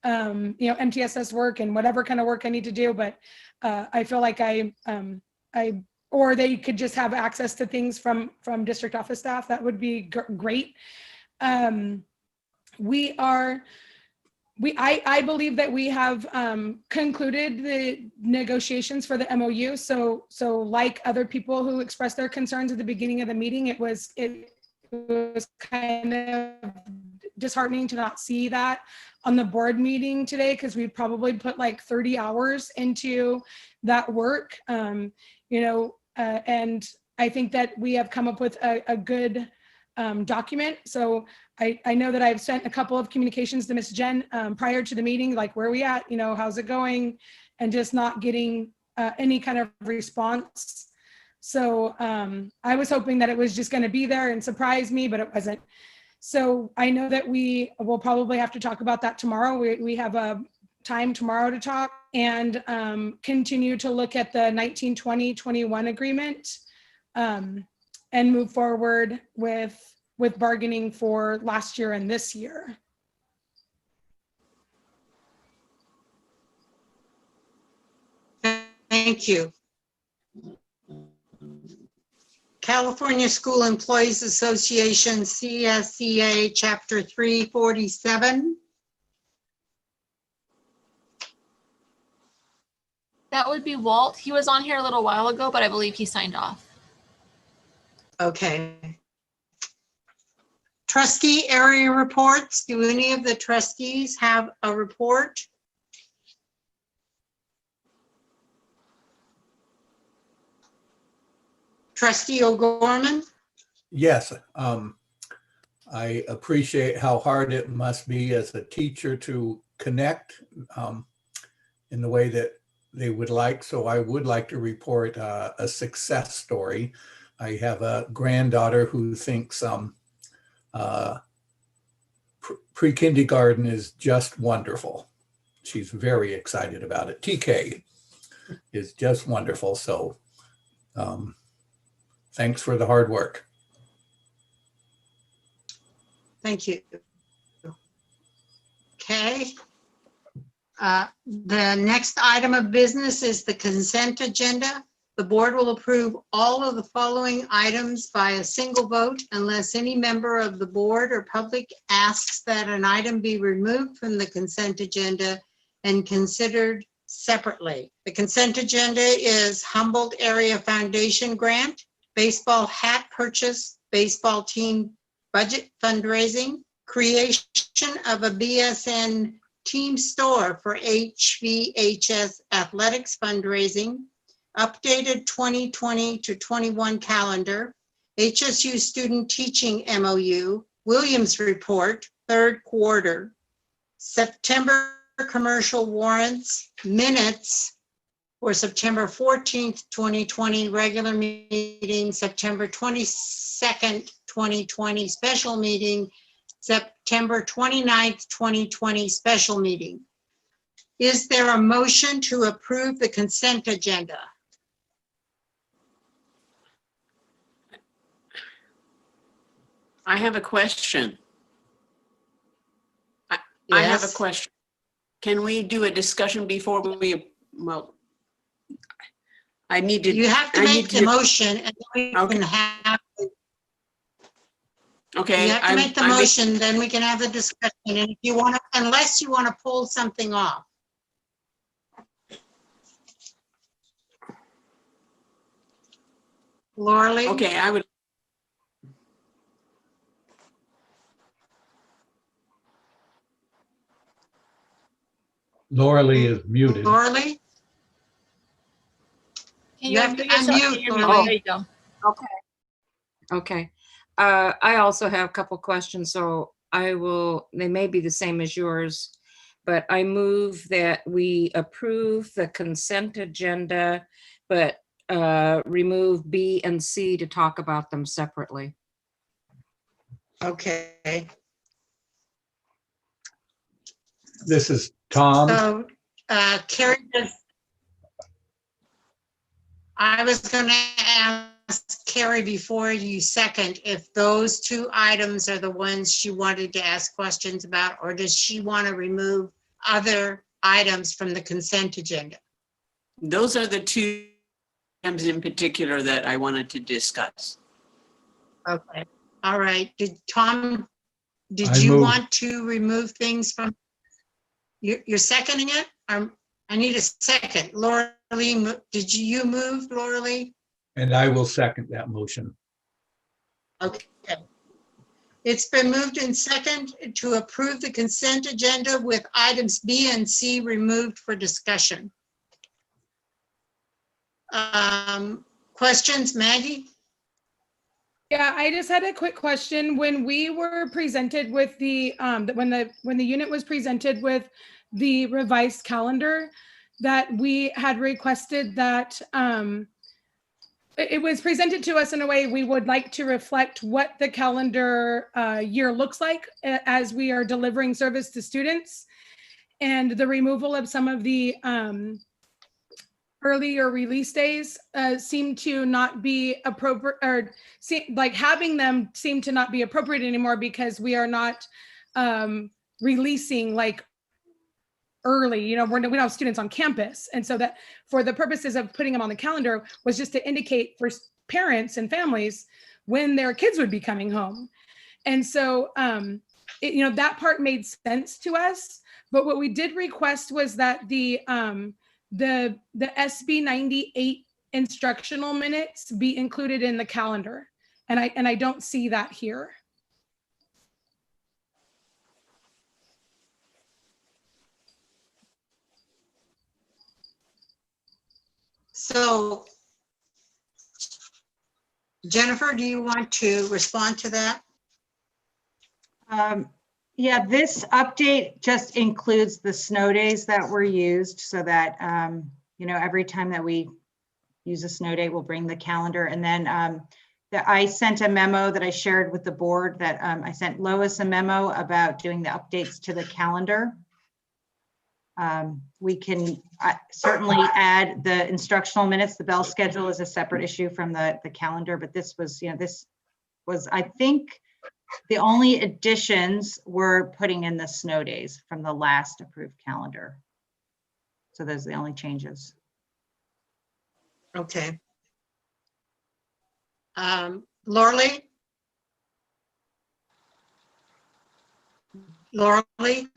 MTSS work and whatever kind of work I need to do. But I feel like or they could just have access to things from district office staff. That would be great. I believe that we have concluded the negotiations for the MOU. So like other people who expressed their concerns at the beginning of the meeting, it was kind of disheartening to not see that on the board meeting today, because we probably put like 30 hours into that work, and I think that we have come up with a good document. So I know that I've sent a couple of communications to Ms. Jen prior to the meeting, like where are we at, how's it going, and just not getting any kind of response. So I was hoping that it was just going to be there and surprise me, but it wasn't. So I know that we will probably have to talk about that tomorrow. We have a time tomorrow to talk and continue to look at the 1920-21 agreement and move forward with bargaining for last year and this year. Thank you. California School Employees Association, CSCA, Chapter 347. That would be Walt. He was on here a little while ago, but I believe he signed off. Okay. Trustee area reports. Do any of the trustees have a report? Trustee O'Gorman? Yes, I appreciate how hard it must be as a teacher to connect in the way that they would like. So I would like to report a success story. I have a granddaughter who thinks pre-kindergarten is just wonderful. She's very excited about it. TK is just wonderful. So thanks for the hard work. Thank you. Okay. The next item of business is the consent agenda. The board will approve all of the following items by a single vote unless any member of the board or public asks that an item be removed from the consent agenda and considered separately. The consent agenda is Humboldt Area Foundation grant, baseball hat purchase, baseball team budget fundraising, creation of a BSN team store for HVHS athletics fundraising, updated 2020 to 21 calendar, HSU student teaching MOU, Williams report, third quarter, September commercial warrants, minutes for September 14th, 2020, regular meeting, September 22nd, 2020, special meeting, September 29th, 2020, special meeting. Is there a motion to approve the consent agenda? I have a question. I have a Yes. question. Can we do a discussion before we, well, I need to. You have to I make need the to- motion and then we Okay. can have, Okay. you have to I'm- make the I'm- motion, then we can have the discussion. And if you want to, unless you want to pull something off. Laura Lee? Okay, I would. Laura Lee is muted. Laura Lee? Can You have to unmute, Laura Oh, Lee. There you go. Okay. I also have a couple questions, so they may be the same as yours, but I move that we approve the consent agenda, but remove B and C to talk about them separately. Okay. This is Tom. So, Carrie, I was going to ask Carrie before you second if those two items are the ones she wanted to ask questions about, or does she want to remove other items from the consent agenda? Those are the two items in particular that I wanted to discuss. Okay. All right. Tom, did I you move. want to remove things from, you're seconding it? I need a second. Laura Lee, did you move, Laura Lee? And I will second that motion. Okay. It's been moved in second to approve the consent agenda with items B and C removed for discussion. Questions, Maggie? Yeah, I just had a quick question. When we were presented with the, when the unit was presented with the revised calendar, that we had requested that it was presented to us in a way we would like to reflect what the calendar year looks like as we are delivering service to students, and the removal of some of the earlier release days seem to not be appropriate, or like having them seem to not be appropriate anymore because we are not releasing like early, we don't have students on campus. And so that for the purposes of putting them on the calendar was just to indicate for parents and families when their kids would be coming home. And so, that part made sense to us. But what we did request was that the SB 98 instructional minutes be included in the calendar. And I don't see that here. So, Jennifer, do you want to respond to that? Yeah, this update just includes the snow days that were used so that, every time that we use a snow day, we'll bring the calendar. And then that I sent a memo that I shared with the board that I sent Lois a memo about doing the updates to the calendar. We can certainly add the instructional minutes. The bell schedule is a separate issue from the calendar, but this was, this was, I think, the only additions were putting in the snow days from the last approved calendar. So those are the only changes. Okay. Lorley? Lorley?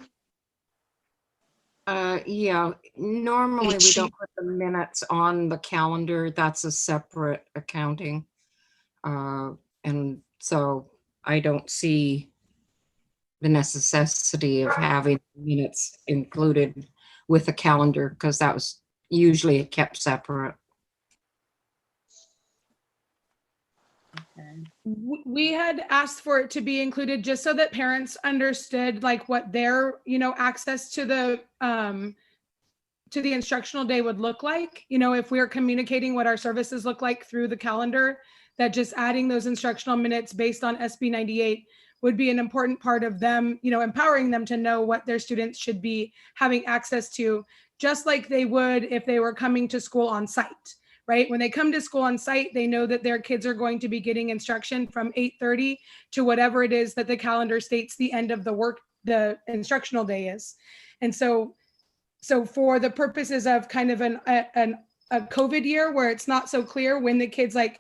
Yeah, normally we Is she- don't put the minutes on the calendar. That's a separate accounting. And so I don't see the necessity of having minutes included with the calendar because that was usually kept separate. We had asked for it to be included just so that parents understood like what their, access to the instructional day would look like. If we're communicating what our services look like through the calendar, that just adding those instructional minutes based on SB 98 would be an important part of them, empowering them to know what their students should be having access to, just like they would if they were coming to school on site. Right? When they come to school on site, they know that their kids are going to be getting instruction from 8:30 to whatever it is that the calendar states the end of the instructional day is. And so for the purposes of kind of a COVID year where it's not so clear when the kids like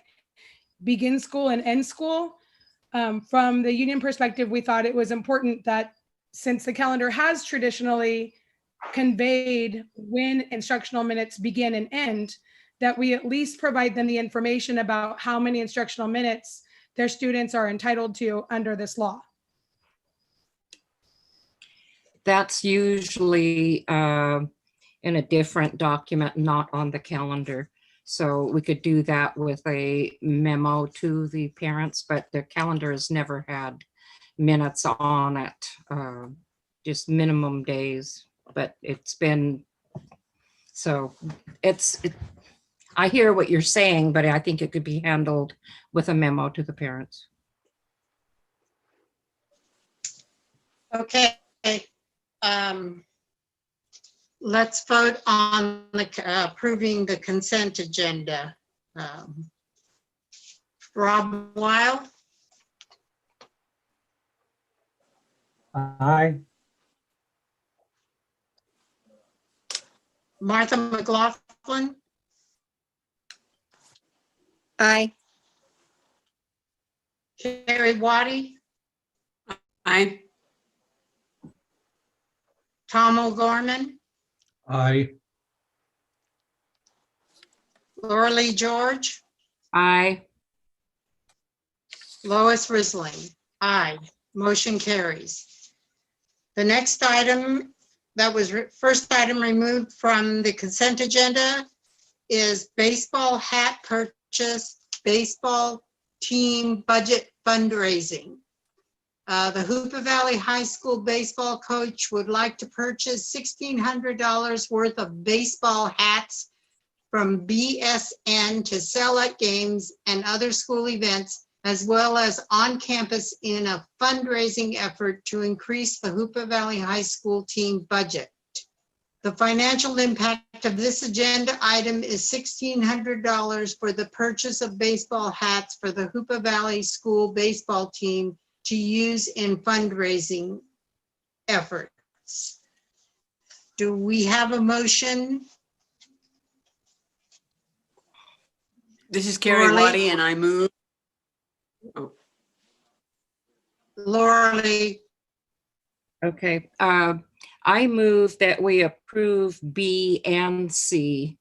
begin school and end school, from the union perspective, we thought it was important that since the calendar has traditionally conveyed when instructional minutes begin and end, that we at least provide them the information about how many instructional minutes their students are entitled to under this law. That's usually in a different document, not on the calendar. So we could do that with a memo to the parents, but the calendar has never had minutes on it, just minimum days, but it's been, so I hear what you're saying, but I think it could be handled with a memo to the parents. Okay. Let's vote on approving the consent agenda. Rob Weil, Aye. Martha McLaughlin, Aye. Carrie Waddy, Aye. Tom O'Gorman, Aye. Laura Lee George, Aye. Lois Risling. Aye. Motion carries. The next item that was first item removed from the consent agenda is baseball hat purchase, baseball team budget fundraising. The Hoopa Valley High School baseball coach would like to purchase $1,600 worth of baseball hats from BSN to sell at games and other school events, as well as on campus in a fundraising effort to increase the Hoopa Valley High School team budget. The financial impact of this agenda item is $1,600 for the purchase of baseball hats for the Hoopa Valley School baseball team to use in fundraising efforts. Do we have a motion? This is Carrie Laura Lee? Waddy and I move. Oh, Laura Lee, Okay. I move that we approve B and C.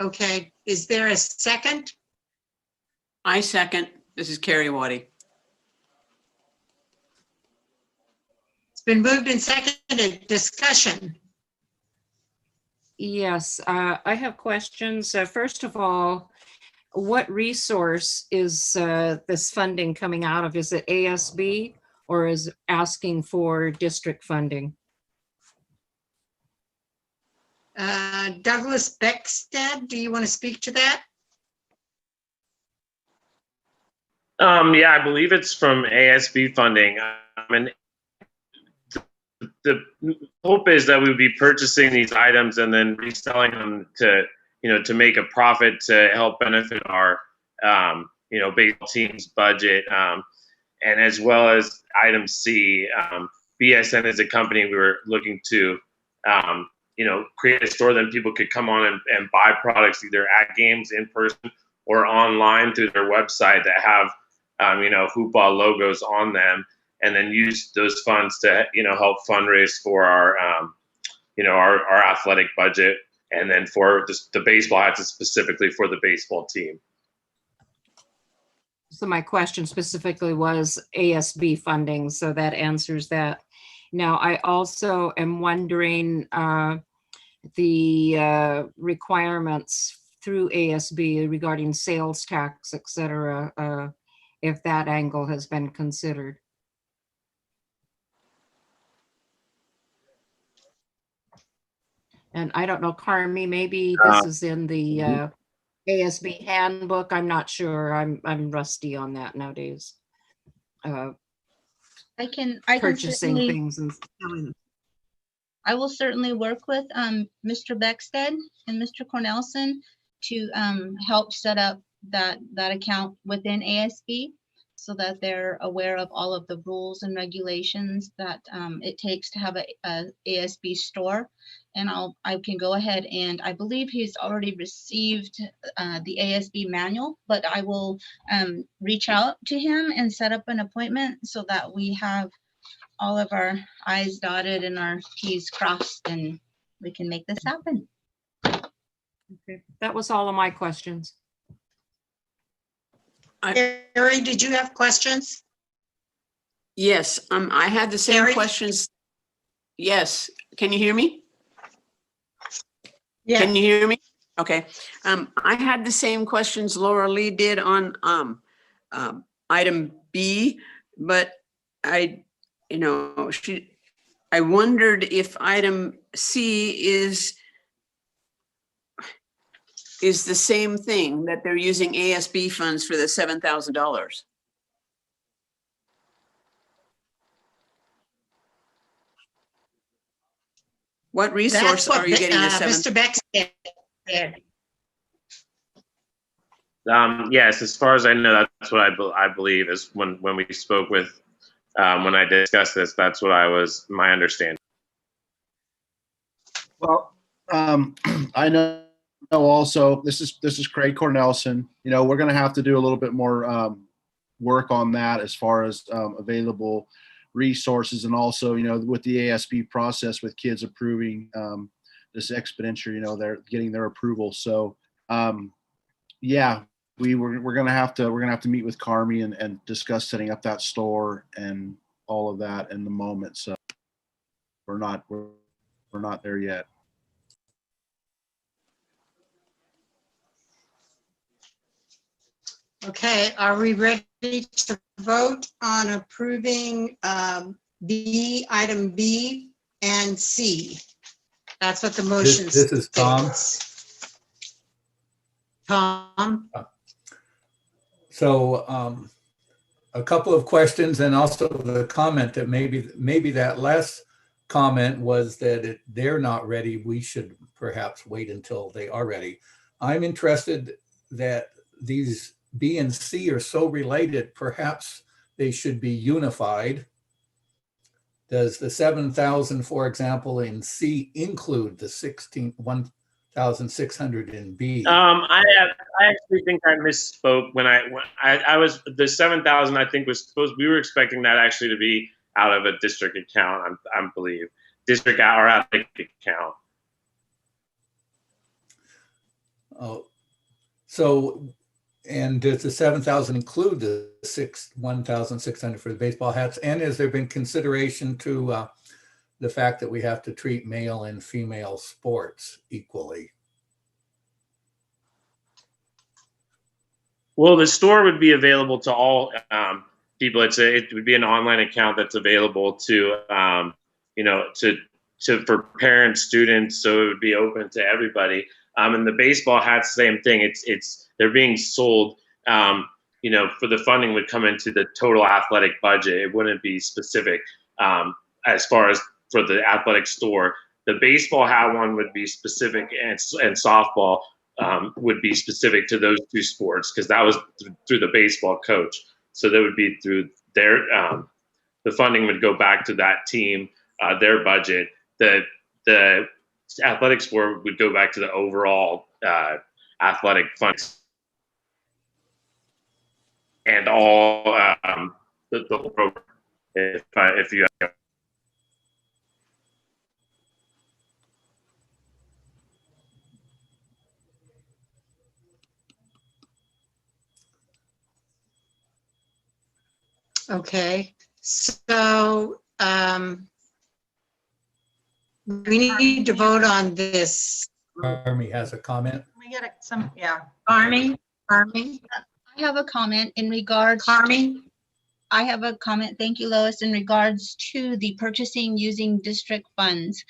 okay, is there a second? I second. This is Carrie Waddy. It's been moved and seconded. Discussion. Yes, I have questions. First of all, what resource is this funding coming out of? Is it ASB or is asking for district funding? Douglas Beckstead, do you want to speak to that? Yeah, I believe it's from ASB funding. And the hope is that we would be purchasing these items and then reselling them to, to make a profit to help benefit our, baseball team's budget. And as well as item C, BSN is a company we were looking to, create a store that people could come on and buy products either at games in person or online through their website that have, hoopball logos on them, and then use those funds to, help fundraise for our, our athletic budget, and then for the baseball hats specifically for the baseball team. So my question specifically was ASB funding, so that answers that. Now, I also am wondering the requirements through ASB regarding sales tax, et cetera, if that angle has been considered. And I don't know, Carmi, maybe this is in the ASB handbook. I'm not sure. I'm rusty on that nowadays. I can Purchasing certainly, things and selling them. I will certainly work with Mr. Beckstead and Mr. Cornelson to help set up that account within ASB, so that they're aware of all of the rules and regulations that it takes to have a ASB store. And I can go ahead, and I believe he's already received the ASB manual, but I will reach out to him and set up an appointment so that we have all of our I's dotted and our T's crossed, and we can make this happen. Okay, that was all of my questions. Carrie, did you have questions? Yes, I had the same Carrie? questions. Yes, can you hear me? Yeah. Can you hear me? Okay. I had the same questions Laura Lee did on item B, but I wondered if item C is the same thing, that they're using ASB funds for the $7,000. What resource are you getting the Mr. Beckstead said. Yes, as far as I know, that's what I believe is when we spoke with, when I discussed this, that's what my understanding. Well, I know also, this is Craig Cornelson. We're going to have to do a little bit more work on that as far as available resources, and also, with the ASB process with kids approving this expenditure, they're getting their approval. So, yeah, we're going to have to meet with Carmi and discuss setting up that store and all of that in the moment. So we're not there yet. Okay, are we ready to vote on approving item B and C? That's what the motion This is Tom. states. Tom? So a couple of questions, and also the comment that maybe that last comment was that they're not ready. We should perhaps wait until they are ready. I'm interested that these B and C are so related, perhaps they should be unified. Does the 7,000, for example, in C include the 1,600 in B? I actually think I misspoke when I was, the 7,000 I think was supposed, we were expecting that actually to be out of a district account, I believe, district or athletic account. Oh, so. And does the 7,000 include the 1,600 for the baseball hats? And has there been consideration to the fact that we have to treat male and female sports equally? Well, the store would be available to all people. It would be an online account that's available to for parents, students, so it would be open to everybody. And the baseball hats, same thing. They're being sold. For the funding would come into the total athletic budget. It wouldn't be specific as far as for the athletic store. The baseball hat one would be specific, and softball would be specific to those two sports because that was through the baseball coach. So that would be through their the funding would go back to that team, their budget. The athletic sport would go back to the overall athletic funds and all the whole program. If you Okay, so we need to vote on this. Army has a comment. We get some, yeah. Carmi? I have a comment in regards. Carmi? I have a comment, thank you, Lois, in regards to the purchasing using district funds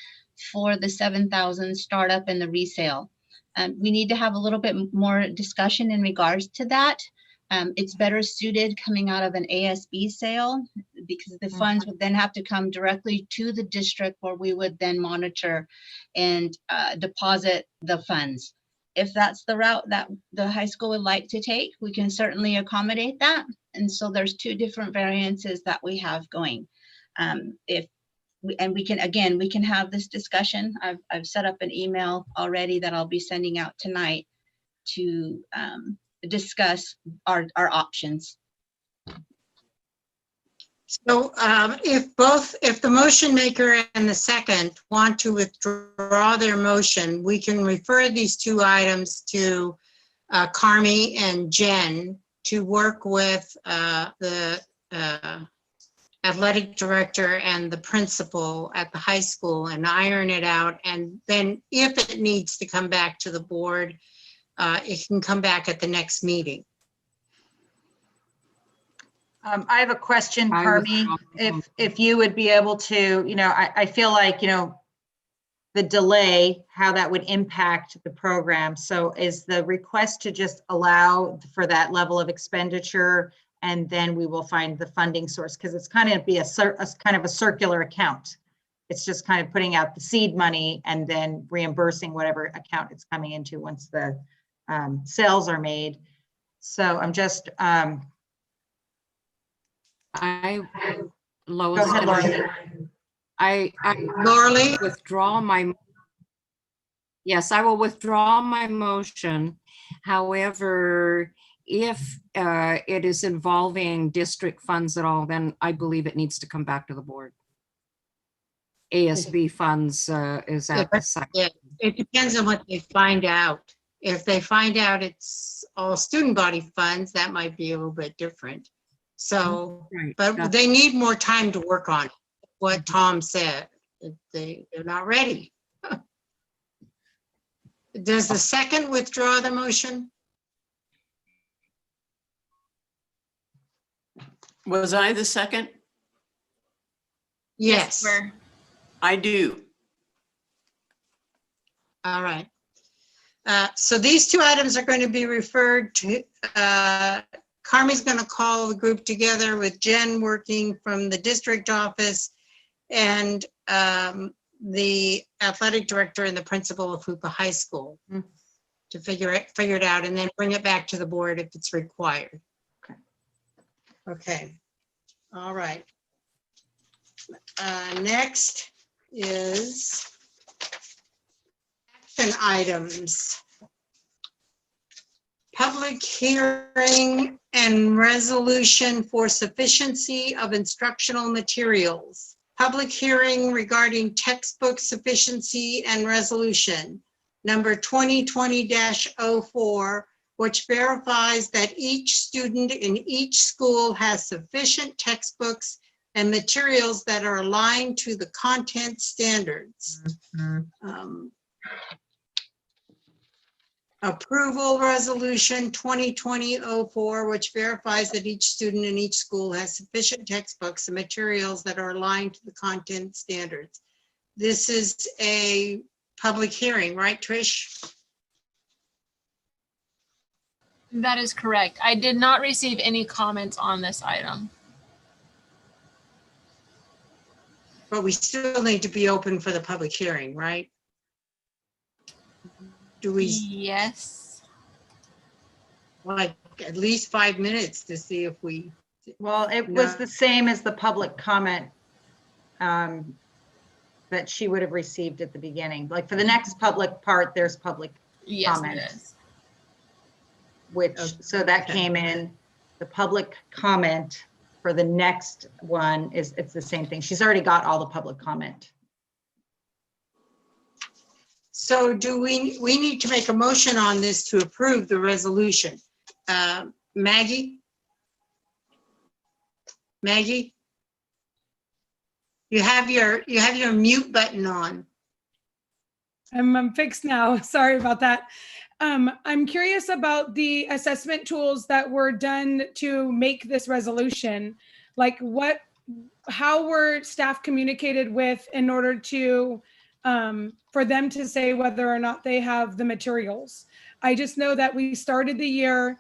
for the 7,000 startup and the resale. We need to have a little bit more discussion in regards to that. It's better suited coming out of an ASB sale because the funds would then have to come directly to the district where we would then monitor and deposit the funds. If that's the route that the high school would like to take, we can certainly accommodate that. And so there's two different variances that we have going. We can have this discussion. I've set up an email already that I'll be sending out tonight to discuss our options. So if the motion maker and the second want to withdraw their motion, we can refer these two items to Carmi and Jen to work with the athletic director and the principal at the high school and iron it out. And then if it needs to come back to the board, it can come back at the next meeting. I have a question, Carmi, if you would be able to, I feel like, the delay, how that would impact the program. So is the request to just allow for that level of expenditure and then we will find the funding source? Because it's kind of be a kind of a circular account. It's just kind of putting out the seed money and then reimbursing whatever account it's coming into once the sales are made. So I'm just, Lois, go ahead, Laurie. I Laurie? withdraw my, yes, I will withdraw my motion. However, if it is involving district funds at all, then I believe it needs to come back to the board. ASB funds is at the site. Yeah, it depends on what they find out. If they find out it's all student body funds, that might be a little bit different. So, right, but they need more time to work on it. What Tom said, they're not ready. Does the second withdraw the motion? Was I the second? Yes. I do. All right. So these two items are going to be referred to, Carmi's going to call the group together with Jen working from the district office and the athletic director and the principal of Hoopa High School to figure it out and then bring it back to the board if it's required. Okay. All right. Next is action items. Public hearing and resolution for sufficiency of instructional materials. Public hearing regarding textbook sufficiency and resolution, number 2020-04, which verifies that each student in each school has sufficient textbooks and materials that are aligned to the content standards. Approval resolution 2020-04, which verifies that each student in each school has sufficient textbooks and materials that are aligned to the content standards. this is a public hearing, right, Trish? That is correct. I did not receive any comments on this item. But we still need to be open for the public hearing, right? Do we, Yes. like, at least 5 minutes to see if we, Well, it was No. the same as the public comment that she would have received at the beginning. Like for the next public part, there's public Yes, comment, it is. which, so that Okay. came in. The public comment for the next one is, it's the same thing. She's already got all the public comment. so do we need to make a motion on this to approve the resolution? Maggie? Maggie? You have your mute button on. I'm fixed now. Sorry about that. I'm curious about the assessment tools that were done to make this resolution. Like how were staff communicated with in order to, for them to say whether or not they have the materials? I just know that we started the year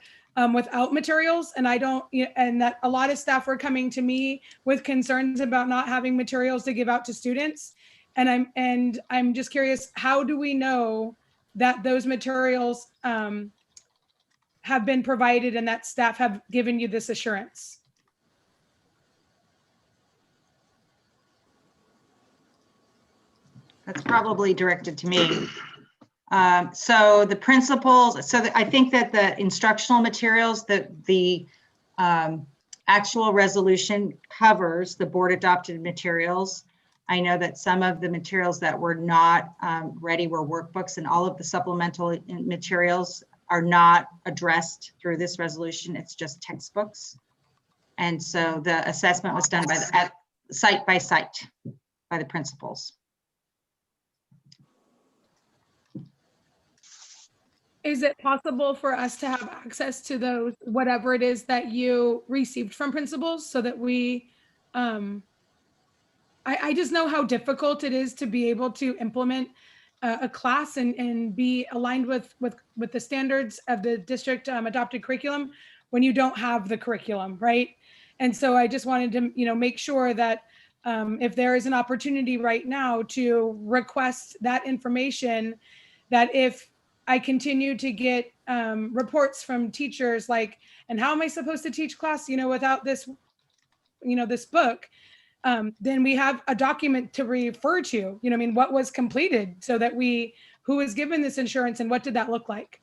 without materials, and and that a lot of staff were coming to me with concerns about not having materials to give out to students. And I'm just curious, how do we know that those materials have been provided and that staff have given you this assurance? That's probably directed to me. So the principals, I think that the instructional materials, that the actual resolution covers the board adopted materials. I know that some of the materials that were not ready were workbooks, and all of the supplemental materials are not addressed through this resolution. It's just textbooks. And so the assessment was done at site by site by the principals. Is it possible for us to have access to those, whatever it is that you received from principals, so that we, I just know how difficult it is to be able to implement a class and be aligned with the standards of the district adopted curriculum when you don't have the curriculum, right? And so I just wanted to, make sure that if there is an opportunity right now to request that information, that if I continue to get reports from teachers like, and how am I supposed to teach class, without this, this book, then we have a document to refer to, what was completed, so that who was given this insurance and what did that look like?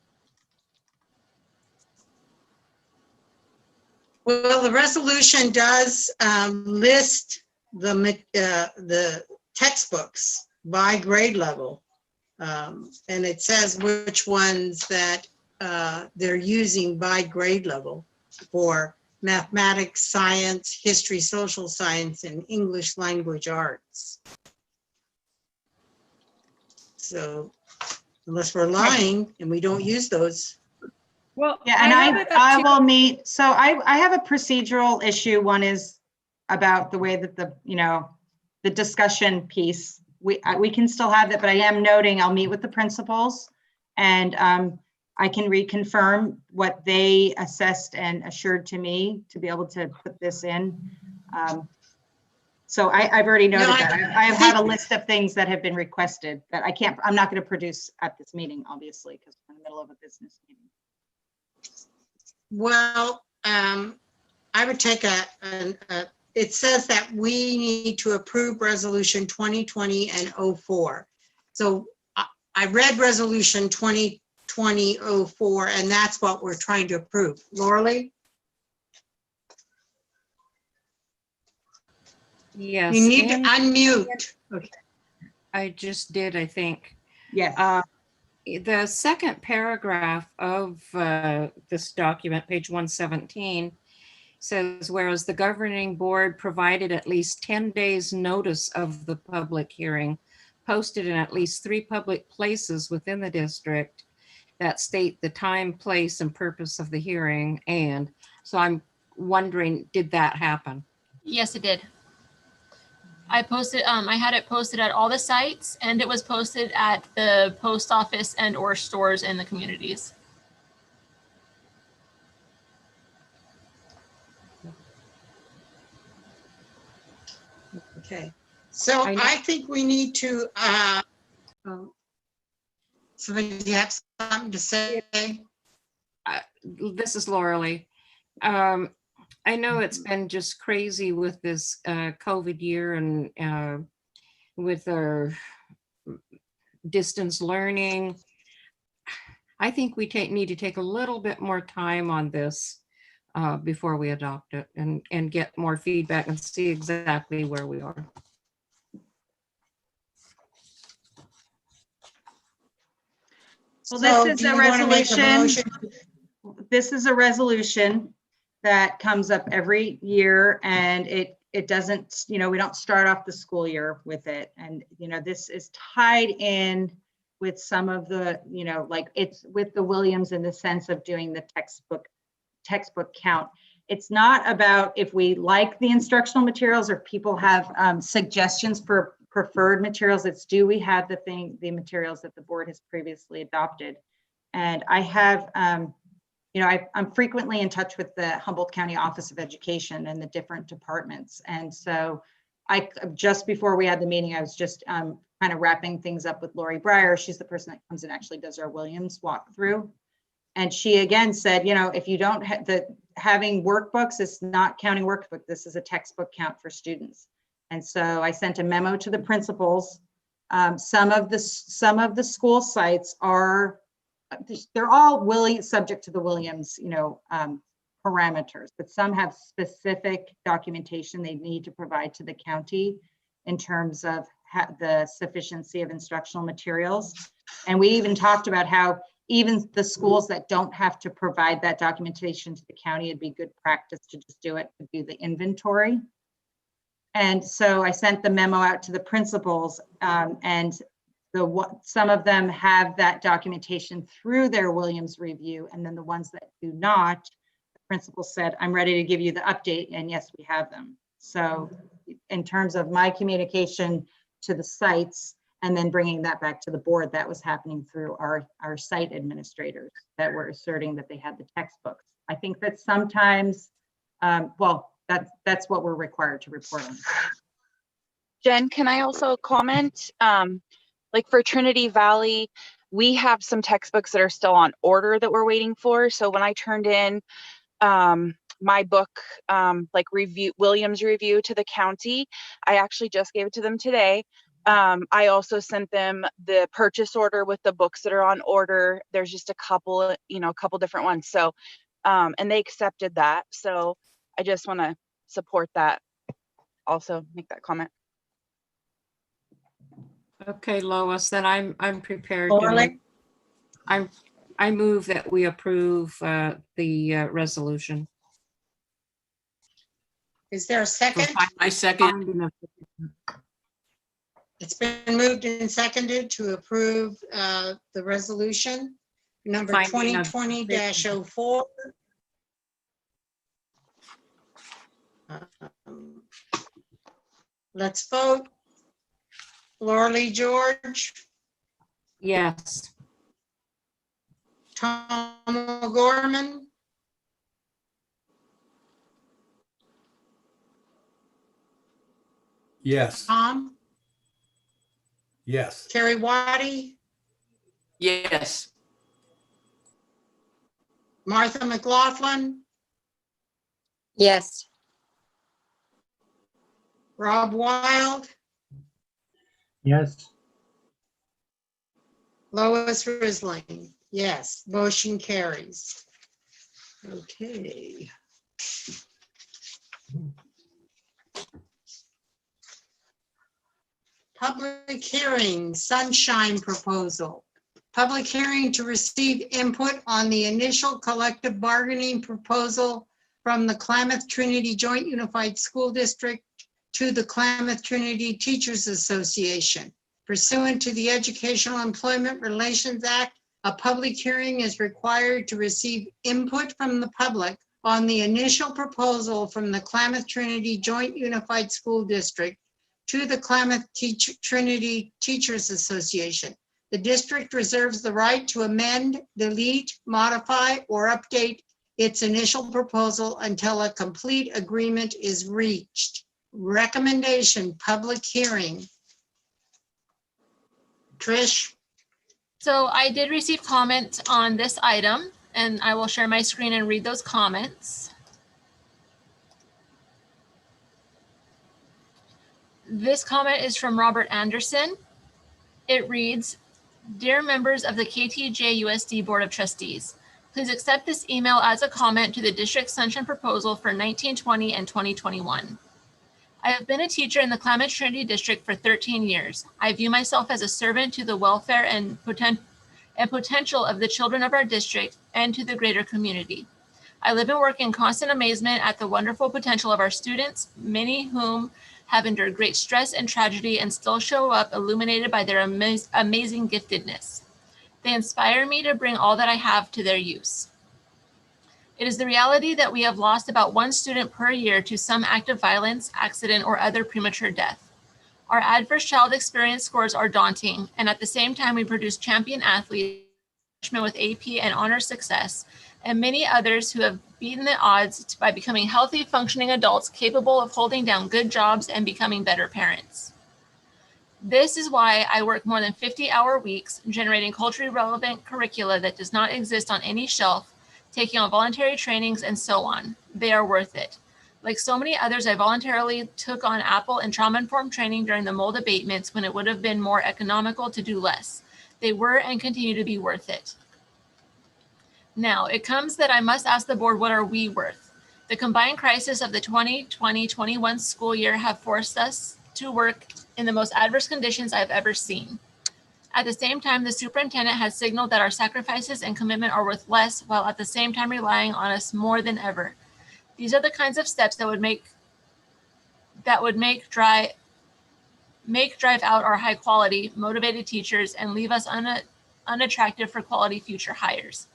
Well, the resolution does list the textbooks by grade level. And it says which ones that they're using by grade level for mathematics, science, history, social science, and English language arts. So unless we're lying and we don't use those. Well, yeah, and I will meet. So I have a procedural issue. One is about the way that the discussion piece, we can still have that, but I am noting I'll meet with the principals, and I can reconfirm what they assessed and assured to me to be able to put this in. So I've already noted that. I have a list of things that have been requested that I'm not going to produce at this meeting, obviously, because we're in the middle of a business meeting. Well, I would take it says that we need to approve resolution 2020 and 04. So I read resolution 2020-04, and that's what we're trying to approve. Lauralee? Yes. You need to unmute. Okay. I just did, I think. Yes. The second paragraph of this document, page 117, says, whereas the governing board provided at least 10 days notice of the public hearing, posted in at least 3 public places within the district that state the time, place, and purpose of the hearing. And so I'm wondering, did that happen? Yes, it did. I posted, I had it posted at all the sites, and it was posted at the post office and or stores in the communities. Okay, so I think we need to, so do you have something to say? This is Laura Lee. I know it's been just crazy with this COVID year and with our distance learning. I think we need to take a little bit more time on this before we adopt it and get more feedback and see exactly where we are. Well, So this is do a you wanna make a resolution. motion? This is a resolution that comes up every year, and it doesn't, we don't start off the school year with it. And, this is tied in with some of the, like it's with the Williams in the sense of doing the textbook count. It's not about if we like the instructional materials or people have suggestions for preferred materials. It's do we have the materials that the board has previously adopted. And I have, I'm frequently in touch with the Humboldt County Office of Education and the different departments. And so just before we had the meeting, I was just kind of wrapping things up with Lori Breyer. She's the person that comes and actually does our Williams walkthrough. And she again said, if you don't have having workbooks is not counting workbook. This is a textbook count for students. And so I sent a memo to the principals. Some of the school sites are, they're all subject to the Williams, parameters, but some have specific documentation they need to provide to the county in terms of the sufficiency of instructional materials. And we even talked about how even the schools that don't have to provide that documentation to the county, it'd be good practice to just do it, to do the inventory. And so I sent the memo out to the principals, and some of them have that documentation through their Williams review, and then the ones that do not, the principal said, I'm ready to give you the update, and yes, we have them. So in terms of my communication to the sites and then bringing that back to the board, that was happening through our site administrators that were asserting that they had the textbooks. I think that sometimes, that's what we're required to report on. Jen, can I also comment? Like for Trinity Valley, we have some textbooks that are still on order that we're waiting for. So when I turned in my book, Williams review to the county, I actually just gave it to them today. I also sent them the purchase order with the books that are on order. There's just a couple different ones. So, and they accepted that. So I just want to support that. Also make that comment. Okay, Lois, then I'm prepared. Orly? I move that we approve the resolution. Is there a second? I second. It's been moved and seconded to approve the resolution number Finding of- 2020-04. Let's vote. Laura Lee George, Yes. Tom O'Gorman, Yes. Tom, Yes. Terry Waddy, Yes. Martha McLaughlin, Yes. Rob Wild, Yes. Lois Risling. Yes, motion carries. Okay. Public hearing, sunshine proposal. Public hearing to receive input on the initial collective bargaining proposal from the Klamath Trinity Joint Unified School District to the Klamath Trinity Teachers Association. Pursuant to the Educational Employment Relations Act, a public hearing is required to receive input from the public on the initial proposal from the Klamath Trinity Joint Unified School District to the Klamath Trinity Teachers Association. The district reserves the right to amend, delete, modify, or update its initial proposal until a complete agreement is reached. Recommendation, public hearing. Trish? So I did receive comments on this item, and I will share my screen and read those comments. This comment is from Robert Anderson. It reads, "Dear members of the KTJUSD Board of Trustees, please accept this email as a comment to the district sunshine proposal for 1920 and 2021. I have been a teacher in the Klamath Trinity District for 13 years. I view myself as a servant to the welfare and potential of the children of our district and to the greater community. I live and work in constant amazement at the wonderful potential of our students, many whom have endured great stress and tragedy and still show up illuminated by their amazing giftedness. They inspire me to bring all that I have to their use. It is the reality that we have lost about 1 student per year to some act of violence, accident, or other premature death. Our adverse child experience scores are daunting, and at the same time we produce champion athletes, freshmen with AP and honor success, and many others who have beaten the odds by becoming healthy, functioning adults capable of holding down good jobs and becoming better parents. This is why I work more than 50-hour weeks, generating culturally relevant curricula that does not exist on any shelf, taking on voluntary trainings, and so on. They are worth it. Like so many others, I voluntarily took on Apple and trauma-informed training during the mold abatements when it would have been more economical to do less. They were and continue to be worth it. Now, it comes that I must ask the board, what are we worth? The combined crisis of the 2020-21 school year have forced us to work in the most adverse conditions I've ever seen. At the same time, the superintendent has signaled that our sacrifices and commitment are worth less, while at the same time relying on us more than ever. These are the kinds of steps that would drive out our high quality, motivated teachers and leave us unattractive for quality future hires.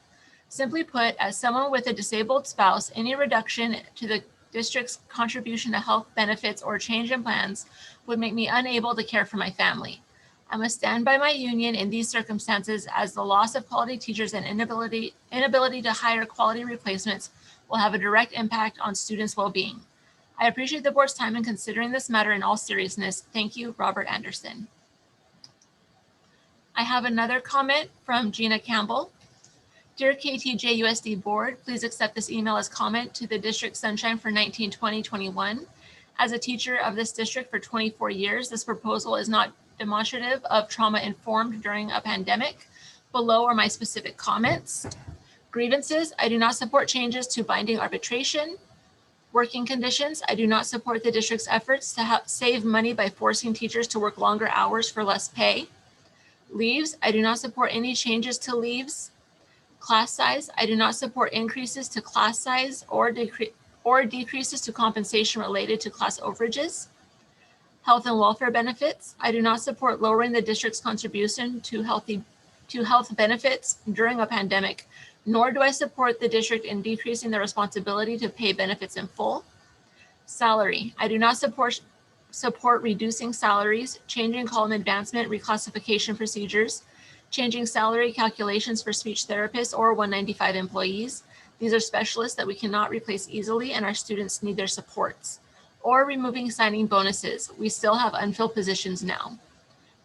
Simply put, as someone with a disabled spouse, any reduction to the district's contribution to health benefits or change in plans would make me unable to care for my family. I must stand by my union in these circumstances, as the loss of quality teachers and inability to hire quality replacements will have a direct impact on students' well-being. I appreciate the board's time in considering this matter in all seriousness. Thank you, Robert Anderson." I have another comment from Gina Campbell. "Dear KTJUSD Board, please accept this email as comment to the District Sunshine for 1920-21. As a teacher of this district for 24 years, this proposal is not demonstrative of trauma informed during a pandemic. Below are my specific comments. Grievances, I do not support changes to binding arbitration. Working conditions, I do not support the district's efforts to save money by forcing teachers to work longer hours for less pay. Leaves, I do not support any changes to leaves. Class size, I do not support increases to class size or decreases to compensation related to class overages. Health and welfare benefits, I do not support lowering the district's contribution to health benefits during a pandemic, nor do I support the district in decreasing the responsibility to pay benefits in full. Salary, I do not support reducing salaries, changing column advancement reclassification procedures, changing salary calculations for speech therapists or 195 employees. These are specialists that we cannot replace easily, and our students need their supports. Or removing signing bonuses. We still have unfilled positions now.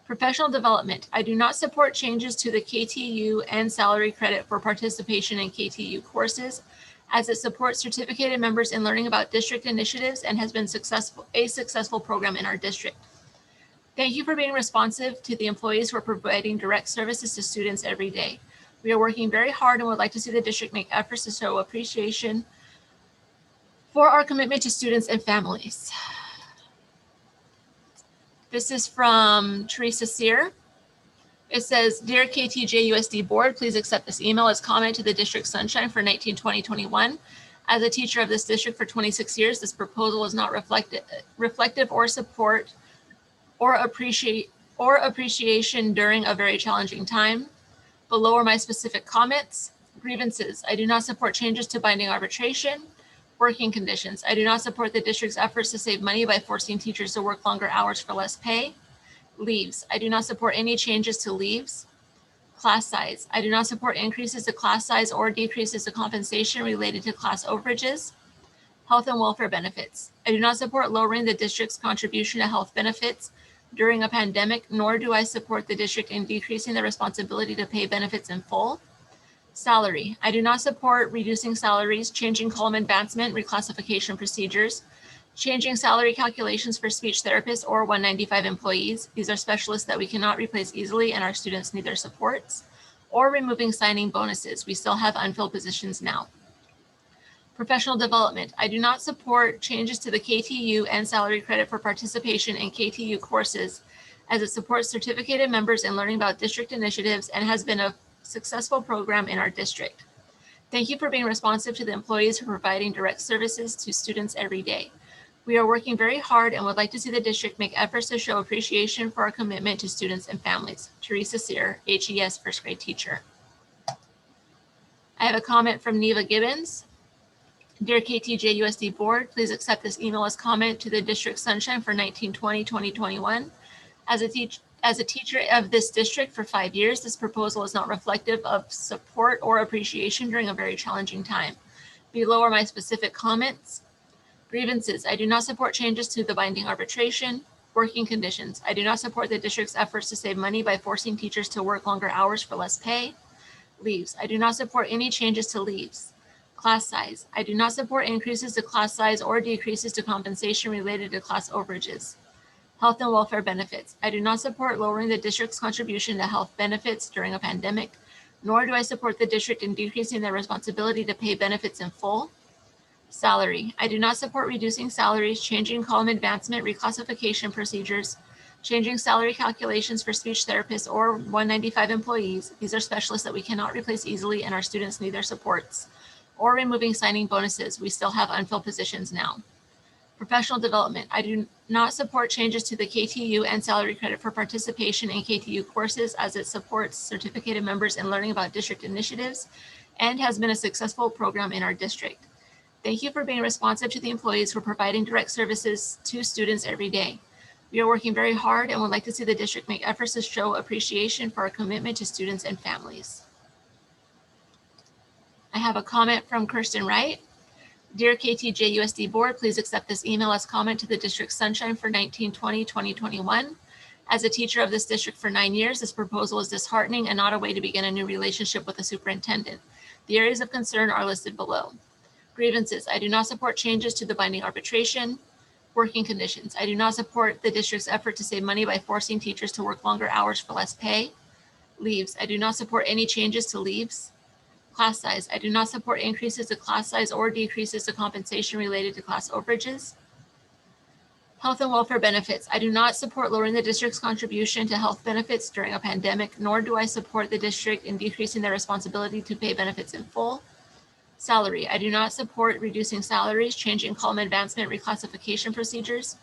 Professional development. I do not support changes to the KTU and salary credit for participation in KTU courses, as it supports certificated members in learning about district initiatives and has been a successful program in our district. Thank you for being responsive to the employees who are providing direct services to students every day. We are working very hard and would like to see the district make efforts to show appreciation for our commitment to students and families. This is from Teresa Sear. It says, "Dear KTJUSD Board, please accept this email as comment to the District Sunshine for 1920-21. As a teacher of this district for 26 years, this proposal is not reflective or support or appreciation during a very challenging time. Below are my specific comments. Grievances, I do not support changes to binding arbitration. Working conditions. I do not support the district's efforts to save money by forcing teachers to work longer hours for less pay. Leaves. I do not support any changes to leaves. Class size. I do not support increases to class size or decreases to compensation related to class overages. Health and welfare benefits. I do not support lowering the district's contribution to health benefits during a pandemic, nor do I support the district in decreasing the responsibility to pay benefits in full. Salary. I do not support reducing salaries, changing column advancement, reclassification procedures, changing salary calculations for speech therapists or 195 employees. These are specialists that we cannot replace easily and our students need their supports. Or removing signing bonuses. We still have unfilled positions now. Professional development. I do not support changes to the KTU and salary credit for participation in KTU courses, as it supports certificated members in learning about district initiatives and has been a successful program in our district. Thank you for being responsive to the employees who are providing direct services to students every day. We are working very hard and would like to see the district make efforts to show appreciation for our commitment to students and families. Teresa Sear, HES first grade teacher. I have a comment from Neva Gibbons. Dear KTJUSD board, please accept this email as comment to the district sunshine for 1920-2021. As a teacher of this district for 5 years, this proposal is not reflective of support or appreciation during a very challenging time. Below are my specific comments. Grievances. I do not support changes to the binding arbitration. Working conditions. I do not support the district's efforts to save money by forcing teachers to work longer hours for less pay. Leaves. I do not support any changes to leaves. Class size. I do not support increases to class size or decreases to compensation related to class overages. Health and welfare benefits. I do not support lowering the district's contribution to health benefits during a pandemic, nor do I support the district in decreasing their responsibility to pay benefits in full. Salary. I do not support reducing salaries, changing column advancement reclassification procedures, changing salary calculations for speech therapists or 195 employees. These are specialists that we cannot replace easily and our students need their supports. Or removing signing bonuses. We still have unfilled positions now. Professional development. I do not support changes to the KTU and salary credit for participation in KTU courses, as it supports certificated members in learning about district initiatives and has been a successful program in our district. Thank you for being responsive to the employees who are providing direct services to students every day. We are working very hard and would like to see the district make efforts to show appreciation for our commitment to students and families. I have a comment from Kirsten Wright. Dear KTJUSD board, please accept this email as comment to the district sunshine for 1920-2021. As a teacher of this district for 9 years, this proposal is disheartening and not a way to begin a new relationship with the superintendent. The areas of concern are listed below. Grievances. I do not support changes to the binding arbitration. Working conditions. I do not support the district's effort to save money by forcing teachers to work longer hours for less pay. Leaves. I do not support any changes to leaves. Class size. I do not support increases to class size or decreases to compensation related to class overages. Health and welfare benefits. I do not support lowering the district's contribution to health benefits during a pandemic, nor do I support the district in decreasing their responsibility to pay benefits in full. Salary. I do not support reducing salaries, changing column advancement reclassification procedures,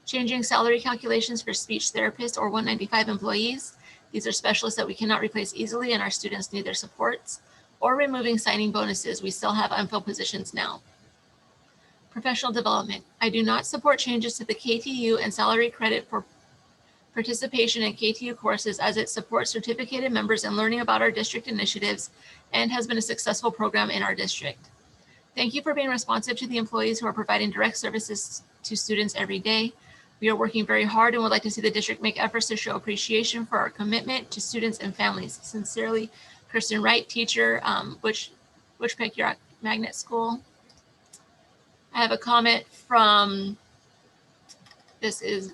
changing salary calculations for speech therapists or 195 employees. These are specialists that we cannot replace easily and our students need their supports. Or removing signing bonuses. We still have unfilled positions now. Professional development. I do not support changes to the KTU and salary credit for participation in KTU courses, as it supports certificated members in learning about our district initiatives and has been a successful program in our district. Thank you for being responsive to the employees who are providing direct services to students every day. We are working very hard and would like to see the district make efforts to show appreciation for our commitment to students and families. Sincerely, Kirsten Wright, teacher, Wichpeck Magnet School. I have a comment from, this is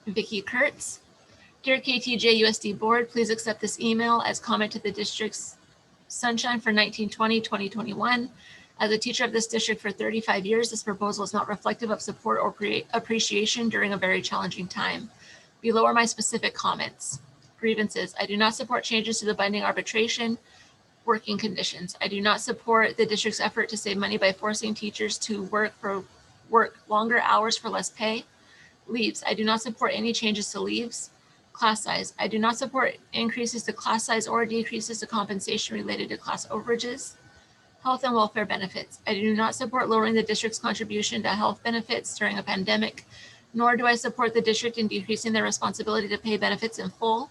Vicki Kurtz. Dear KTJUSD board, please accept this email as comment to the district's sunshine for 1920-2021. As a teacher of this district for 35 years, this proposal is not reflective of support or appreciation during a very challenging time. Below are my specific comments. Grievances. I do not support changes to the binding arbitration. Working conditions. I do not support the district's effort to save money by forcing teachers to work longer hours for less pay. Leaves. I do not support any changes to leaves. Class size. I do not support increases to class size or decreases to compensation related to class overages. Health and welfare benefits. I do not support lowering the district's contribution to health benefits during a pandemic, nor do I support the district in decreasing their responsibility to pay benefits in full.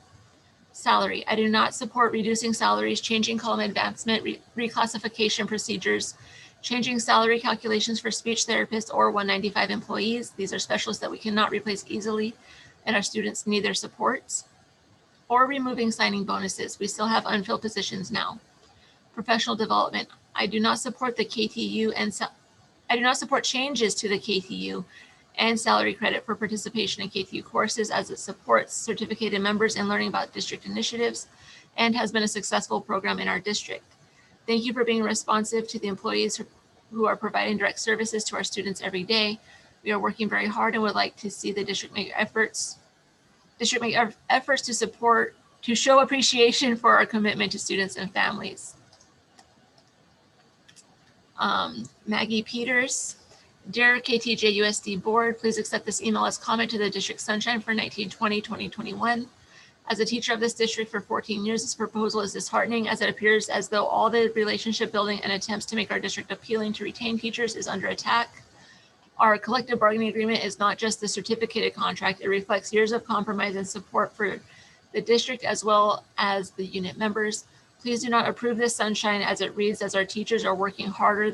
Salary. I do not support reducing salaries, changing column advancement, reclassification procedures, changing salary calculations for speech therapists or 195 employees. These are specialists that we cannot replace easily, and our students need their supports. Or removing signing bonuses. We still have unfilled positions now. Professional development. I do not support the KTU and I do not support changes to the KTU and salary credit for participation in KTU courses, as it supports certificated members in learning about district initiatives and has been a successful program in our district. Thank you for being responsive to the employees who are providing direct services to our students every day. We are working very hard and would like to see the district make efforts to show appreciation for our commitment to students and families. Maggie Peters. Dear KTJUSD Board, please accept this email as comment to the District Sunshine for 1920-2021. As a teacher of this district for 14 years, this proposal is disheartening, as it appears as though all the relationship building and attempts to make our district appealing to retain teachers is under attack. Our collective bargaining agreement is not just the certificated contract, it reflects years of compromise and support for the district as well as the unit members. Please do not approve this sunshine as it reads, as our teachers are working harder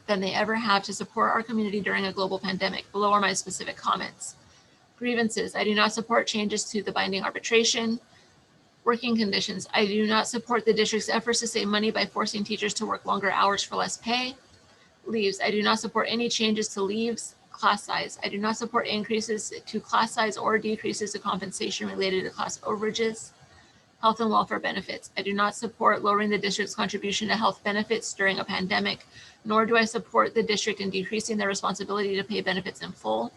than they ever have to support our community during a global pandemic. Below are my specific comments. Grievances. I do not support changes to the binding arbitration. Working conditions. I do not support the district's efforts to save money by forcing teachers to work longer hours for less pay. Leaves. I do not support any changes to leaves. Class size. I do not support increases to class size or decreases to compensation related to class overages. Health and welfare benefits. I do not support lowering the district's contribution to health benefits during a pandemic, nor do I support the district in decreasing their responsibility to pay benefits in full.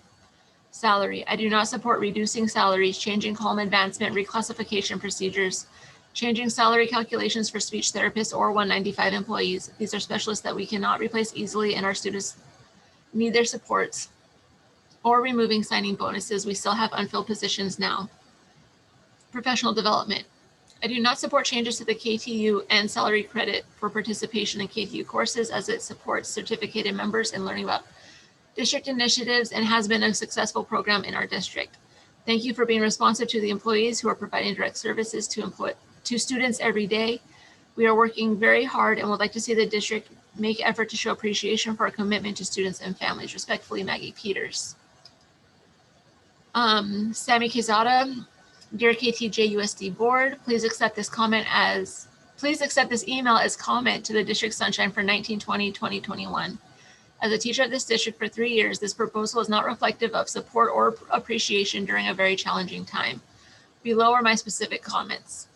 Salary. I do not support reducing salaries, changing column advancement, reclassification procedures, changing salary calculations for speech therapists or 195 employees. These are specialists that we cannot replace easily, and our students need their supports. Or removing signing bonuses. We still have unfilled positions now. Professional development. I do not support changes to the KTU and salary credit for participation in KTU courses, as it supports certificated members in learning about district initiatives and has been a successful program in our district. Thank you for being responsive to the employees who are providing direct services to students every day. We are working very hard and would like to see the district make effort to show appreciation for our commitment to students and families. Respectfully, Maggie Peters. Sammy Quezada. Dear KTJUSD Board, please accept this email as comment to the District Sunshine for 1920-2021. As a teacher of this district for 3 years, this proposal is not reflective of support or appreciation during a very challenging time. Below are my specific comments.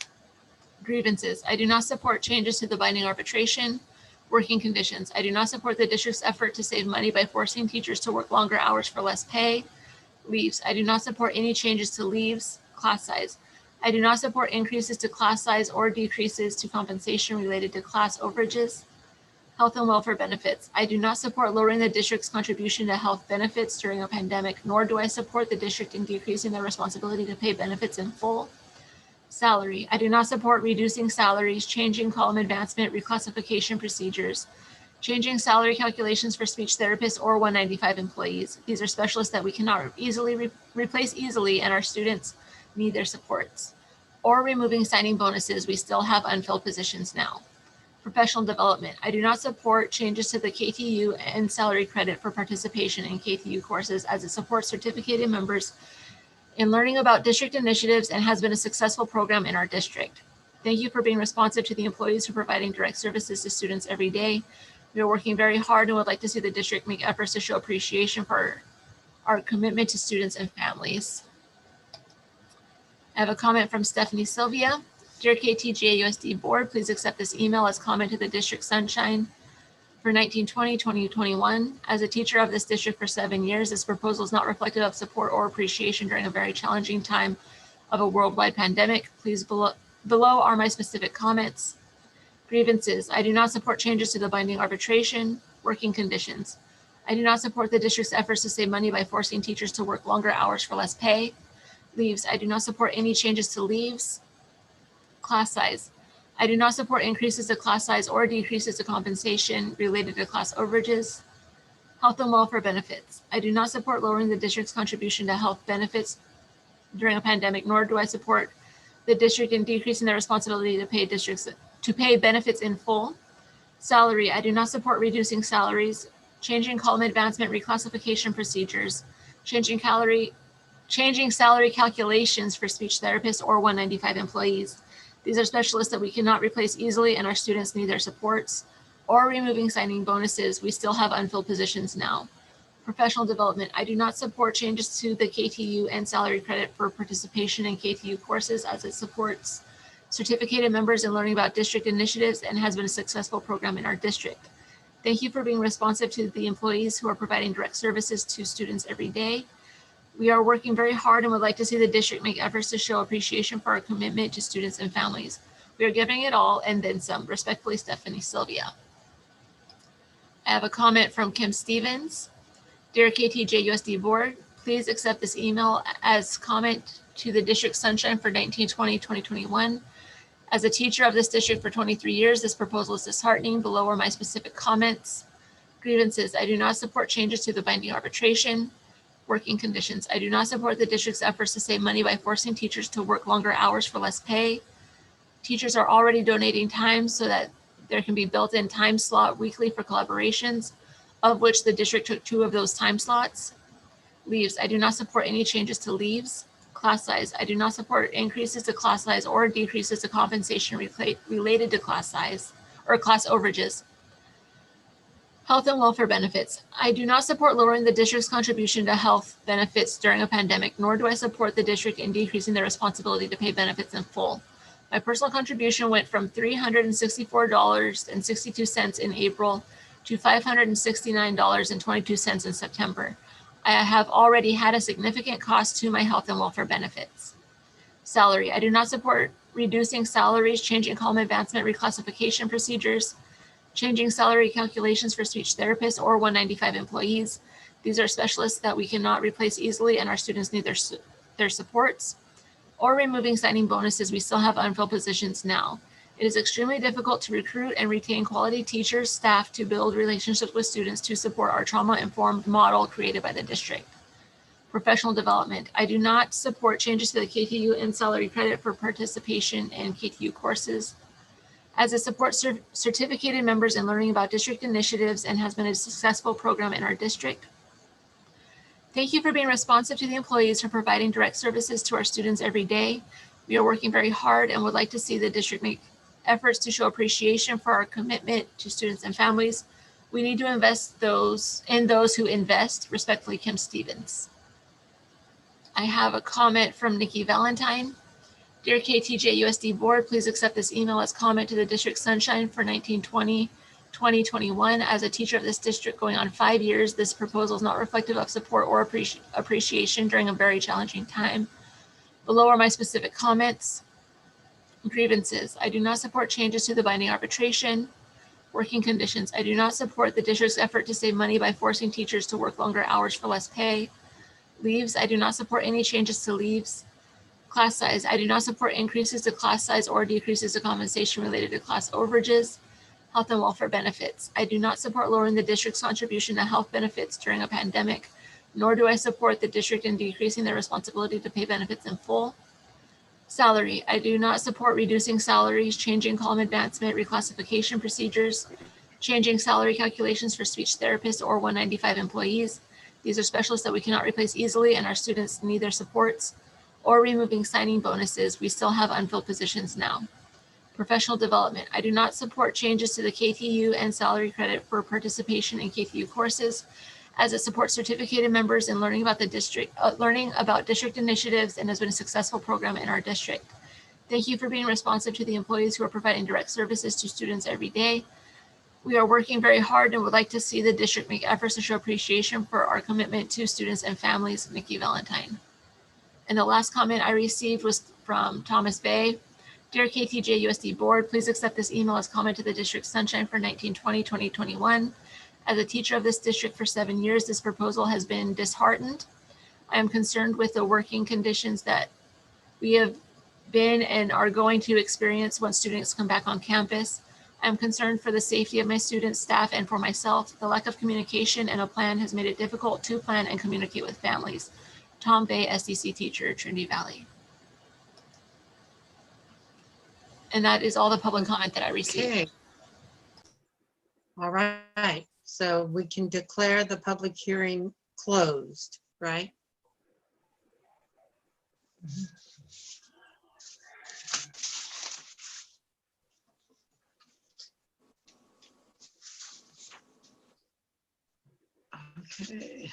Grievances. I do not support changes to the binding arbitration. Working conditions. I do not support the district's effort to save money by forcing teachers to work longer hours for less pay. Leaves. I do not support any changes to leaves. Class size. I do not support increases to class size or decreases to compensation related to class overages. Health and welfare benefits. I do not support lowering the district's contribution to health benefits during a pandemic, nor do I support the district in decreasing their responsibility to pay benefits in full. Salary. I do not support reducing salaries, changing column advancement, reclassification procedures, changing salary calculations for speech therapists or 195 employees. These are specialists that we cannot replace easily, and our students need their supports. Or removing signing bonuses. We still have unfilled positions now. Professional development. I do not support changes to the KTU and salary credit for participation in KTU courses, as it supports certificated members in learning about district initiatives and has been a successful program in our district. Thank you for being responsive to the employees who are providing direct services to students every day. We are working very hard and would like to see the district make efforts to show appreciation for our commitment to students and families. I have a comment from Stephanie Sylvia. Dear KTJUSD Board, please accept this email as comment to the District Sunshine for 1920-2021. As a teacher of this district for 7 years, this proposal is not reflective of support or appreciation during a very challenging time of a worldwide pandemic. Please below are my specific comments. Grievances. I do not support changes to the binding arbitration. Working conditions. I do not support the district's efforts to save money by forcing teachers to work longer hours for less pay. Leaves. I do not support any changes to leaves. Class size. I do not support increases to class size or decreases to compensation related to class overages. Health and welfare benefits. I do not support lowering the district's contribution to health benefits during a pandemic, nor do I support the district in decreasing their responsibility to pay benefits in full. Salary. I do not support reducing salaries, changing column advancement reclassification procedures, changing salary calculations for speech therapists or 195 employees. These are specialists that we cannot replace easily and our students need their supports. Or removing signing bonuses. We still have unfilled positions now. Professional development. I do not support changes to the KTU and salary credit for participation in KTU courses, as it supports certificated members in learning about district initiatives and has been a successful program in our district. Thank you for being responsive to the employees who are providing direct services to students every day. We are working very hard and would like to see the district make efforts to show appreciation for our commitment to students and families. We are giving it all and then some. Respectfully, Stephanie Sylvia. I have a comment from Kim Stevens. Dear KTJUSD Board, please accept this email as comment to the District Sunshine for 1920-2021. As a teacher of this district for 23 years, this proposal is disheartening. Below are my specific comments. Grievances. I do not support changes to the binding arbitration. Working conditions. I do not support the district's efforts to save money by forcing teachers to work longer hours for less pay. Teachers are already donating time so that there can be built-in time slot weekly for collaborations, of which the district took 2 of those time slots. Leaves. I do not support any changes to leaves. Class size. I do not support increases to class size or decreases to compensation related to class size or class overages. Health and welfare benefits. I do not support lowering the district's contribution to health benefits during a pandemic, nor do I support the district in decreasing their responsibility to pay benefits in full. My personal contribution went from $364.62 in April to $569.22 in September. I have already had a significant cost to my health and welfare benefits. Salary. I do not support reducing salaries, changing column advancement reclassification procedures, changing salary calculations for speech therapists or 195 employees. These are specialists that we cannot replace easily and our students need their supports. Or removing signing bonuses. We still have unfilled positions now. It is extremely difficult to recruit and retain quality teachers, staff to build relationships with students to support our trauma-informed model created by the district. Professional development. I do not support changes to the KTU and salary credit for participation in KTU courses, as it supports certificated members in learning about district initiatives and has been a successful program in our district. Thank you for being responsive to the employees for providing direct services to our students every day. We are working very hard and would like to see the district make efforts to show appreciation for our commitment to students and families. We need to invest in those who invest. Respectfully, Kim Stevens. I have a comment from Nikki Valentine. Dear KTJUSD Board, please accept this email as comment to the District Sunshine for 1920-2021. As a teacher of this district going on 5 years, this proposal is not reflective of support or appreciation during a very challenging time. Below are my specific comments. Grievances. I do not support changes to the binding arbitration. Working conditions. I do not support the district's effort to save money by forcing teachers to work longer hours for less pay. Leaves. I do not support any changes to leaves. Class size. I do not support increases to class size or decreases to compensation related to class overages. Health and welfare benefits. I do not support lowering the district's contribution to health benefits during a pandemic, nor do I support the district in decreasing their responsibility to pay benefits in full. Salary. I do not support reducing salaries, changing column advancement reclassification procedures, changing salary calculations for speech therapists or 195 employees. These are specialists that we cannot replace easily and our students need their supports. Or removing signing bonuses. We still have unfilled positions now. Professional development. I do not support changes to the KTU and salary credit for participation in KTU courses, as it supports certificated members in learning about district initiatives and has been a successful program in our district. Thank you for being responsive to the employees who are providing direct services to students every day. We are working very hard and would like to see the district make efforts to show appreciation for our commitment to students and families. Nikki Valentine. And the last comment I received was from Thomas Bay. Dear KTJUSD Board, please accept this email as comment to the District Sunshine for 1920-2021. As a teacher of this district for 7 years, this proposal has been disheartened. I am concerned with the working conditions that we have been and are going to experience when students come back on campus. I'm concerned for the safety of my students, staff, and for myself. The lack of communication and a plan has made it difficult to plan and communicate with families. Tom Bay, SDC teacher, Trinity Valley. And that is all the public comment that I received. Okay. All right, so we can declare the public hearing closed, right? Okay.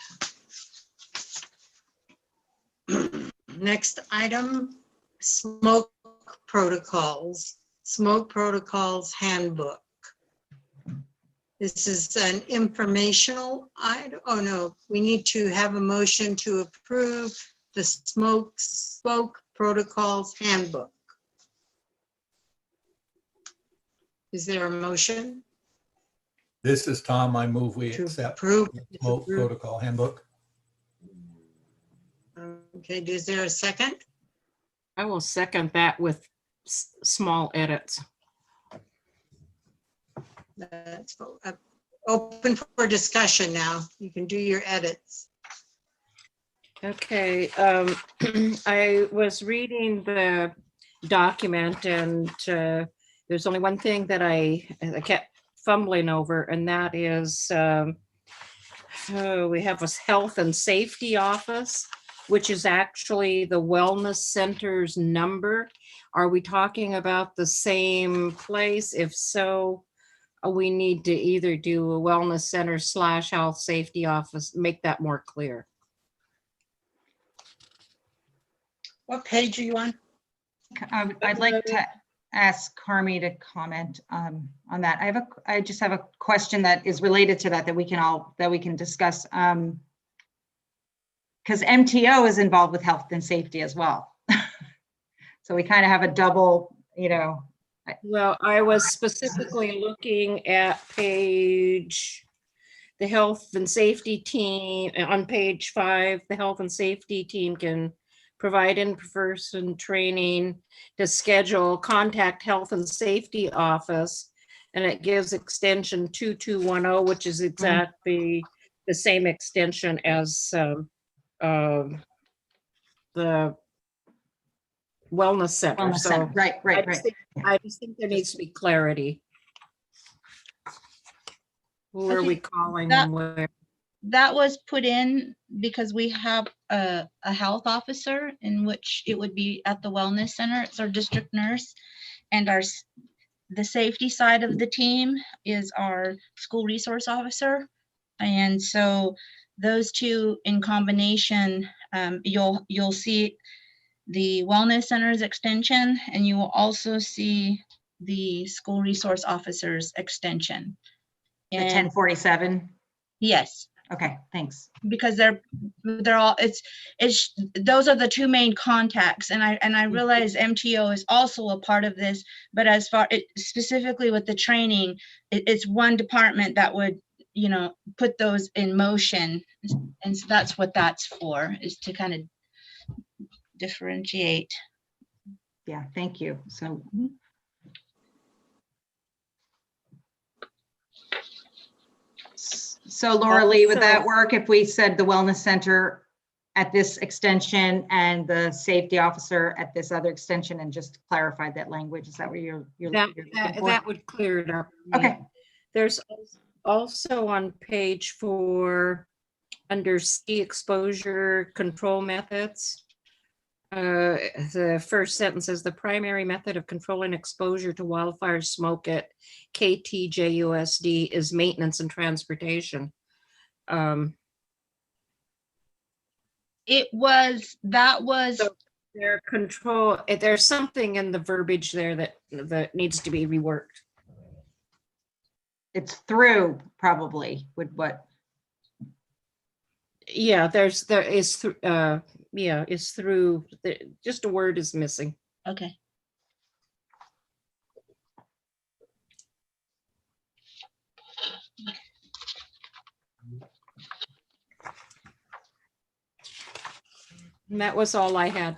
Next item, smoke protocols handbook. This is an informational item. Oh no, we need to have a motion to approve the smoke protocols handbook. Is there a motion? This is Tom. I move we To accept approve. the smoke protocol handbook. Okay, is there a second? I will second that with small edits. That's open for discussion now. You can do your edits. Okay, I was reading the document and there's only one thing that I kept fumbling over, and that is we have a health and safety office, which is actually the wellness center's number. Are we talking about the same place? If so, we need to either do a wellness center / health safety office, make that more clear. What page are you on? I'd like to ask Carmi to comment on that. I just have a question that is related to that we can discuss. Because MTO is involved with health and safety as well. So we kind of have a double, you know. Well, I was specifically looking at the health and safety team on page 5. The health and safety team can provide in-person training to schedule, contact health and safety office, and it gives extension 2210, which is exactly the same extension as the wellness center. Wellness center. Right. I just think there needs to be clarity. Who are we calling them where? That was put in because we have a health officer in which it would be at the wellness center. It's our district nurse, and the safety side of the team is our school resource officer. And so those two in combination, you'll see the wellness center's extension, and you will also see the school resource officer's extension. The 1047? Yes. Okay, thanks. Because they're all, it's those are the two main contacts, and I realize MTO is also a part of this, but as far specifically with the training, it's one department that would, you know, put those in motion, and so that's what that's for, is to kind of differentiate. Yeah, thank you. So Laura Lee, would that work if we said the wellness center at this extension and the safety officer at this other extension, and just clarify that language? Is that what you're looking for? That would clear it up. Okay. There's also on page 4 under C, exposure control methods. The first sentence is the primary method of controlling exposure to wildfire smoke at KTJUSD is maintenance and transportation. That was so their control. There's something in the verbiage there that needs to be reworked. It's through probably with what? Yeah, is through, just a word is missing. Okay. And that was all I had.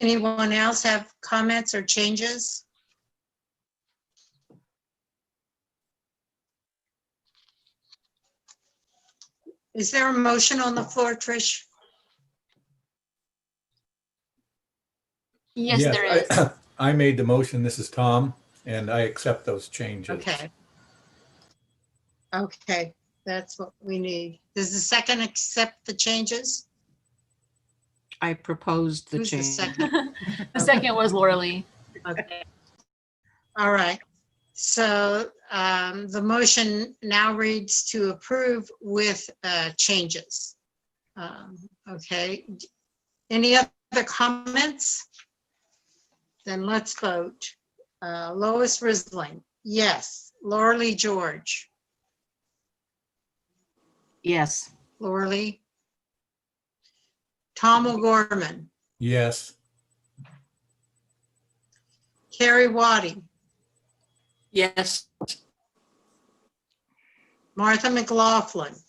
Anyone else have comments or changes? Is there a motion on the floor, Trish? Yes, there is. I made the motion. This is Tom, and I accept those changes. Okay. Okay, that's what we need. Does the second accept the changes? I proposed the Who's the change. second? The second was Laura Lee. Okay. All right. So the motion now reads to approve with changes. Okay. Any other comments? Then let's vote. Lois Risling, yes. Laura Lee George, Yes. Laura Lee. Tom O'Gorman, Yes. Carrie Waddy, Yes. Martha McLaughlin,